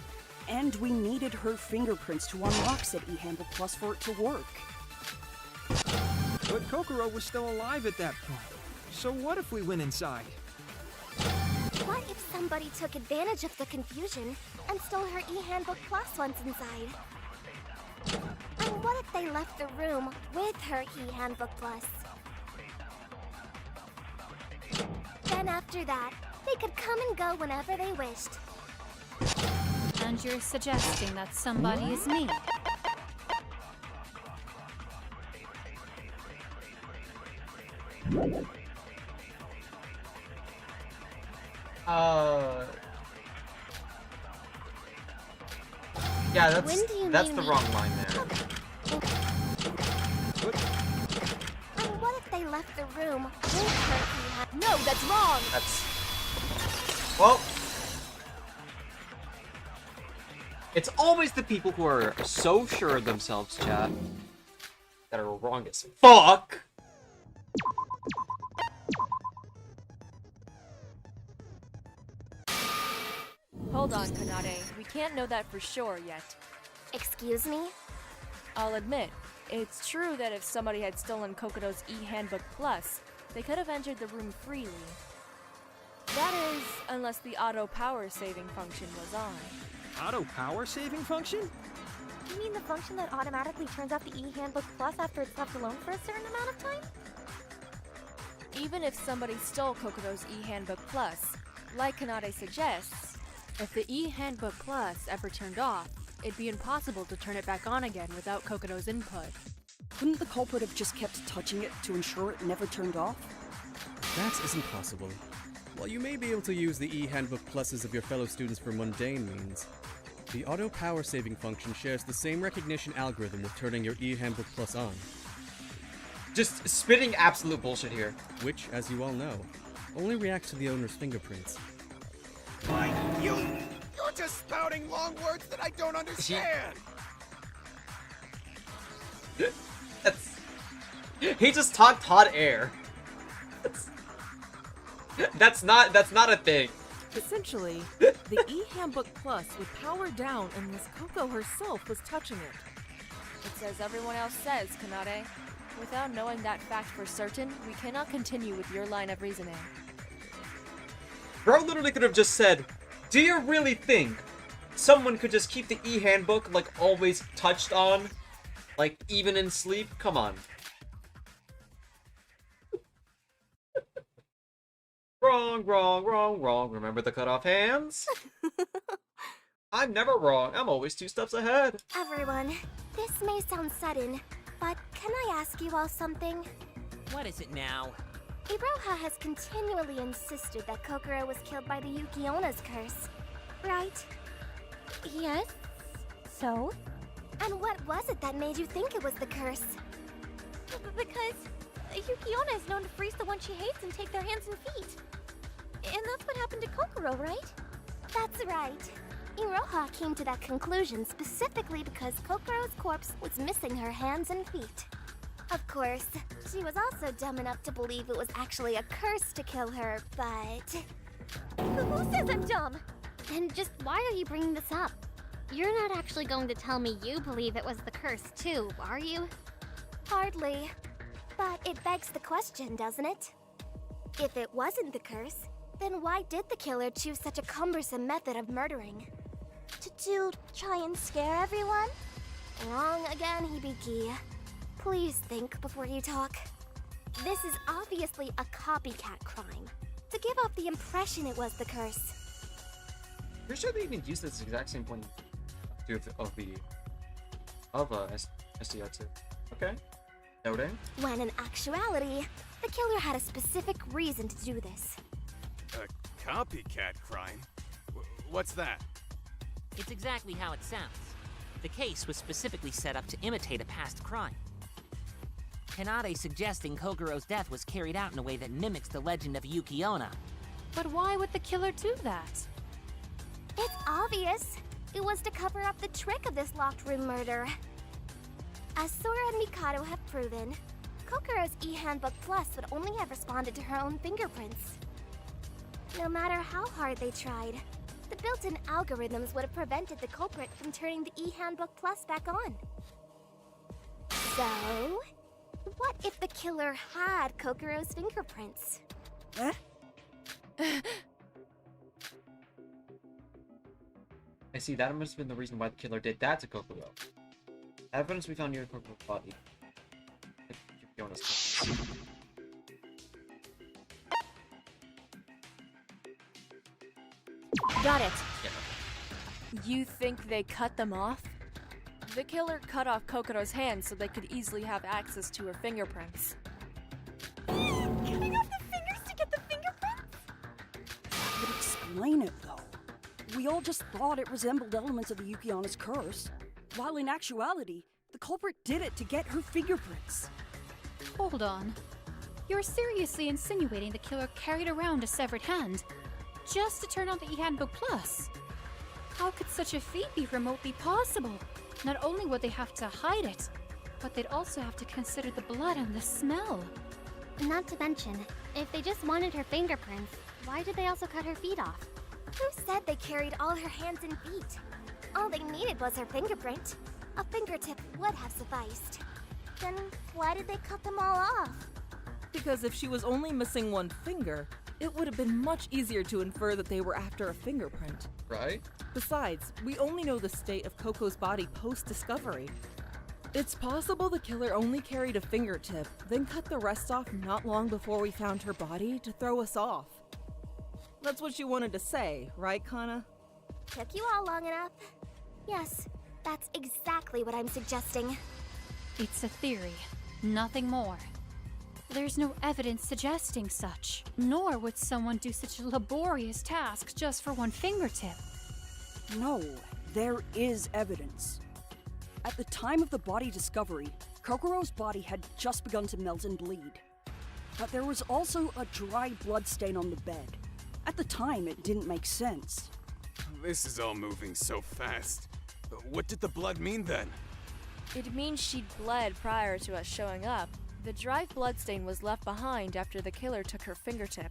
And we needed her fingerprints to unlock said e-handbook plus for it to work. But Kokoro was still alive at that point. So what if we went inside? What if somebody took advantage of the confusion and stole her e-handbook plus once inside? And what if they left the room with her e-handbook plus? Then after that, they could come and go whenever they wished. And you're suggesting that somebody is me? Yeah, When that's do you the mean wrong line there. And what if they left the room with her e-handbook? No, that's wrong! That's... Well... It's always the people who are so sure of themselves, chat, that are wrong as fuck! Hold on, Kanade. We can't know that for sure yet. Excuse me? I'll admit, it's true that if somebody had stolen Kokodo's e-handbook plus, they could have entered the room freely. That is, unless the auto power saving function was on. Auto power saving function? You mean the function that automatically turns off the e-handbook plus after it's left alone for a certain amount of time? Even if somebody stole Kokodo's e-handbook plus, like Kanade suggests, if the e-handbook plus ever turned off, it'd be impossible to turn it back on again without Kokodo's input. Couldn't the culprit have just kept touching it to ensure it never turned off? That isn't possible. While you may be able to use the e-handbook pluses of your fellow students for mundane means, the auto power saving function shares the same recognition algorithm with turning your e-handbook plus on. Just spitting absolute bullshit here. Which, as you all know, only reacts to the owner's fingerprints. Why, you're just spouting long words that I don't understand! He just talked hot air. That's not a thing. Essentially, the e-handbook plus would power down unless Koko herself was touching it. It's as everyone else says, Kanade. Without knowing that fact for certain, we cannot continue with your line of reasoning. Bro literally could have just said, do you really think someone could just keep the e-handbook, like, always touched on? Like, even in sleep? Come on. Wrong. Remember the cut off hands? I'm never wrong. I'm always 2 steps ahead. Everyone, this may sound sudden, but can I ask you all something? What is it now? Iroha has continually insisted that Kokoro was killed by the Yukiona's curse, right? Yes. So? And what was it that made you think it was the curse? Because Yukiona is known to freeze the one she hates and take their hands and feet. And that's what happened to Kokoro, right? That's right. Iroha came to that conclusion specifically because Kokoro's corpse was missing her hands and feet. Of course, she was also dumb enough to believe it was actually a curse to kill her, but... Who says I'm dumb? And just why are you bringing this up? You're not actually going to tell me you believe it was the curse too, are you? Hardly. But it begs the question, doesn't it? If it wasn't the curse, then why did the killer choose such a cumbersome method of murdering? To try and scare everyone? Wrong again, Hibiki. Please think before you talk. This is obviously a copycat crime, to give off the impression it was the curse. Pretty sure they even used this exact same point of SDRA2. Okay. Noting. When in actuality, the killer had a specific reason to do this. A copycat crime? What's that? It's exactly how it sounds. The case was specifically set up to imitate a past crime. Kanade suggesting Kokuro's death was carried out in a way that mimics the legend of Yuki-onna. But why would the killer do that? It's obvious. It was to cover up the trick of this locked room murder. As Sora and Mikado have proven, Kokuro's e-handbook Plus would only have responded to her own fingerprints. No matter how hard they tried, the built-in algorithms would have prevented the culprit from turning the e-handbook Plus back on. So, what if the killer had Kokuro's fingerprints? Eh? I see, that must have been the reason why the killer did that to Kokuro. Evidence we found near Kokuro's body. Got it. Yeah. You think they cut them off? The killer cut off Kokuro's hands so they could easily have access to her fingerprints. Cutting off the fingers to get the fingerprints? That would explain it, though. We all just thought it resembled elements of the Yuki-onna's curse, while in actuality, the culprit did it to get her fingerprints. Hold on. You're seriously insinuating the killer carried around a severed hand just to turn on the e-handbook Plus? How could such a feat be remotely possible? Not only would they have to hide it, but they'd also have to consider the blood and the smell. Not to mention, if they just wanted her fingerprints, why did they also cut her feet off? Who said they carried all her hands and feet? All they needed was her fingerprint. A fingertip would have sufficed. Then why did they cut them all off? Because if she was only missing one finger, it would have been much easier to infer that they were after a fingerprint. Right? Besides, we only know the state of Coco's body post-discovery. It's possible the killer only carried a fingertip, then cut the rest off not long before we found her body to throw us off. That's what you wanted to say, right, Kana? Took you all long enough? Yes, that's exactly what I'm suggesting. It's a theory, nothing more. There's no evidence suggesting such, nor would someone do such a laborious task just for one fingertip. No, there is evidence. At the time of the body discovery, Kokuro's body had just begun to melt and bleed. But there was also a dry blood stain on the bed. At the time, it didn't make sense. This is all moving so fast. What did the blood mean then? It means she'd bled prior to us showing up. The dry bloodstain was left behind after the killer took her fingertip.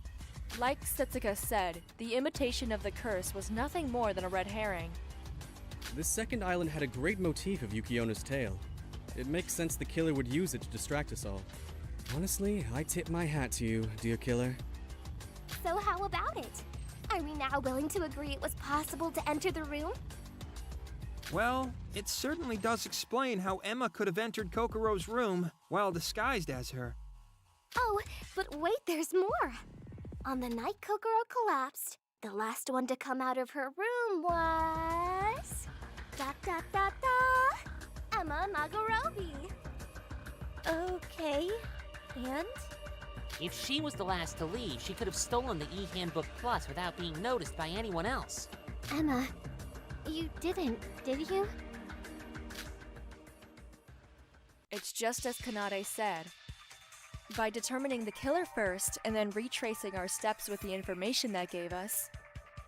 Like Setsuka said, the imitation of the curse was nothing more than a red herring. This second island had a great motif of Yuki-onna's tale. It makes sense the killer would use it to distract us all. Honestly, I tip my hat to you, dear killer. So how about it? Are we now willing to agree it was possible to enter the room? Well, it certainly does explain how Emma could have entered Kokuro's room while disguised as her. Oh, but wait, there's more. On the night Kokoro collapsed, the last one to come out of her room was... Emma Nagorobi. Okay, and? If she was the last to leave, she could have stolen the e-handbook Plus without being noticed by anyone else. Emma, you didn't, did you? It's just as Kanade said. By determining the killer first and then retracing our steps with the information that gave us,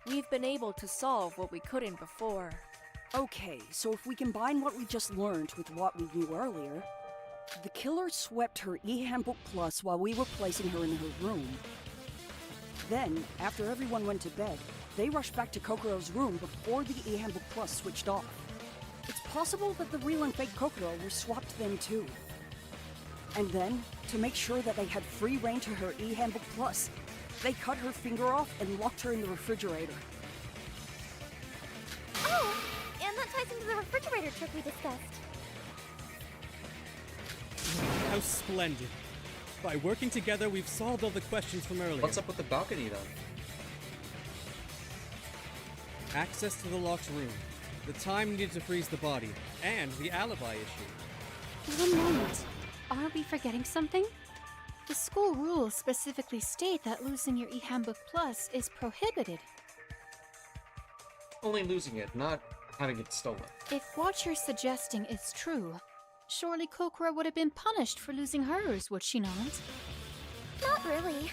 we've been able to solve what we couldn't before. Okay, so if we combine what we just learned with what we knew earlier, the killer swept her e-handbook Plus while we were placing her in her room. Then, after everyone went to bed, they rushed back to Kokuro's room before the e-handbook Plus switched off. It's possible that the real and fake Kokoro were swapped then too. And then, to make sure that they had free reign to her e-handbook Plus, they cut her finger off and locked her in the refrigerator. Oh, and that ties into the refrigerator trick we discussed. How splendid. By working together, we've solved all the questions from earlier. What's up with the balcony, then? Access to the locked room, the time needed to freeze the body, and the alibi issue. One moment. Aren't we forgetting something? The school rules specifically state that losing your eHandbook Plus is prohibited. Only losing it, not having it stolen. If what you're suggesting is true, surely Kokoro would have been punished for losing hers, would she not? Not really.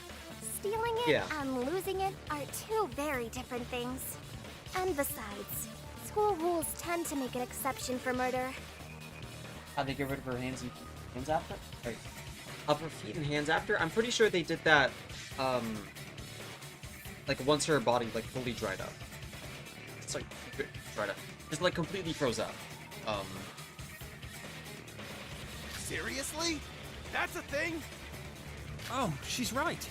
Stealing it Yeah. and losing it are two very different things. And besides, school rules tend to make an exception for murder. How'd they get rid of her hands after? Wait. Of her feet and hands after? I'm pretty sure they did that, like once her body, like, fully dried up. It's like, dried up. Just, like, completely froze up. Seriously? That's a thing? Oh, she's right.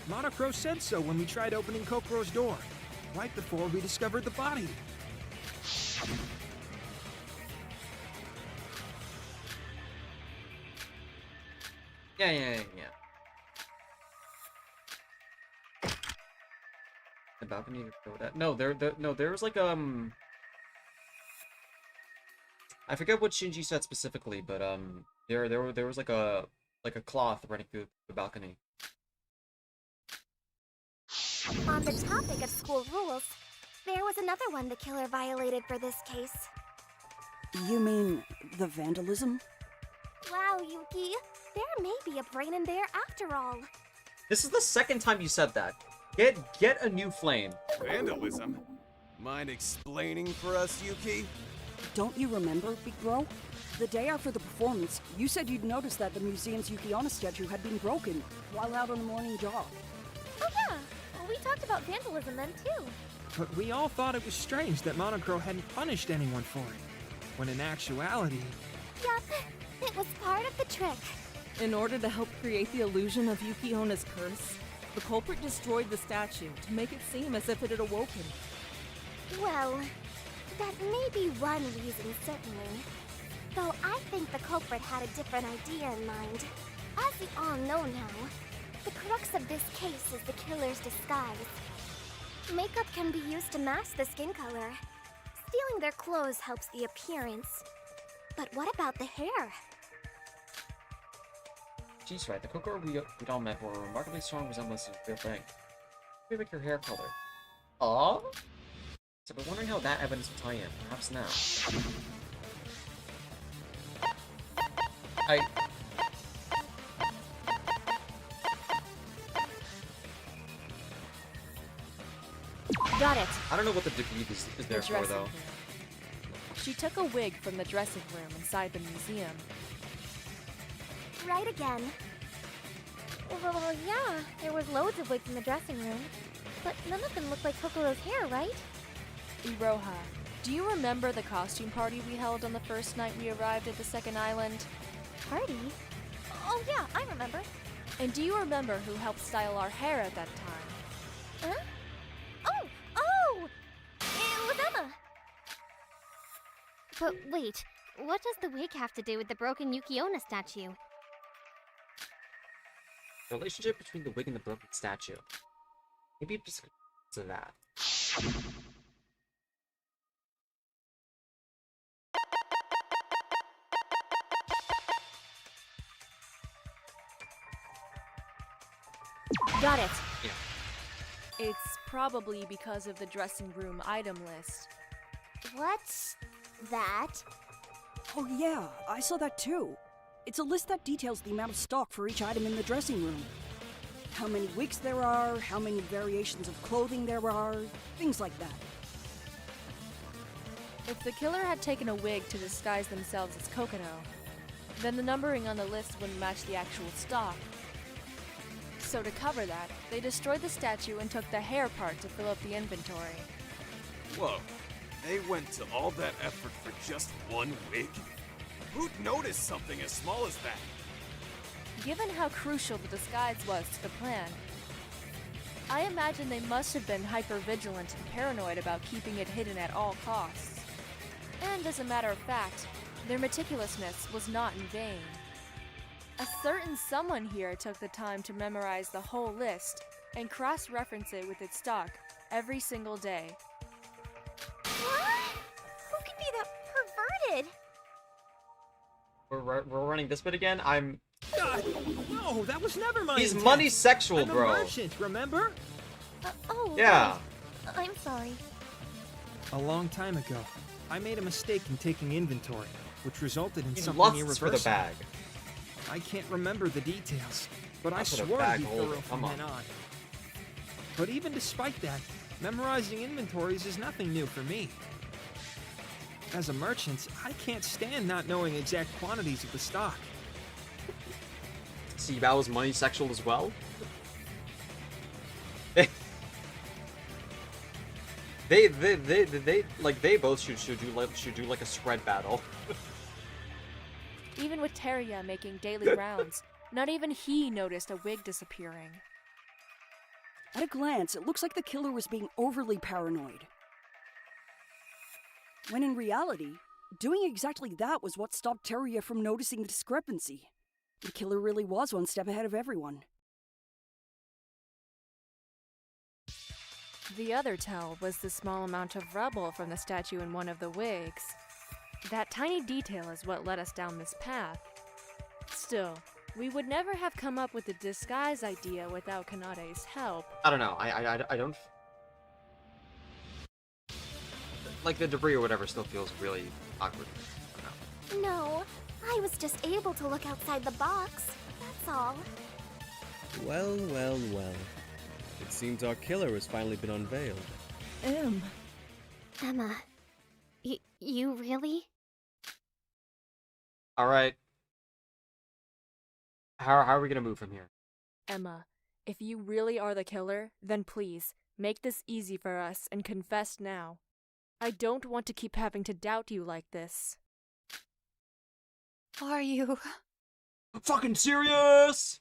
Monocro said so when we tried opening Kokoro's door, right before we discovered the body. Yeah. The balcony to go that. No, there was like I forget what Shinji said specifically, but there was like a cloth running through the balcony. On the topic of school rules, there was another one the killer violated for this case. You mean the vandalism? Wow, Yuki, there may be a brain in there after all. This is the second time you said that. Get a new flame. Vandalism? Mind explaining for us, Yuki? Don't you remember, Big Bro? The day after the performance, you said you'd noticed that the museum's Yuki Onna statue had been broken while out on a morning jog. Oh yeah, we talked about vandalism then too. But we all thought it was strange that Monocro hadn't punished anyone for it, when in actuality... Yup, it was part of the trick. In order to help create the illusion of Yuki Onna's curse, the culprit destroyed the statue to make it seem as if it had awoken. Well, that may be one reason, certainly. Though I think the culprit had a different idea in mind. As we all know now, the crux of this case is the killer's disguise. Makeup can be used to mask the skin color. Stealing their clothes helps the appearance. But what about the hair? She's right. The Kokoro we all met were a remarkably strong resemblance to the real thing. Maybe make your hair color. Oh? So I've been wondering how that evidence will tie in. Perhaps now. Got it. I don't know what the degree is there The for, dressing though. room. She took a wig from the dressing room inside the museum. Right again. Well, yeah, there was loads of wigs in the dressing room. But none of them looked like Kokoro's hair, right? Iroha, do you remember the costume party we held on the first night we arrived at the second island? Party? Oh yeah, I remember. And do you remember who helped style our hair at that time? Huh? Oh! It was Emma! But wait, what does the wig have to do with the broken Yuki Onna statue? The relationship between the wig and the broken statue. Maybe it's just to that. Got it. Yeah. It's probably because of the dressing room item list. What's that? Oh yeah, I saw that too. It's a list that details the amount of stock for each item in the dressing room. How many wigs there are, how many variations of clothing there are, things like that. If the killer had taken a wig to disguise themselves as Kokono, then the numbering on the list wouldn't match the actual stock. So to cover that, they destroyed the statue and took the hair part to fill up the inventory. Whoa, they went to all that effort for just one wig? Who'd notice something as small as that? Given how crucial the disguise was to the plan, I imagine they must have been hyper-vigilant and paranoid about keeping it hidden at all costs. And as a matter of fact, their meticulousness was not in vain. A certain someone here took the time to memorize the whole list and cross-reference it with its stock every single day. What? Who could be that perverted? We're running this bit again? I'm... God, no, that was never my He's intent. money sexual, I'm bro. a merchant, remember? Oh. Yeah. right. I'm sorry. A long time ago, I made a mistake in taking inventory, which resulted in He something lusts irreversible. for the bag. I can't remember the details, but That's I what a swore bag I'd be holder, thorough from come on. then on. But even despite that, memorizing inventories is nothing new for me. As a merchant, I can't stand not knowing exact quantities of the stock. See, Bael was money sexual as well? They both should do like a spread battle. Even with Teria making daily rounds, not even he noticed a wig disappearing. At a glance, it looks like the killer was being overly paranoid. When in reality, doing exactly that was what stopped Teria from noticing the discrepancy. The killer really was one step ahead of everyone. The other tell was the small amount of rubble from the statue in one of the wigs. That tiny detail is what led us down this path. Still, we would never have come up with the disguise idea without Kanade's help. I don't know. I don't... Like, the debris or whatever still feels really awkward. I don't know. No, I was just able to look outside the box. That's all. Well, well, well. It seems our killer has finally been unveiled. Emma, you really? Alright. How are we gonna move from here? Emma, if you really are the killer, then please, make this easy for us and confess now. I don't want to keep having to doubt you like this. Are you fucking serious?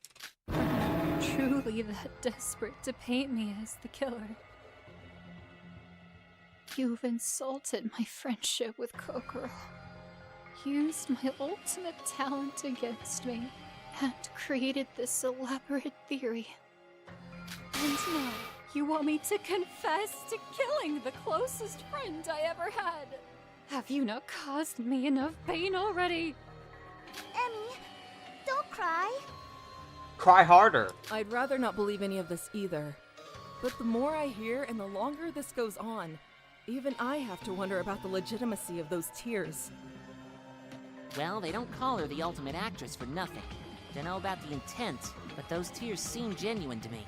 truly that desperate to paint me as the killer? You've insulted my friendship with Kokoro, used my ultimate talent against me, and created this elaborate theory. And now, you want me to confess to killing the closest friend I ever had? Have you not caused me enough pain already? Emmy, don't cry. Cry harder. I'd rather not believe any of this either. But the more I hear and the longer this goes on, even I have to wonder about the legitimacy of those tears. Well, they don't call her the ultimate actress for nothing. Don't know about the intent, but those tears seem genuine to me.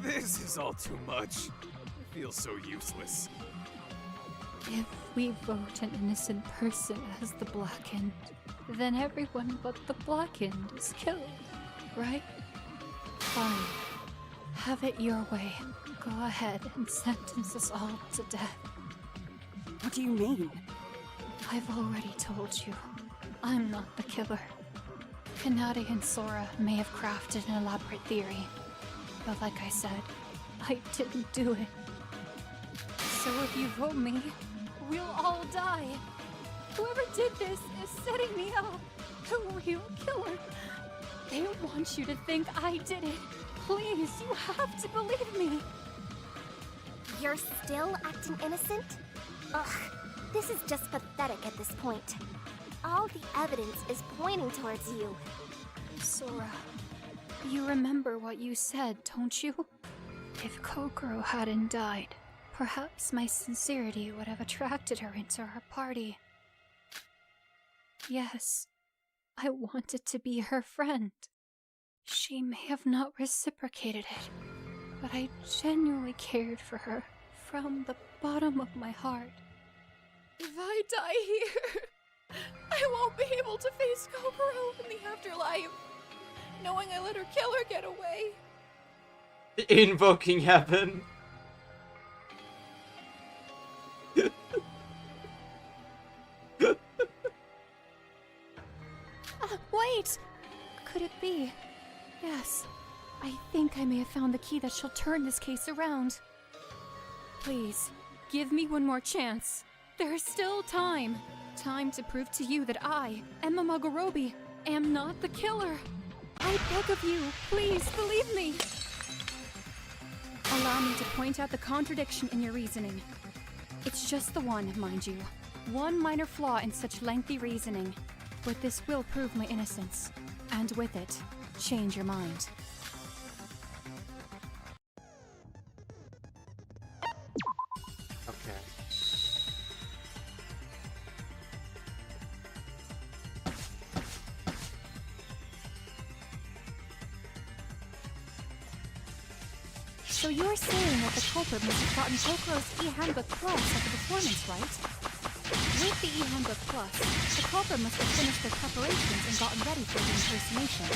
This is all too much. I feel so useless. If we vote an innocent person as the Blackened, then everyone but the Blackened is killed, right? Fine. Have it your way. Go ahead and sentence us all to death. What do you mean? I've already told you. I'm not the killer. Kanade and Sora may have crafted an elaborate theory, but like I said, I didn't do it. So if you vote me, we'll all die. Whoever did this is setting me up. The real killer. They want you to think I did it. Please, you have to believe me. You're still acting innocent? Ugh, this is just pathetic at this point. All the evidence is pointing towards you. Sora, you remember what you said, don't you? If Kokoro hadn't died, perhaps my sincerity would have attracted her into our party. Yes, I wanted to be her friend. She may have not reciprocated it, but I genuinely cared for her from the bottom of my heart. If I die here, I won't be able to face Kokoro in the afterlife, knowing I let her killer get away. Invoking heaven. Wait! Could it be? Yes. I think I may have found the key that shall turn this case around. Please, give me one more chance. There is still time. Time to prove to you that I, Emma Magorobi, am not the killer. I beg of you, please believe me. Allow me to point out the contradiction in your reasoning. It's just the one, mind you. One minor flaw in such lengthy reasoning. But this will prove my innocence. And with it, change your mind. Okay. So you're saying that the culprit must have gotten Kokoro's e-handbook plus at the performance, right? With the e-handbook plus, the culprit must have finished their preparations and gotten ready for the impersonation.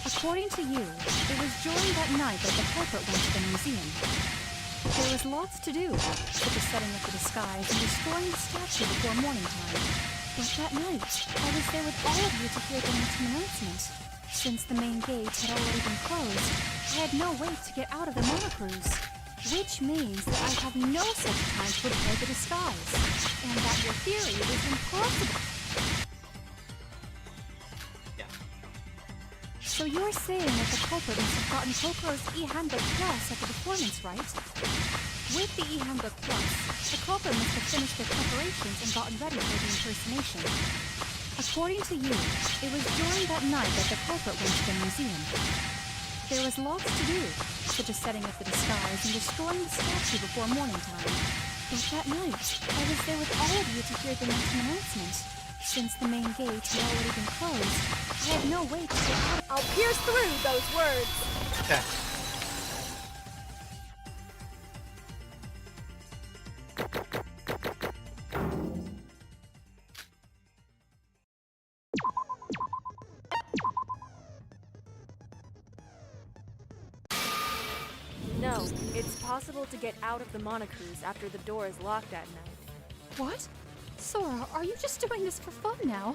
According to you, it was during that night that the culprit went to the museum. There was lots to do, such as setting up the disguise and destroying the statue before morning time. But that night, I was there with all of you to hear the meeting announcement. Since the main gate had already been closed, I had no way to get out of the monocruise. Which means that I have no such time to prepare the disguise, and that your theory is impossible. Yeah. So you're saying that the culprit must have gotten Kokoro's e-handbook plus at the performance, right? With the e-handbook plus, the culprit must have finished their preparations and gotten ready for the impersonation. According to you, it was during that night that the culprit went to the museum. There was lots to do, such as setting up the disguise and destroying the statue before morning time. But that night, I was there with all of you to hear the meeting announcement. Since the main gate had already been closed, I had no way to get out. I'll pierce through those words. Okay. No, it's possible to get out of the monocruise after the door is locked at night. What? Sora, are you just doing this for fun now?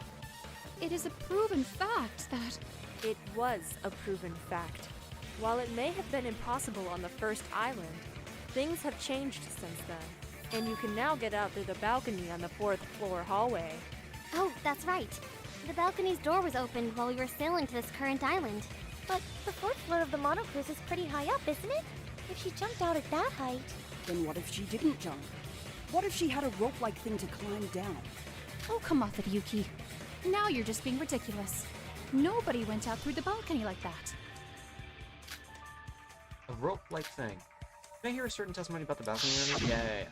It is a proven fact that... It was a proven fact. While it may have been impossible on the first island, things have changed since then, and you can now get out through the balcony on the 4th floor hallway. Oh, that's right. The balcony's door was opened while we were sailing to this current island. But the 4th floor of the monocruise is pretty high up, isn't it? If she jumped out at that height... Then what if she didn't jump? What if she had a rope-like thing to climb down? Oh, come off it, Yuki. Now you're just being ridiculous. Nobody went out through the balcony like that. A rope-like thing. Can I hear a certain testimony about the balcony or anything? Yeah.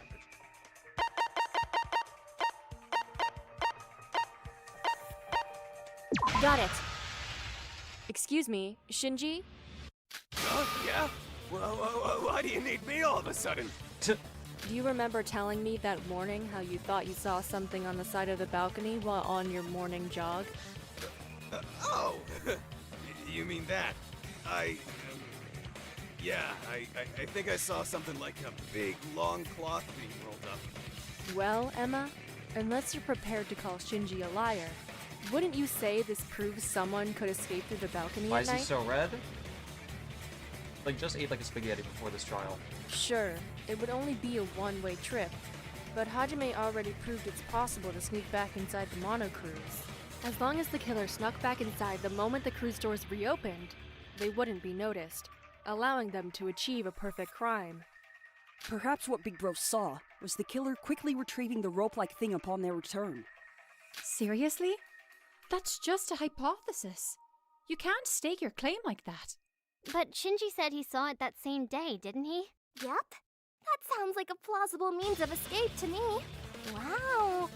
Got it. Excuse me, Shinji? Oh, yeah? Well, why do you need me all of a sudden? Do you remember telling me that morning how you thought you saw something on the side of the balcony while on your morning jog? Oh! You mean that? Yeah, I think I saw something like a big, long cloth being rolled up. Well, Emma, unless you're prepared to call Shinji a liar, wouldn't you say this proves someone could escape through the balcony Why at is night? he so red? Like, just ate like a spaghetti before this trial. Sure, it would only be a one-way trip, but Hajime already proved it's possible to sneak back inside the monocruise. As long as the killer snuck back inside the moment the cruise doors reopened, they wouldn't be noticed, allowing them to achieve a perfect crime. Perhaps what Big Bro saw was the killer quickly retrieving the rope-like thing upon their return. Seriously? That's just a hypothesis. You can't stake your claim like that. But Shinji said he saw it that same day, didn't he? Yup. That sounds like a plausible means of escape to me. Wow.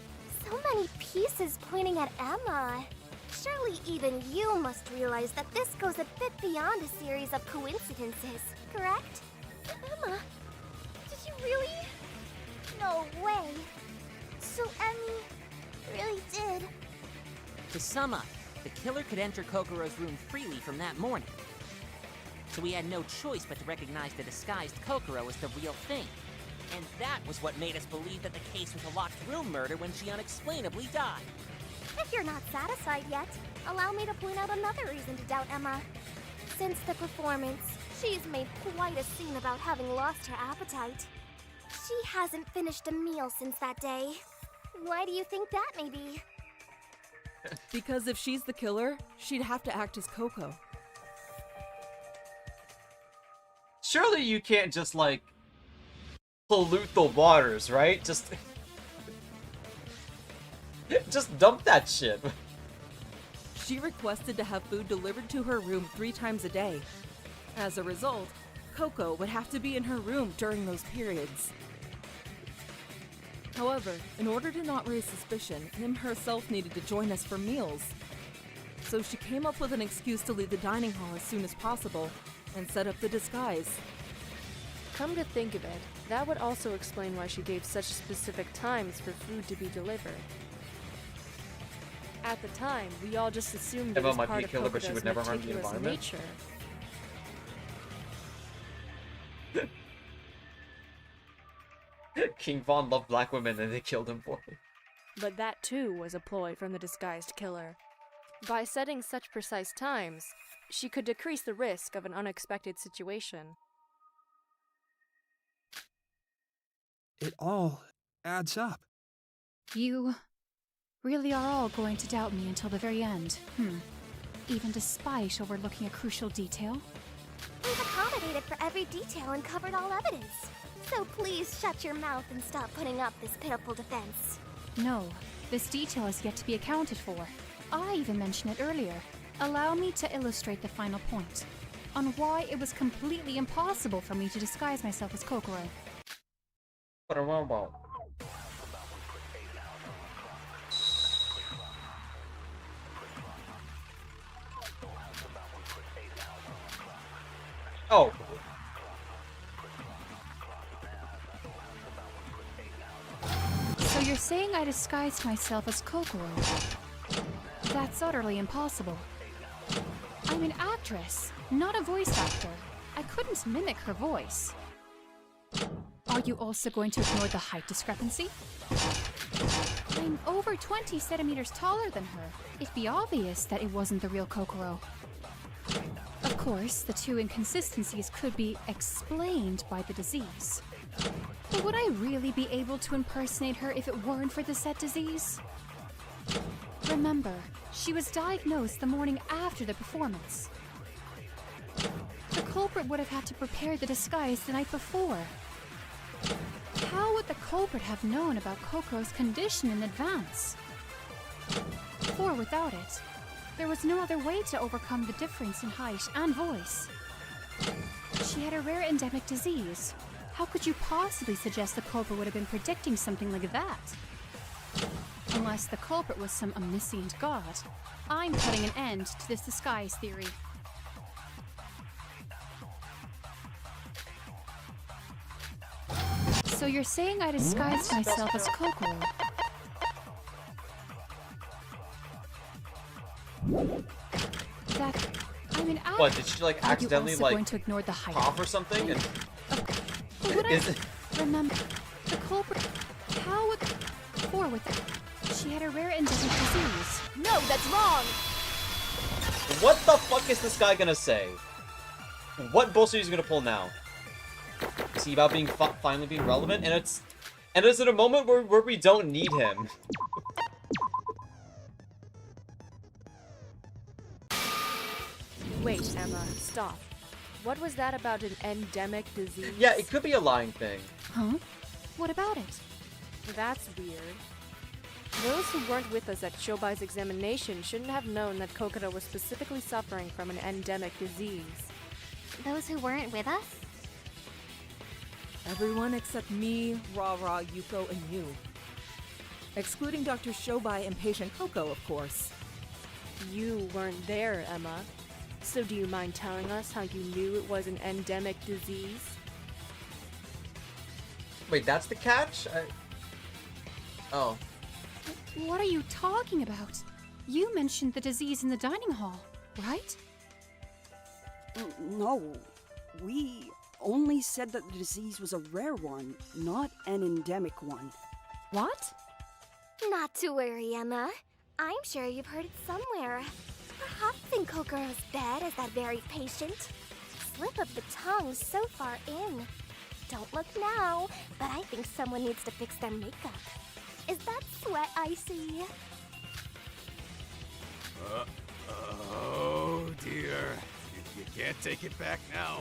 So many pieces pointing at Emma. Surely even you must realize that this goes a bit beyond a series of coincidences, correct? Emma, did you really? No way. So Emmy really did. To sum up, the killer could enter Kokoro's room freely from that morning. So we had no choice but to recognize the disguised Kokoro as the real thing. And that was what made us believe that the case was a locked room murder when she unexplainably died. If you're not satisfied yet, allow me to point out another reason to doubt Emma. Since the performance, she's made quite a scene about having lost her appetite. She hasn't finished a meal since that day. Why do you think that may be? Because if she's the killer, she'd have to act as Coco. Surely you can't just, like, pollute the waters, right? Just dump that shit. She requested to have food delivered to her room 3 times a day. As a result, Coco would have to be in her room during those periods. However, in order to not raise suspicion, Him herself needed to join us for meals. So she came up with an excuse to leave the dining hall as soon as possible and set up the disguise. Come to think of it, that would also explain why she gave such specific times for food to be delivered. At the time, we all just assumed it Emma was might part be a of killer, but she Kokoda's would never harm the meticulous environment. nature. King Von loved black women and they killed him for it. But that too was a ploy from the disguised killer. By setting such precise times, she could decrease the risk of an unexpected situation. It all adds up. You really are all going to doubt me until the very end. Even despite overlooking a crucial detail? We've accommodated for every detail and covered all evidence. So please shut your mouth and stop putting up this pitiful defense. No, this detail is yet to be accounted for. I even mentioned it earlier. Allow me to illustrate the final point on why it was completely impossible for me to disguise myself as Kokoro. Oh. So you're saying I disguised myself as Kokoro? That's utterly impossible. I'm an actress, not a voice actor. I couldn't mimic her voice. Are you also going to ignore the height discrepancy? I'm over 20 centimeters taller than her. It'd be obvious that it wasn't the real Kokoro. Of course, the two inconsistencies could be explained by the disease. But would I really be able to impersonate her if it weren't for the set disease? Remember, she was diagnosed the morning after the performance. The culprit would have had to prepare the disguise the night before. How would the culprit have known about Kokoro's condition in advance? For without it, there was no other way to overcome the difference in height and voice. She had a rare endemic disease. How could you possibly suggest the culprit would have been predicting something like that? Unless the culprit was some omniscient god. I'm putting an end to this disguise theory. So you're saying I disguised myself as Kokoro? That I'm an actor. What, did she like accidentally like going to ignore the height cough or something? And would is I it... remember the culprit? How would or with it? She had a rare endemic disease. No, that's wrong. What the fuck is this guy gonna say? What bullshit is he gonna pull now? Is he about being finally being relevant? And it's in a moment where we don't need him. Wait, Emma, stop. What was that about an endemic disease? Yeah, it could be a lying thing. Huh? What about it? That's weird. Those who weren't with us at Shobai's examination shouldn't have known that Kokoro was specifically suffering from an endemic disease. Those who weren't with us? Everyone except me, Ra-Ra, Yuko, and you. Excluding Dr. Shobai and patient Coco, of course. You weren't there, Emma. So do you mind telling us how you knew it was an endemic disease? Wait, that's the catch? Oh. What are you talking about? You mentioned the disease in the dining hall, right? No, we only said that the disease was a rare one, not an endemic one. What? Not to worry, Emma. I'm sure you've heard it somewhere. Perhaps in Kokoro's bed as that very patient. Slip of the tongue so far in. Don't look now, but I think someone needs to fix their makeup. Is that sweat I see? Oh dear. You can't take it back now.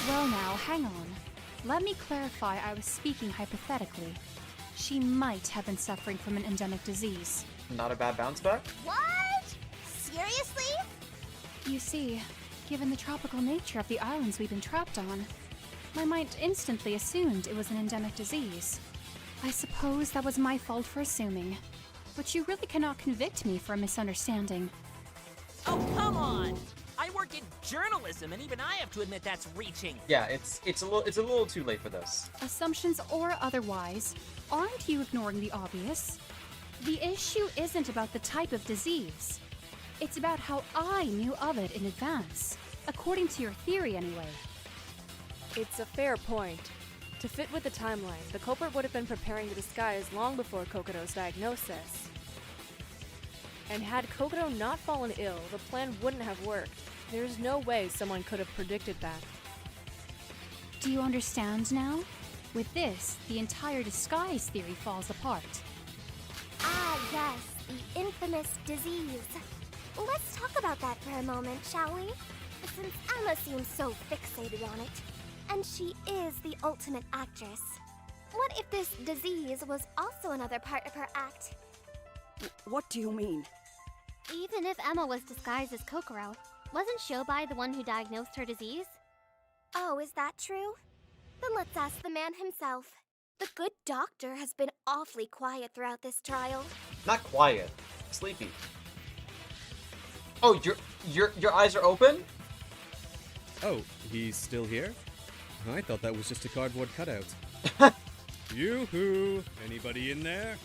Well now, hang on. Let me clarify I was speaking hypothetically. She might have been suffering from an endemic disease. Not a bad bounce back? What? Seriously? You see, given the tropical nature of the islands we've been trapped on, my mind instantly assumed it was an endemic disease. I suppose that was my fault for assuming, but you really cannot convict me for a misunderstanding. Oh, come on! I work in journalism, and even I have to admit that's reaching. Yeah, it's a little too late for this. Assumptions or otherwise, aren't you ignoring the obvious? The issue isn't about the type of disease. It's about how I knew of it in advance, according to your theory anyway. It's a fair point. To fit with the timeline, the culprit would have been preparing the disguise long before Kokodo's diagnosis. And had Kokodo not fallen ill, the plan wouldn't have worked. There's no way someone could have predicted that. Do you understand now? With this, the entire disguise theory falls apart. Ah, yes, the infamous disease. Let's talk about that for a moment, shall we? Since Emma seems so fixated on it, and she is the ultimate actress. What if this disease was also another part of her act? What do you mean? Even if Emma was disguised as Kokoro, wasn't Shobai the one who diagnosed her disease? Oh, is that true? Then let's ask the man himself. The good doctor has been awfully quiet throughout this trial. Not quiet. Sleepy. Oh, your eyes are open? Oh, he's still here? I thought that was just a cardboard cutout. Yoo-hoo! Anybody in there?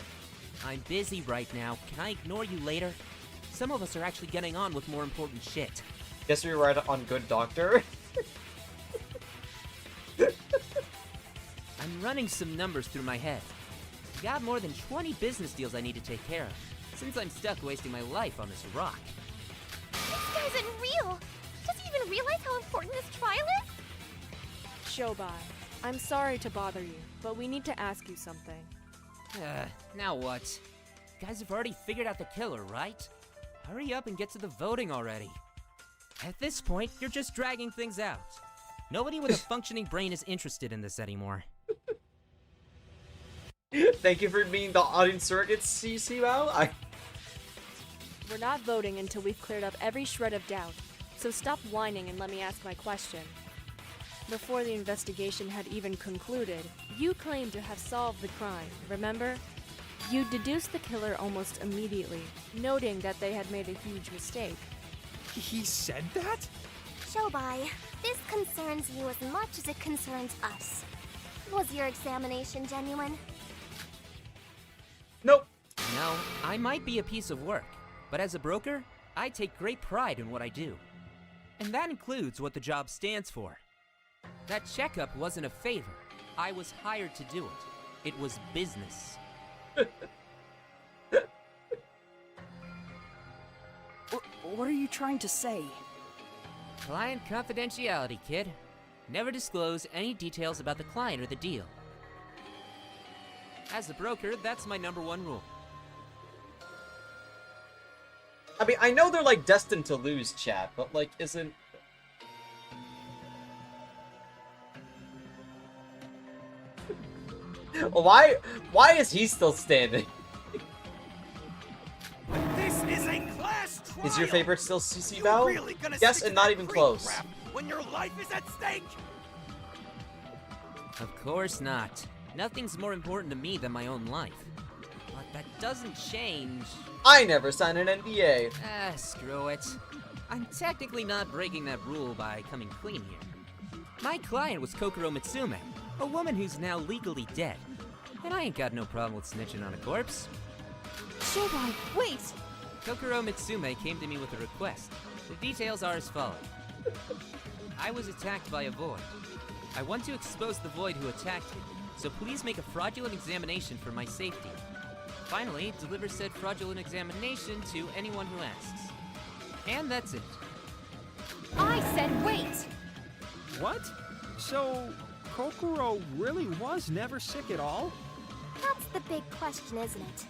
I'm busy right now. Can I ignore you later? Some of us are actually getting on with more important shit. Guess we were right on good doctor. I'm running some numbers through my head. Got more than 20 business deals I need to take care of, since I'm stuck wasting my life on this rock. This guy isn't real! Does he even realize how important this trial is? Shobai, I'm sorry to bother you, but we need to ask you something. Now what? You guys have already figured out the killer, right? Hurry up and get to the voting already. At this point, you're just dragging things out. Nobody with a functioning brain is interested in this anymore. Thank you for being the audience surrogate, Bael. We're not voting until we've cleared up every shred of doubt, so stop whining and let me ask my question. Before the investigation had even concluded, you claimed to have solved the crime, remember? You deduced the killer almost immediately, noting that they had made a huge mistake. He said that? Shobai, this concerns you as much as it concerns us. Was your examination genuine? Nope. No, I might be a piece of work, but as a broker, I take great pride in what I do. And that includes what the job stands for. That checkup wasn't a favor. I was hired to do it. It was business. What are you trying to say? Client confidentiality, kid. Never disclose any details about the client or the deal. As a broker, that's my #1 rule. I mean, I know they're like destined to lose, chat, but like, isn't... Why is he still standing? This is a class trial. Is your favorite still Bael? Really Yes, and not even close. When your life is at stake. Of course not. Nothing's more important to me than my own life. But that doesn't change... I never signed an NDA. Screw it. I'm technically not breaking that rule by coming clean here. My client was Kokoro Mitsume, a woman who's now legally dead. And I ain't got no problem with snitching on a corpse. Shobai, wait! Kokoro Mitsume came to me with a request. The details are as follows. I was attacked by a void. I want to expose the void who attacked me, so please make a fraudulent examination for my safety. Finally, deliver said fraudulent examination to anyone who asks. And that's it. I said wait! What? So, Kokoro really was never sick at all? That's the big question, isn't it?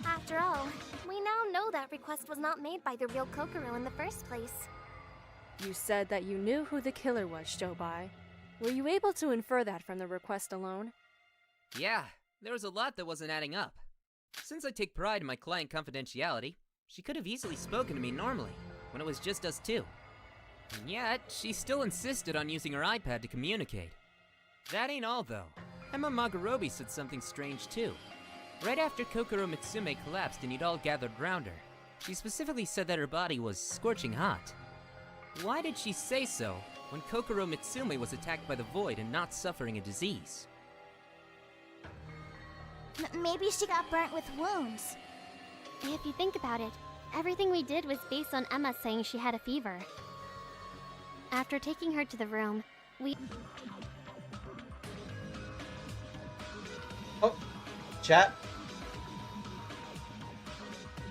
After all, we now know that request was not made by the real Kokoro in the first place. You said that you knew who the killer was, Shobai. Were you able to infer that from the request alone? Yeah, there was a lot that wasn't adding up. Since I take pride in my client confidentiality, she could have easily spoken to me normally, when it was just us two. And yet, she still insisted on using her iPad to communicate. That ain't all, though. Emma Magarobi said something strange, too. Right after Kokoro Mitsume collapsed and you'd all gathered round her, she specifically said that her body was scorching hot. Why did she say so when Kokoro Mitsume was attacked by the Void and not suffering a disease? Maybe she got burnt with wounds. If you think about it, everything we did was based on Emma saying she had a fever. After taking her to the room, we... Oh, chat.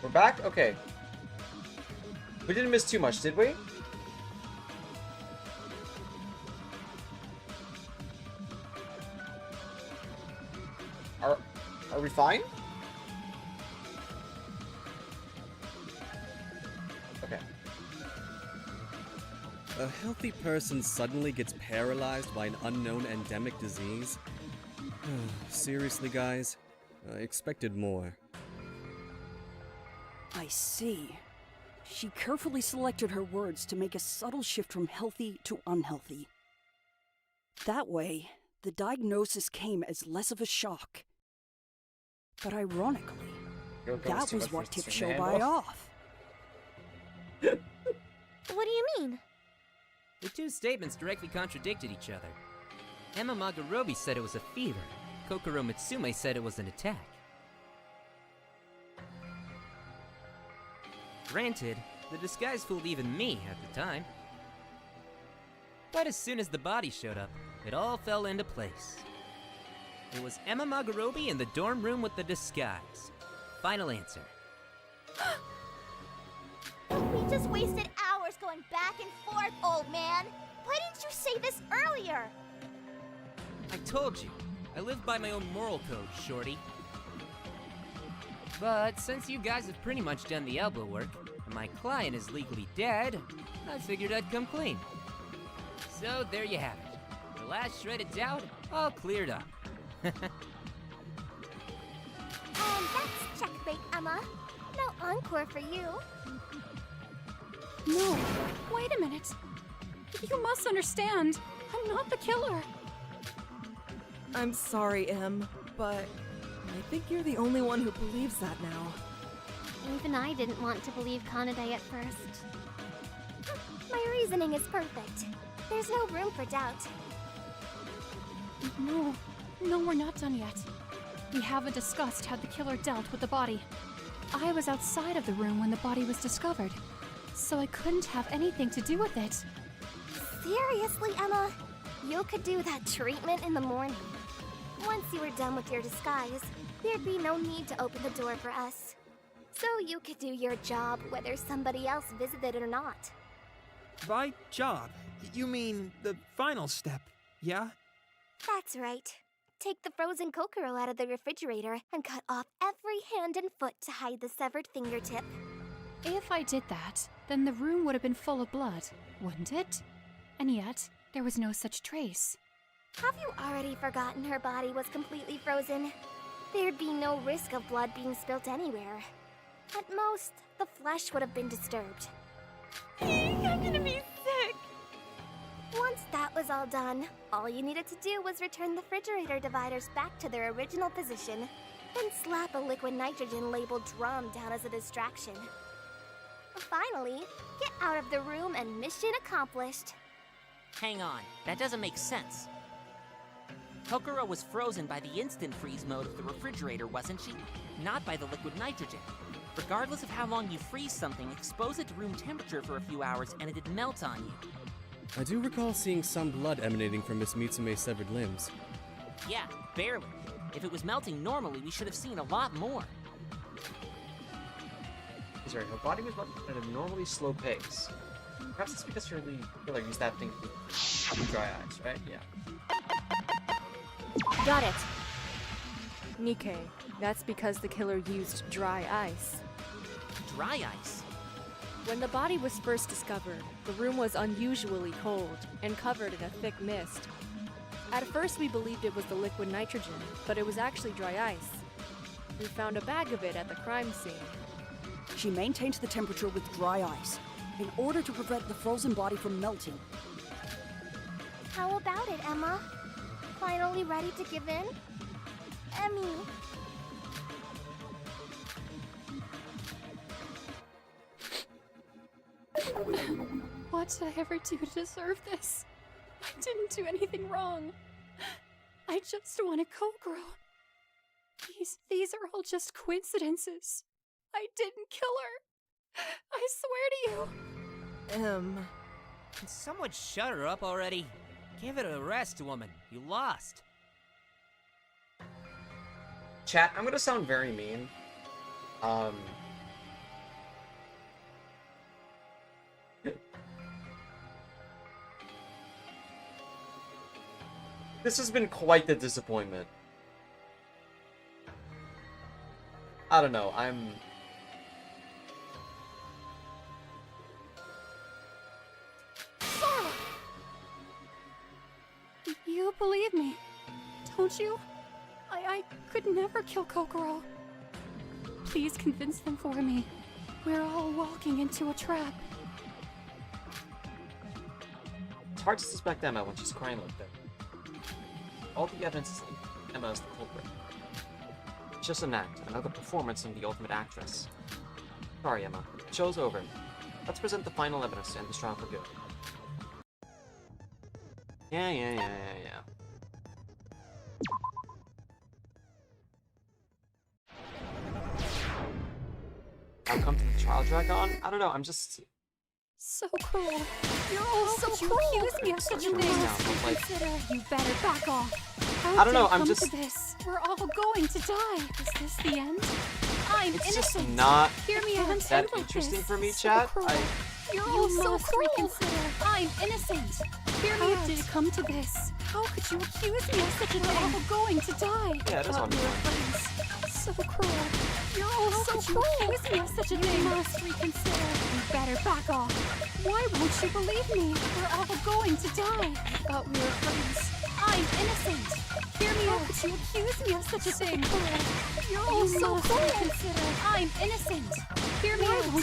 We're back? Okay. We didn't miss too much, did we? Are we fine? Okay. A healthy person suddenly gets paralyzed by an unknown endemic disease? Seriously, guys? I expected more. I see. She carefully selected her words to make a subtle shift from healthy to unhealthy. That way, the diagnosis came as less of a shock. But ironically, that was what tipped Shobai off. What do you mean? The two statements directly contradicted each other. Emma Magarobi said it was a fever. Kokoro Mitsume said it was an attack. Granted, the disguise fooled even me at the time. But as soon as the body showed up, it all fell into place. It was Emma Magarobi in the dorm room with the disguise. Final answer. We just wasted hours going back and forth, old man. Why didn't you say this earlier? I told you, I live by my own moral code, shorty. But since you guys have pretty much done the elbow work, and my client is legally dead, I figured I'd come clean. So there you have it. The last shred of doubt, all cleared up. And that's checkmate, Emma. No encore for you. No, wait a minute. You must understand. I'm not the killer. I'm sorry, Em, but I think you're the only one who believes that now. Even I didn't want to believe Kanade at first. My reasoning is perfect. There's no room for doubt. No, we're not done yet. We haven't discussed how the killer dealt with the body. I was outside of the room when the body was discovered, so I couldn't have anything to do with it. Seriously, Emma? You could do that treatment in the morning. Once you were done with your disguise, there'd be no need to open the door for us. So you could do your job whether somebody else visited or not. By job, you mean the final step, yeah? That's right. Take the frozen Kokoro out of the refrigerator and cut off every hand and foot to hide the severed fingertip. If I did that, then the room would have been full of blood, wouldn't it? And yet, there was no such trace. Have you already forgotten her body was completely frozen? There'd be no risk of blood being spilt anywhere. At most, the flesh would have been disturbed. I'm gonna be sick. Once that was all done, all you needed to do was return the refrigerator dividers back to their original position, then slap a liquid nitrogen labeled drum down as a distraction. Finally, get out of the room and mission accomplished. Hang on, that doesn't make sense. Kokoro was frozen by the instant freeze mode of the refrigerator, wasn't she? Not by the liquid nitrogen. Regardless of how long you freeze something, expose it to room temperature for a few hours and it'd melt on you. I do recall seeing some blood emanating from Miss Mitsume's severed limbs. Yeah, barely. If it was melting normally, we should have seen a lot more. Sorry, her body was melting at a normally slow pace. Perhaps it's because her killer used that thing to dry eyes, right? Yeah. Got it. Nikkei, That's because the killer used dry ice. Dry ice? When the body was first discovered, the room was unusually cold and covered in a thick mist. At first we believed it was the liquid nitrogen, but it was actually dry ice. We found a bag of it at the crime scene. She maintained the temperature with dry ice in order to prevent the frozen body from melting. How about it, Emma? Finally ready to give in? Emmy. What did I ever do to deserve this? I didn't do anything wrong. I just want a Kokoro. These are all just coincidences. I didn't kill her. I swear to you. Can someone shut her up already? Give it a rest, woman. You lost. Chat, I'm gonna sound very mean. This has been quite the disappointment. I don't know, You believe me, don't you? I could never kill Kokoro. Please convince them for me. We're all walking into a trap. It's hard to suspect Emma when she's crying like that. All the evidence is Emma is the culprit. It's just an act, another performance from the ultimate actress. Sorry, Emma. The show's over. Let's present the final evidence to end this trial for good. Yeah. Outcome to the trial drag on? I don't know, I'm just... So cruel. You're all so cruel. You accuse me of such a thing. Consider you better back off. I don't know, I'm just... To this? We're all going to die. Is this the end? I'm it's innocent. Just not Hear me out. that interesting for me, chat. You're all so cruel. Reconsider. I'm innocent. Hear me out. How did it come to this? How could you accuse me of such a thing? We're all going to die. Yeah, that's what So cruel. You're all so cruel. Accuse me of such a thing. You must reconsider. You better back off. Why won't you believe me? We're all going to die. I thought we were friends. I'm innocent. Hear me out. How could you accuse me of such a thing? You're all so cruel. I'm innocent. Hear me out. Why won't